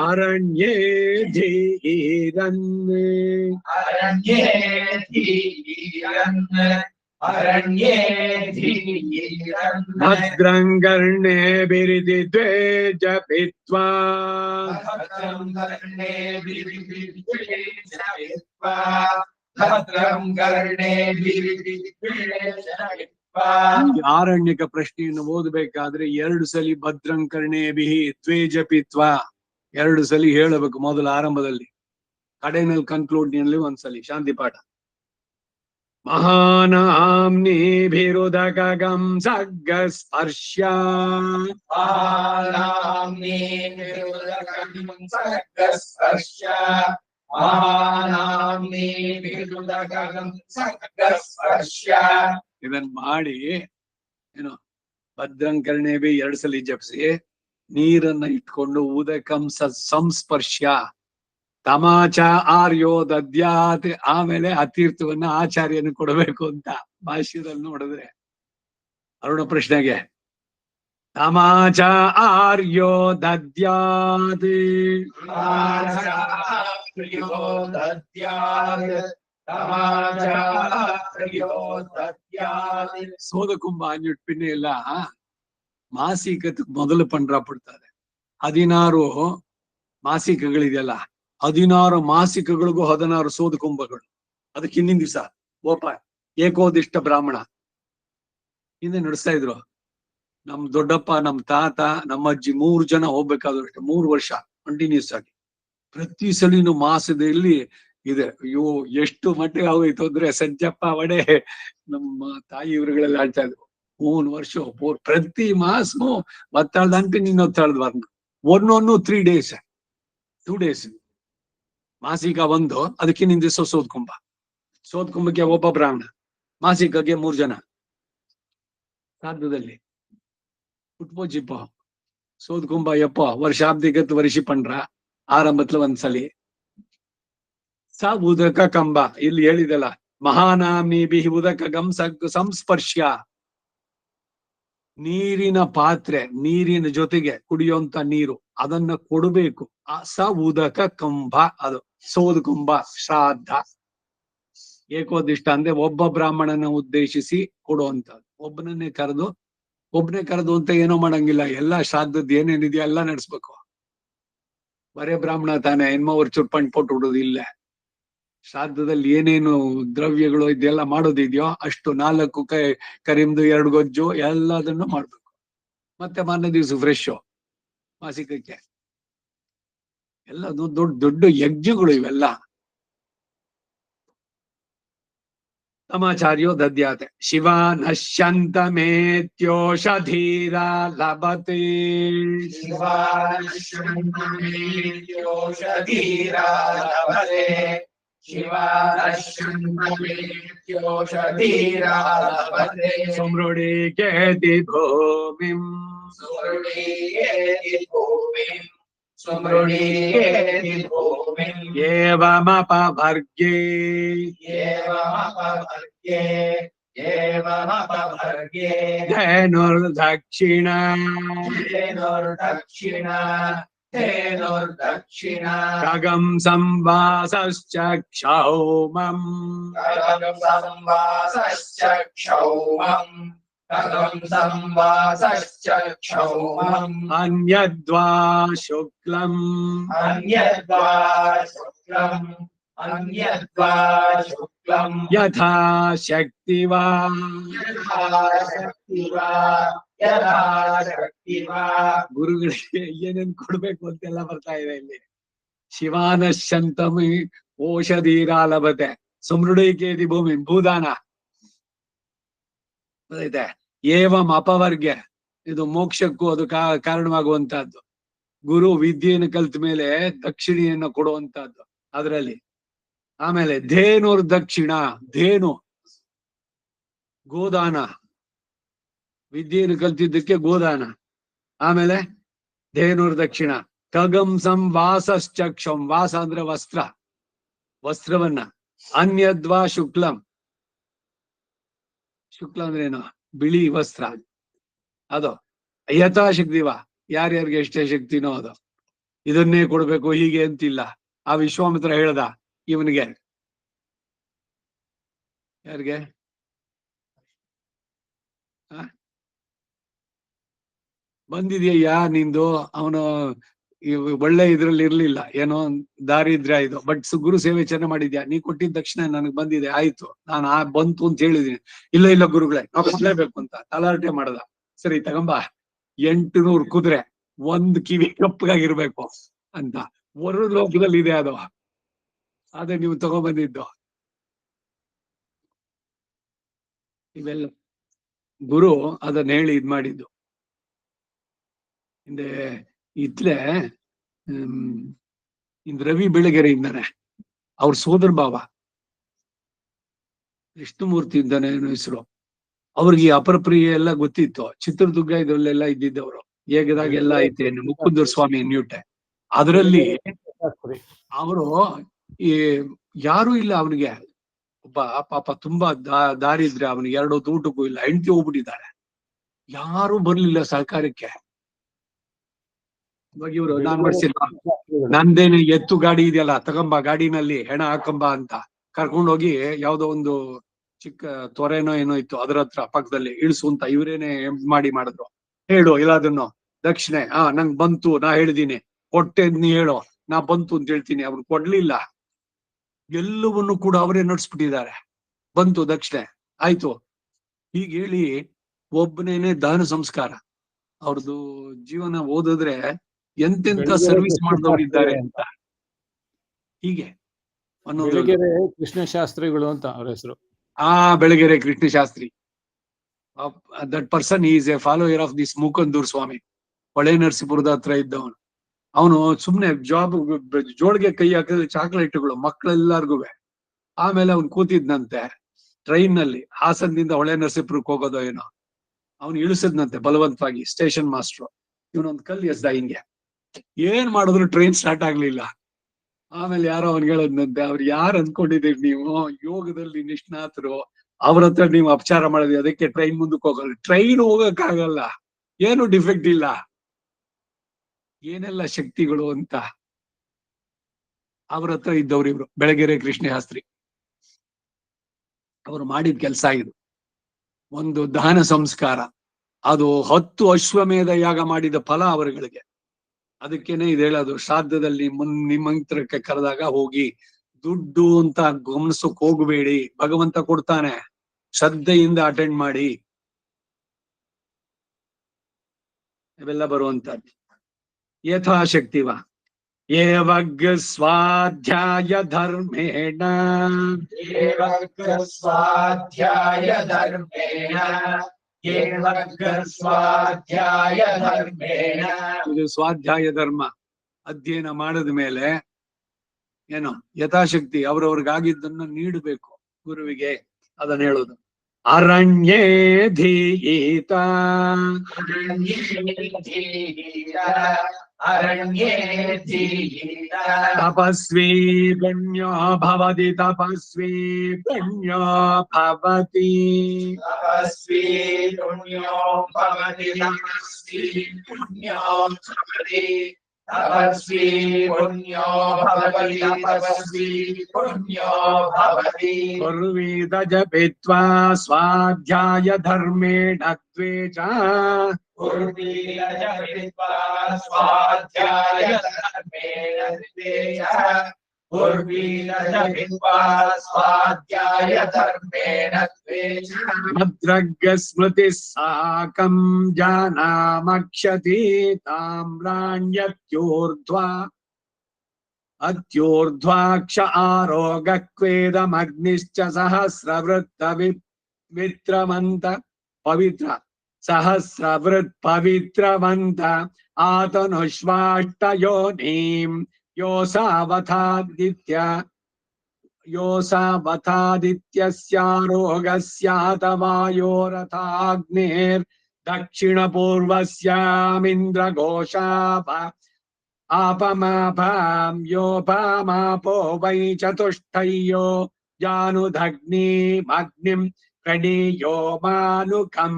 अरण्ये धीरन् भद्रं कर्णेभिरिति जपित्वा ಆರಣ್ಯಕ ಪ್ರಶ್ನೆಯನ್ನು ಓದಬೇಕಾದ್ರೆ 2 ಸಲಿ ಭದ್ರಂ ಕರ್ಣೇಭಿಃ ದ್ವೇ ಜಪಿತ್ವಾ 2 ಸಲಿ ಹೇಳಬೇಕು ಮೊದಲ ಆರಂಭದಲ್ಲಿ, ಕಡೆಯಲ್ಲಿ ಕನ್ಕ್ಲೂಡ್ ನಲ್ಲಿ ಒಂದ್ಸಲಿ ಶಾಂತಿ ಪಾಠ. ಮಹಾನಾಮ್ನಿಭಿರುದಕಗಂ ಸಗ್ಗ ಸ್ಪರ್ಶ ಇದನ್ ಮಾಡಿ ಏನು ಭದ್ರಂ ಕರ್ಣೇಭಿ 2 ಸಲಿ ಜಪಿಸಿ ನೀರನ್ನ ಇಟ್ಕೊಂಡು ಉದಕಂ ಸಂಸ್ಪರ್ಶ ತಮಾಚ ಆರ್ಯೋ ದದ್ಯಾತ್, ಆಮೇಲೆ ಆ ತೀರ್ಥವನ್ನ ಆಚಾರ್ಯನ ಕೊಡಬೇಕು ಅಂತ ಭಾಷ್ಯದಲ್ಲಿ ನೋಡಿದ್ರೆ ಅರುಣ ಪ್ರಶ್ನೆಗೆ ತಮಾಚ ಆರ್ಯೋ ದದ್ಯಾತ್ ಸೋದಕುಂಭ ಅಂದ್ಬಿಟ್ಟು ಪಿನ್ನೆ ಎಲ್ಲ ಮಾಸಿಕಕ್ಕೆ ಮೊದಲು ಪಂಡ್ರ ಪಡ್ತಾರೆ. 16 ಮಾಸಿಕಗಳಿದೆಯಲ್ಲ, 16 ಮಾಸಿಕಗಳಿಗೂ 16 ಸೋದಕುಂಭಗಳು. ಅದಕ್ಕೆ ಹಿಂದಿನ ದಿವಸ ಏಕೋದಿಷ್ಟ ಬ್ರಾಹ್ಮಣ ಹಿಂದೆ ನಡೆಸ್ತಾ ಇದ್ರು. ನಮ್ ದೊಡ್ಡಪ್ಪ, ನಮ್ ತಾತ, ನಮ್ಮ ಅಜ್ಜಿ 3 ಜನ ಹೋಗ್ಬೇಕಾದ್ರು ಅಷ್ಟೇ, 3 ವರ್ಷ ಕಂಟಿನ್ಯೂಸ್ ಆಗಿ ಪ್ರತಿ ಸಲಿನೂ ಮಾಸದಲ್ಲಿ ಇದೆ. ಅಯ್ಯೋ ಎಷ್ಟು ಮಟ್ಟಿಗೆ ಆಗೋಯ್ತು ಅಂದ್ರೆ ಸಜ್ಜಪ್ಪ ವಡೆ ನಮ್ಮ ತಾಯಿ ಇವರುಗಳೆಲ್ಲ ಹೇಳ್ತಾ ಇದ್ರು, 3 ವರ್ಷ ಪ್ರತಿ ಮಾಸನು ಒತ್ತಾಳ್ದಂಟು ನೀನೊತ್ತಾಳ್ದು ಬರ್ನು ಒಂದೊಂದು 3 days 2 days ಮಾಸಿಕ 1, ಅದಕ್ಕೆ ನಿಂದ ದಿವಸ ಸೋದ್ಕುಂಭ. ಸೋದ್ಕುಂಭಕ್ಕೆ ಒಬ್ಬ ಬ್ರಾಹ್ಮಣ, ಮಾಸಿಕಗೆ 3 ಜನ. ಸಾಧ್ಯದಲ್ಲಿ ಉಟ್ಪೋಜಿಪ್ಪ ಸೋದ್ಕುಂಭ ಯಪ್ಪ ವರ್ಷಾಬ್ದಿಗತ್ ವರ್ಷಿ ಪಂಡ್ರ ಆರಂಭತ್ಲ ಒಂದ್ಸಲಿ ಸ ಉದಕ ಕಂಬ. ಇಲ್ಲಿ ಹೇಳಿದಲ್ಲ ಮಹಾನಾಮಿ ಉದಕ ಗಂ ಸಂಸ್ಪರ್ಶ್ಯ, ನೀರಿನ ಪಾತ್ರೆ, ನೀರಿನ ಜೊತೆಗೆ ಕುಡಿಯುವಂತ ನೀರು ಅದನ್ನ ಕೊಡಬೇಕು. ಸ ಉದಕ ಕಂಬ, ಅದು ಸೋದಕುಂಭ ಶ್ರಾದ್ದ. ಏಕೋದಿಷ್ಟ ಅಂದ್ರೆ ಒಬ್ಬ ಬ್ರಾಹ್ಮಣನ ಉದ್ದೇಶಿಸಿ ಕೊಡುವಂತದ್ದು. ಒಬ್ಬನೇ ಕರೆದು ಅಂತ ಏನೋ ಮಾಡಂಗಿಲ್ಲ, ಎಲ್ಲಾ ಶ್ರಾದ್ದದ್ದು ಏನೇನಿದೆಯೋ ಎಲ್ಲ ನಡೆಸ್ಬೇಕು. ಬರೇ ಬ್ರಾಹ್ಮಣ ತಾನೆ ಹೆಣ್ಮವ್ರು ಚುರ್ಪಂಡ್ ಪೊಟ್ಟು ಬಿಡೋದಿಲ್ಲ. ಶ್ರಾದ್ದದಲ್ಲಿ ಏನೇನು ದ್ರವ್ಯಗಳು ಇದೆಲ್ಲ ಮಾಡೋದಿದ್ಯೋ ಅಷ್ಟು 4 ಕರಿಂದು 2 ಗೊಜ್ಜು ಎಲ್ಲದನ್ನು ಮಾಡ್ಬೇಕು. ಮತ್ತೆ ಮಾರನೇ ದಿವ್ಸ ಫ್ರೆಶ್ ಮಾಸಿಕಕ್ಕೆ. ಎಲ್ಲ ದೊಡ್ಡ ದೊಡ್ಡ ಯಜ್ಞಗಳು ಇವೆಲ್ಲ. ತಮಾಚಾರ್ಯೋ ದದ್ಯಾತೆ ಶಿವ ನಶ್ಯಂತ ಮೇತ್ಯೋಷಧೀರ ಲಭತೆ ಸುಮೃಡಿ ಕೇತಿ ಭೂಮಿಂ ಏವಮಪಭರ್ಗೆ ಧನುರ್ದಕ್ಷಿಣ ಖಗಂ ಸಂವಾಸಶ್ಚ ಕ್ಷೌಮಂ कथं संवासश्चक्षौमम् अन्यद्वा शुक्लम् अन्यद्वा शुक्लम् अन्यद्वा शुक्लम् यथा शक्ति वा यथा शक्ति वा यथा शक्ति वा ಗುರುಗಳಿಗೆ ಏನೇನ್ ಕೊಡ್ಬೇಕು ಅಂತೆಲ್ಲ ಬರ್ತಾ ಇದೆ ಇಲ್ಲಿ. ಶಿವಾನಶಂತಮಿ ಓಷಧೀರ ಲಭತೆ ಸಮೃಢೈಕೇತಿ ಭೂಮಿ ಭೂದಾನ ಗೊತ್ತೈತೆ. ಏವಂ ಅಪವರ್ಗೆ ಇದು ಮೋಕ್ಷಕ್ಕೂ ಅದು ಕಾರಣವಾಗುವಂತಹದ್ದು. ಗುರು ವಿದ್ಯೆಯನ್ನು ಕಲ್ತ ಮೇಲೆ ದಕ್ಷಿಣೆಯನ್ನು ಕೊಡುವಂತಹದ್ದು ಅದರಲ್ಲಿ. ಆಮೇಲೆ ಧೇನುರ್ ದಕ್ಷಿಣ, ಧೇನು ಗೋದಾನ, ವಿದ್ಯೆಯನ್ನು ಕಲ್ತಿದ್ದಕ್ಕೆ ಗೋದಾನ. ಆಮೇಲೆ ಧೇನುರ್ ದಕ್ಷಿಣ. ಖಗಂಸಂ ವಾಸಶ್ಚಕ್ಷಂ, ವಾಸ ಅಂದ್ರೆ ವಸ್ತ್ರ, ವಸ್ತ್ರವನ್ನ. ಅನ್ಯದ್ವಾ ಶುಕ್ಲಂ, ಶುಕ್ಲ ಅಂದ್ರೆ ಏನು? ಬಿಳಿ ವಸ್ತ್ರ. ಅದು ಯಥಾಶಕ್ತಿವಾ, ಯಾರ್ಯಾರಿಗೆ ಎಷ್ಟೇ ಶಕ್ತಿನೋ ಅದು, ಇದನ್ನೇ ಕೊಡ್ಬೇಕು ಹೀಗೆ ಅಂತಿಲ್ಲ. ಆ ವಿಶ್ವಾಮಿತ್ರ ಹೇಳ್ದ ಇವನಿಗೆ, ಯಾರಿಗೆ? ಬಂದಿದ್ಯಯ್ಯ ನಿಂದು, ಅವನು ಒಳ್ಳೆ ಇದ್ರಲ್ಲಿ ಇರ್ಲಿಲ್ಲ, ಏನೋ ದಾರಿದ್ರ್ಯ ಇದು, ಬಟ್ ಗುರು ಸೇವೆ ಚೆನ್ನಾಗಿ ಮಾಡಿದ್ಯಾ, ನೀ ಕೊಟ್ಟಿದ ತಕ್ಷಣ ನನಗ್ ಬಂದಿದೆ, ಆಯ್ತು ನಾನು ಬಂತು ಅಂತ ಹೇಳಿದೀನಿ. ಇಲ್ಲ ಇಲ್ಲ ಗುರುಗಳೇ ನಾವು ಕೊಡ್ಲೇಬೇಕು ಅಂತ ತಲಾಟೆ ಮಾಡದ. ಸರಿ ತಗೊಂಬ, 800 ಕುದುರೆ, 1 ಕಿವಿ ಕಪ್ಪಗಾಗಿರ್ಬೇಕು ಅಂತ, ಹೊರ ಲೋಕದಲ್ಲಿ ಇದೆ ಅದು, ಅದೇ ನೀವು ತಗೊಂಡ್ಬಂದಿದ್ದು. ಇವೆಲ್ಲ ಗುರು ಅದನ್ನ ಹೇಳಿ ಇದ್ ಮಾಡಿದ್ದು. ಹಿಂದೆ ಇತ್ಲೆ ಇಂದ್ ರವಿ ಬೆಳಗೆರೆ ಇದ್ದಾನೆ, ಅವ್ರ ಸೋದರ ಭಾವ ವಿಷ್ಣುಮೂರ್ತಿ ಇದ್ದಾನೆ ಅನ್ನೋ ಹೆಸರು. ಅವ್ರಿಗೆ ಈ ಅಪರಪ್ರಿಯೆ ಎಲ್ಲ ಗೊತ್ತಿತ್ತು. ಚಿತ್ರದುರ್ಗ ಇದ್ರಲ್ಲೆಲ್ಲ ಇದ್ದಿದ್ದವರು, ಹೇಗದಾಗ ಎಲ್ಲ ಐತೆ ಮುಕುಂದರ ಸ್ವಾಮಿ ನ್ಯೂಟೆ. ಅದರಲ್ಲಿ ಅವರು ಈ ಯಾರು ಇಲ್ಲ ಅವನಿಗೆ, ಒಬ್ಬ ಪಾಪ ತುಂಬಾ ದಾರಿದ್ರ್ಯ, ಅವನಿಗೆ 2 ಹೊತ್ತು ಊಟಕ್ಕೂ ಇಲ್ಲ, ಹೆಂಡತಿ ಹೋಗ್ಬಿಟ್ಟಿದ್ದಾರೆ, ಯಾರು ಬರ್ಲಿಲ್ಲ ಸಹಕಾರಕ್ಕೆ. ಇವಾಗ ಇವ್ರು ನಾನ್ ಮಾಡ್ಸಿಲ್ಲ, ನಂದೇನು ಎತ್ತು ಗಾಡಿ ಇದೆಯಲ್ಲ ತಗೊಂಬ, ಗಾಡಿನಲ್ಲಿ ಹೆಣ ಹಾಕಂಬ ಅಂತ ಕರ್ಕೊಂಡೋಗಿ ಯಾವ್ದೋ ಒಂದು ಚಿಕ್ಕ ತೊರೆನೋ ಏನೋ ಇತ್ತು ಅದ್ರ ಹತ್ರ ಪಕ್ಕದಲ್ಲಿ ಇಳಿಸು ಅಂತ ಇವ್ರೇನೆ ಮಾಡಿದ್ರು. ಹೇಳು ಎಲ್ಲದನ್ನು ದಕ್ಷಿಣೆ, ನಂಗ್ ಬಂತು, ನಾ ಹೇಳಿದೀನಿ, ಕೊಟ್ಟೆ ನೀ ಹೇಳು, ನಾ ಬಂತು ಅಂತ ಹೇಳ್ತೀನಿ. ಅವ್ರು ಕೊಡ್ಲಿಲ್ಲ, ಎಲ್ಲವನ್ನು ಕೂಡ ಅವರೇ ನಡ್ಸ್ಬಿಟ್ಟಿದ್ದಾರೆ. ಬಂತು ದಕ್ಷಿಣೆ, ಆಯ್ತು. ಹೀಗೆ ಹೇಳಿ ಒಬ್ಬನೇನೆ ದಹನ ಸಂಸ್ಕಾರ. ಅವ್ರದ್ದು ಜೀವನ ಓದಿದ್ರೆ ಎಂತೆಂತ ಸರ್ವಿಸ್ ಮಾಡಿದವರಿದ್ದಾರೆ ಅಂತ. ಹೀಗೆ ಅನ್ನೋದು ಕೃಷ್ಣ ಶಾಸ್ತ್ರಿಗಳು ಅಂತ ಅವ್ರ ಹೆಸರು. Belagere Krishna Shastri. That person is a follower of this Mukundur Swami, ಹೊಳೆ ನರಸೀಪುರದ ಹತ್ರ ಇದ್ದವನು. ಅವನು ಸುಮ್ನೆ ಜೋಳಿಗೆ ಕೈ ಹಾಕಿದ್ರೆ ಚಾಕ್ಲೇಟ್ಗಳು ಮಕ್ಕಳೆಲ್ಲರಿಗೂ. ಆಮೇಲೆ ಅವ್ನು ಕೂತಿದ್ನಂತೆ ಟ್ರೈನ್ ನಲ್ಲಿ, ಹಾಸನದಿಂದ ಹೊಳೆ ನರಸೀಪುರಕ್ಕೆ ಹೋಗೋದೋ ಏನೋ, ಅವ್ನು ಇಳಿಸಿದ್ನಂತೆ ಬಲವಂತವಾಗಿ ಸ್ಟೇಷನ್ ಮಾಸ್ಟ್ರು. ಇವನೊಂದ್ ಕಲ್ಲು ಎಸ್ದ, ಹಿಂಗೆ ಏನ್ ಮಾಡಿದ್ರು ಟ್ರೈನ್ ಸ್ಟಾರ್ಟ್ ಆಗ್ಲಿಲ್ಲ. ಆಮೇಲೆ ಯಾರೋ ಅವ್ನಿಗೆ ಹೇಳದ್ನಂತೆ, ಅವ್ರು ಯಾರು ಅನ್ಕೊಂಡಿದೀರಿ ನೀವು, ಯೋಗದಲ್ಲಿ ನಿಷ್ಣಾತರು, ಅವ್ರ ಹತ್ರ ನೀವು ಅಪಚಾರ ಮಾಡಿದ್ರಿ, ಅದಕ್ಕೆ ಟ್ರೈನ್ ಮುಂದಕ್ಕೆ ಹೋಗಲ್ಲ. ಟ್ರೈನ್ ಹೋಗಕ್ಕಾಗಲ್ಲ, ಏನು ಡಿಫೆಕ್ಟ್ ಇಲ್ಲ, ಏನೆಲ್ಲ ಶಕ್ತಿಗಳು ಅಂತ. ಅವ್ರ ಹತ್ರ ಇದ್ದವ್ರು ಇವ್ರು ಬೆಳಗೆರೆ ಕೃಷ್ಣ ಶಾಸ್ತ್ರಿ. ಅವ್ರು ಮಾಡಿದ ಕೆಲಸ ಇದು, ಒಂದು ದಹನ ಸಂಸ್ಕಾರ. ಅದು 10 ಅಶ್ವಮೇಧ ಯಾಗ ಮಾಡಿದ ಫಲ ಅವರುಗಳಿಗೆ. ಅದಕ್ಕೇನೆ ಇದು ಹೇಳೋದು, ಶ್ರಾದ್ದದಲ್ಲಿ ನಿಮ್ಮಂತ್ರಕ್ಕೆ ಕರೆದಾಗ ಹೋಗಿ, ದುಡ್ಡು ಅಂತ ಗಮನಿಸಕ್ ಹೋಗಬೇಡಿ, ಭಗವಂತ ಕೊಡ್ತಾನೆ, ಶ್ರದ್ಧೆಯಿಂದ ಅಟೆಂಡ್ ಮಾಡಿ. ಇವೆಲ್ಲ ಬರುವಂತದ್ದು ಯಥಾಶಕ್ತಿವ. ಏವಗ್ ಸ್ವಾಧ್ಯಾಯ ಧರ್ಮೇಣ ಸ್ವಾಧ್ಯಾಯ ಧರ್ಮೇಣ ಸ್ವಾಧ್ಯಾಯ ಧರ್ಮೇಣ. ಇದು ಸ್ವಾಧ್ಯಾಯ ಧರ್ಮ ಅಧ್ಯಯನ ಮಾಡಿದ ಮೇಲೆ ಏನು ಯಥಾಶಕ್ತಿ ಅವ್ರವ್ರಿಗಾಗಿದ್ದನ್ನು ನೀಡಬೇಕು ಗುರುವಿಗೆ. ಅದನ್ನ ಹೇಳುದು. ಅರಣ್ಯೇ ಧೀತ ಅರಣ್ಯೇ ಧೀತ ತಪಸ್ವಿ ಪುಣ್ಯೋ ಭವತಿ ತಪಸ್ವಿ ಪುಣ್ಯೋ ಭವತಿ ತಪಸ್ವಿ ಪುಣ್ಯೋ ಭವತಿ ತಪಸ್ವಿ ಪುಣ್ಯೋ ಭವತಿ तपस्वी पुण्यो भवति तपस्वी पुण्यो भवति कुर्वीत जपित्वा स्वाध्याय धर्मेण द्वेष उर्वीरजपित्वा स्वाध्याय धर्मेण द्वेषः उर्वीरजपित्वा स्वाध्याय धर्मेण द्वेषः मद्रग् स्मृतिः साकं जानामक्षति ताम्राण्यत्योर्ध्वा अत्योर्ध्वाक्ष आरोगक्वेदमग्निश्च सहस्रवृत्त वित्रमन्त पवित्र सहस्रवृत् पवित्रमन्त आतनुष्वाष्टयोनिं योऽसावथादित्यस्यारोगस्यातवायोरथाग्नेर्दक्षिणपूर्वस्यामिन्द्रघोषाप आपमापां योपामापो वै चतुष्टयो जानुदग्निमग्निं प्रणीयो मानुकं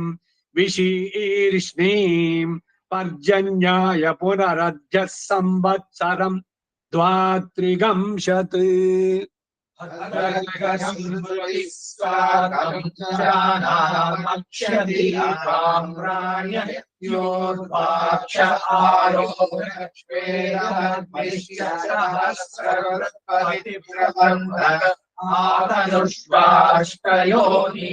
विशीर्ष्णीं पर्जन्याय पुनरद्य संवत्सरं द्वात्रिगंशत् जानामक्षति ताम्राण्यत्योर्ध्वाक्ष आरोगक्वेदमग्निश्च आतनुष्वाष्टयोनिं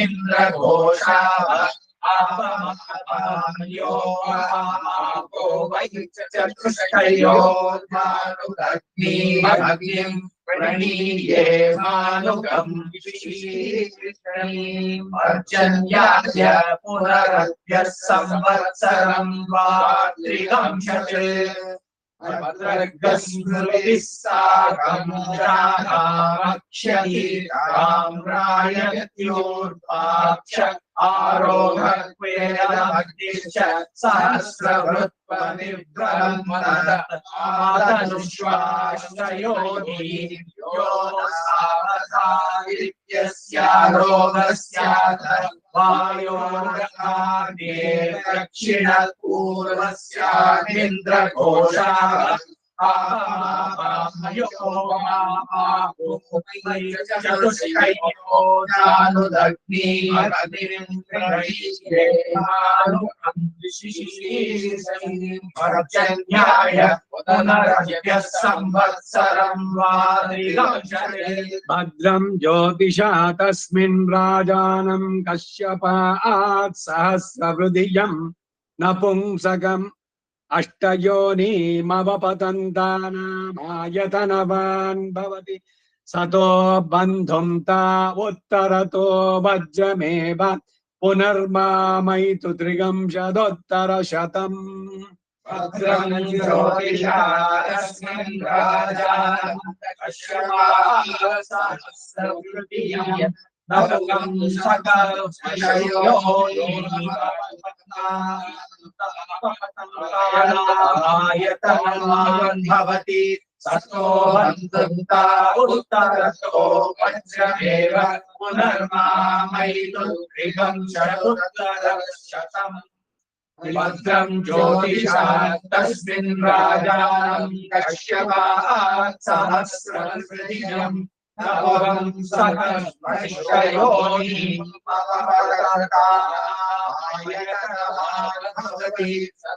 योऽसावथादित्यस्यारोगस्यातवायोरथाग्नेर्दक्षिणपूर्वस्यामिन्द्रघोषाप आपमापायो वै चतुष्टयो जानुदग्निमग्निं प्रणीये मानुकं विशीर्ष्णीं पर्जन्याय पुनरद्य संवत्सरं द्वात्रिगंशत् भद्रग्स्मृतिः साकं जानामक्षति ताम्राण्यत्योर्ध्वाक्ष आरोगक्वेदमग्निश्च सहस्रवृत्परिभ्रमन्त आतनुष्वाष्टयोनिं योऽसावथादित्यस्यारोगस्यातवायोरथाग्नेर्दक्षिणपूर्वस्यामिन्द्रघोषाप चतुष्टयो जानुदग्निमग्निं प्रणीये मानुकं विशीर्ष्णीं पर्जन्याय पुनरद्य संवत्सरं द्वात्रिगंशत् भद्रं ज्योतिषा तस्मिन् राजानं कश्यपात् सहस्रवृद्धियं नपुंसकम् अष्टयोनिमवपतन्तानामायतनवान् भवति सतो बन्धुं ता उत्तरतो वज्रमेव पुनर्मामयितु त्रिगंशदोत्तरशतम् भद्रं ज्योतिषा तस्मिन् राजानं कश्यपात् सहस्रवृद्धियं नपुंसकमायतनवान् भवति सतो बन्धुं ता उत्तरतो वज्रमेव पुनर्मामयितु त्रिगंशदोत्तरशतम् भद्रं ज्योतिषा तस्मिन् राजानं कश्यपात् सहस्रवृद्धियं नपुंसकमायतनवान्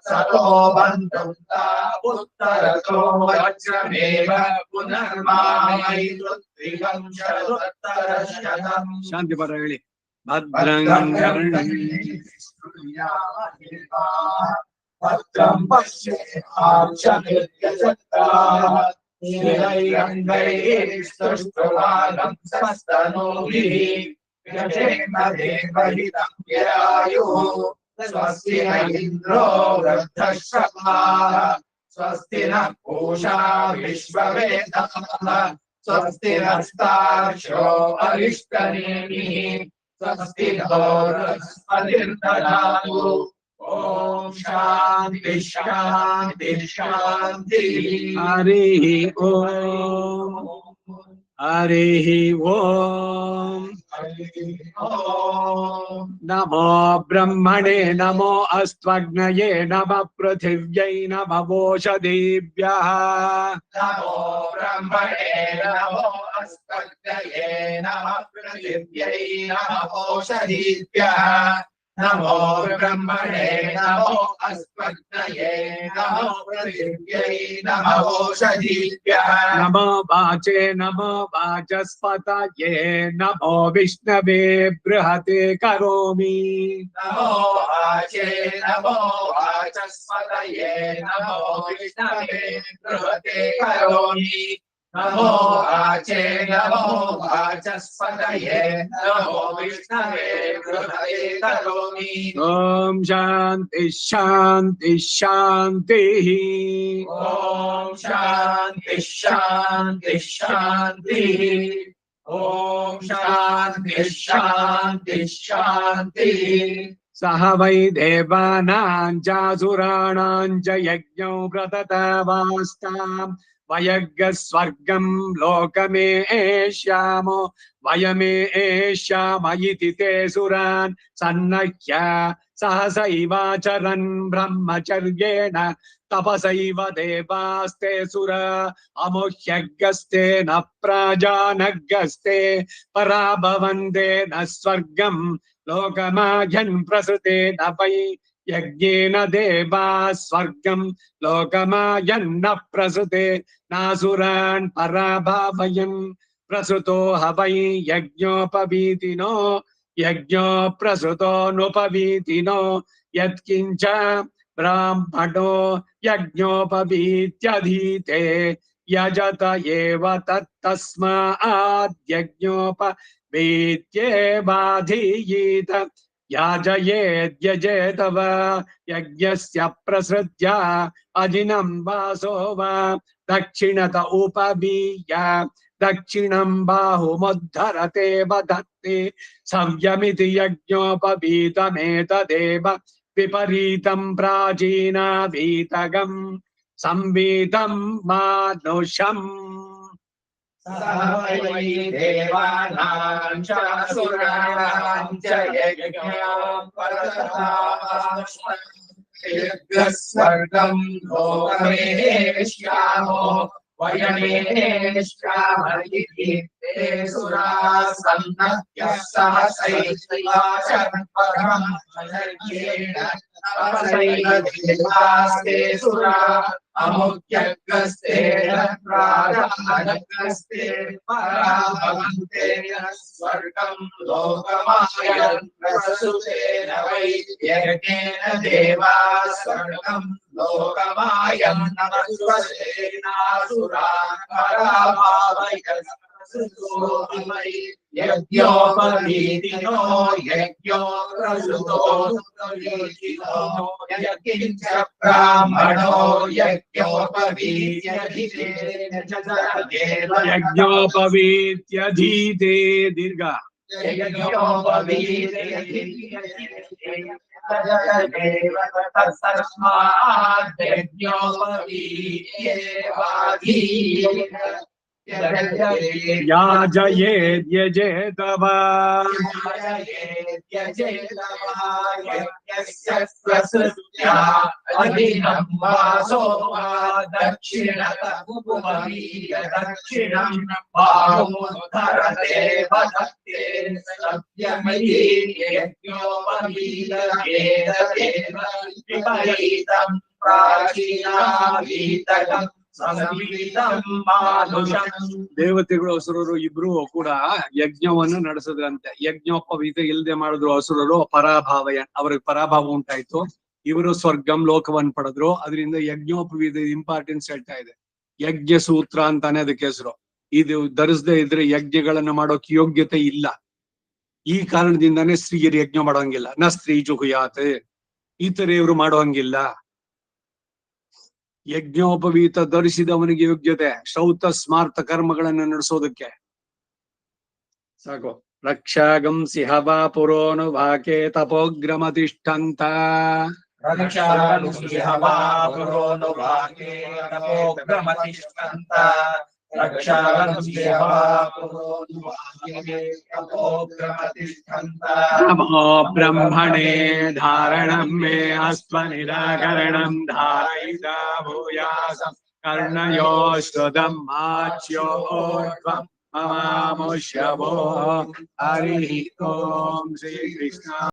सतो बन्धुं ता उत्तरतो वज्रमेव पुनर्मामयितु त्रिगंशदोत्तरशतम् शांति पर ಹೇಳಿ भद्रं भद्रं पश्येमाक्षभिर्यजत्राः स्तुष्टुवानं सस्तनूभिः व्यजेम देवहितं यदायुः स्वस्ति न इन्द्रो वृद्धश्रवाः स्वस्ति नः पूषा विश्ववेदाः स्वस्ति नस्तार्क्ष्यो अरिष्टनेमिः स्वस्ति नो बृहस्पतिर्दधातु ओम शांति शांति शांति। हरि ओम हरिः ओम् नमो ब्रह्मणे नमो अस्त्वग्नये नमः पृथिव्यै नमवोषधीभ्यः नमो ब्रह्मणे नमो अस्मद्गये नमः पृथिव्यै नमः ओषधीभ्यः नमो ब्रह्मणे नमो अस्मद्गये नमः पृथिव्यै नमः ओषधीभ्यः नमो वाचे नमो वाचस्पतये नमो विष्णवे बृहते करोमि नमो वाचे नमो वाचस्पतये नमो विष्णवे बृहते करोमि नमो वाचे नमो वाचस्पतये नमो विष्णवे बृहते करोमि ओम शांति शांति शांतिः ओम शांति शांति शांतिः ओम शांति शांति शांतिः सह वै देवानां चासुराणां च यज्ञौ प्रततावास्ताम् वयज्ञ स्वर्गं लोकमेष्यामो वयमेष्याम इति ते सुरान् सन्नह्य सहसैवाचरन् ब्रह्मचर्येण तपसैव देवास्ते सुर अमुह्यग्गस्ते न प्राजानग्गस्ते पराभवन्ते न स्वर्गं लोकमायन् प्रसृते न वै यज्ञेन देवा स्वर्गं लोकमायन्न प्रसृते नासुरान् पराभावयन् प्रसृतो ह वै यज्ञोपवीतिनो यज्ञो प्रसृतो नुपवीतिनो यत्किञ्च ब्राह्मणो यज्ञोपवीत्यधीते यजत एव तत्तस्माद् यज्ञोपवीत्येवाधीयेत याजयेद्यजेत वा यज्ञस्य प्रसृत्या अजिनं वासो वा दक्षिणत उपवीय दक्षिणं बाहुमुद्धरते वदत्ते सव्यमिति यज्ञोपवीतमेतदेव विपरीतं प्राचीनावीतगं संवीतं मानुषम् वै देवानां च असुराणां च यज्ञस्वर्गं लोकमेष्यामो वयमेष्याम इति ते सुराः सन्नह्यः सहसैवाचरन् ब्रह्मचर्येण तपसैव देवास्ते सुराः अमुह्यग्गस्ते न प्राजानग्गस्ते पराभवन्ते न स्वर्गं लोकमायन् प्रसृते न वै यज्ञेन देवा स्वर्गं लोकमायन् प्रसृते नासुरान् पराभावयन् यज्ञोपवीतिनो यज्ञो प्रसृतो यत्किञ्च ब्राह्मणो यज्ञोपवीत्यधीते दीर्घ याजयेद्यजेत वा प्रसृत्या अधीनं वासो वा दक्षिणत उपवीय दक्षिणं बाहुमुद्धरते वदत्ते सत्यमिति यज्ञोपवीतमेतदेव विपरीतं प्राचीनावीतकम् ದೇವತೆಗಳು ಅಸುರರು ಇಬ್ರು ಕೂಡ ಯಜ್ಞವನ್ನು ನಡೆಸಿದ್ರಂತೆ. ಯಜ್ಞೋಪವೀತ ಇಲ್ಲದೆ ಮಾಡಿದ್ರು ಅಸುರರು, ಪರಾಭಾವಯ ಅವ್ರಿಗೆ ಪರಾಭಾವ ಉಂಟಾಯ್ತು. ಇವರು ಸ್ವರ್ಗಂ ಲೋಕವನ್ನು ಪಡೆದ್ರು. ಅದರಿಂದ ಯಜ್ಞೋಪವೀತ ಇಂಪಾರ್ಟೆನ್ಸ್ ಹೇಳ್ತಾ ಇದೆ. ಯಜ್ಞ ಸೂತ್ರ ಅಂತಾನೆ ಅದಕ್ಕೆ ಹೆಸರು. ಇದು ಧರಿಸದೆ ಇದ್ರೆ ಯಜ್ಞಗಳನ್ನ ಮಾಡೋಕ್ ಯೋಗ್ಯತೆ ಇಲ್ಲ. ಈ ಕಾರಣದಿಂದಾನೇ ಸ್ತ್ರೀಯರು ಯಜ್ಞ ಮಾಡೋಂಗಿಲ್ಲ. ನ ಸ್ತ್ರೀ ಜುಹುಯಾತ್, ಇತರೆಯವರು ಮಾಡೋಂಗಿಲ್ಲ. ಯಜ್ಞೋಪವೀತ ಧರಿಸಿದವನಿಗೆ ಯೋಗ್ಯತೆ ಶ್ರೌತ ಸ್ಮಾರ್ಥ ಕರ್ಮಗಳನ್ನು ನಡೆಸೋದಕ್ಕೆ ಸಾಕು. ರಕ್ಷಾಗಂ ಸಿಹವಾ ಪುರೋನು ವಾಕೆ ತಪೋಗ್ರಮತಿಷ್ಠಂತ नमो ब्रह्मणे धारणं मे अस्त्वनिराकरणं धारयिता भूयासं कर्णयोस्तुतं माच्योर्ध्वं ममामुष्यवो हरिः ओं श्रीकृष्ण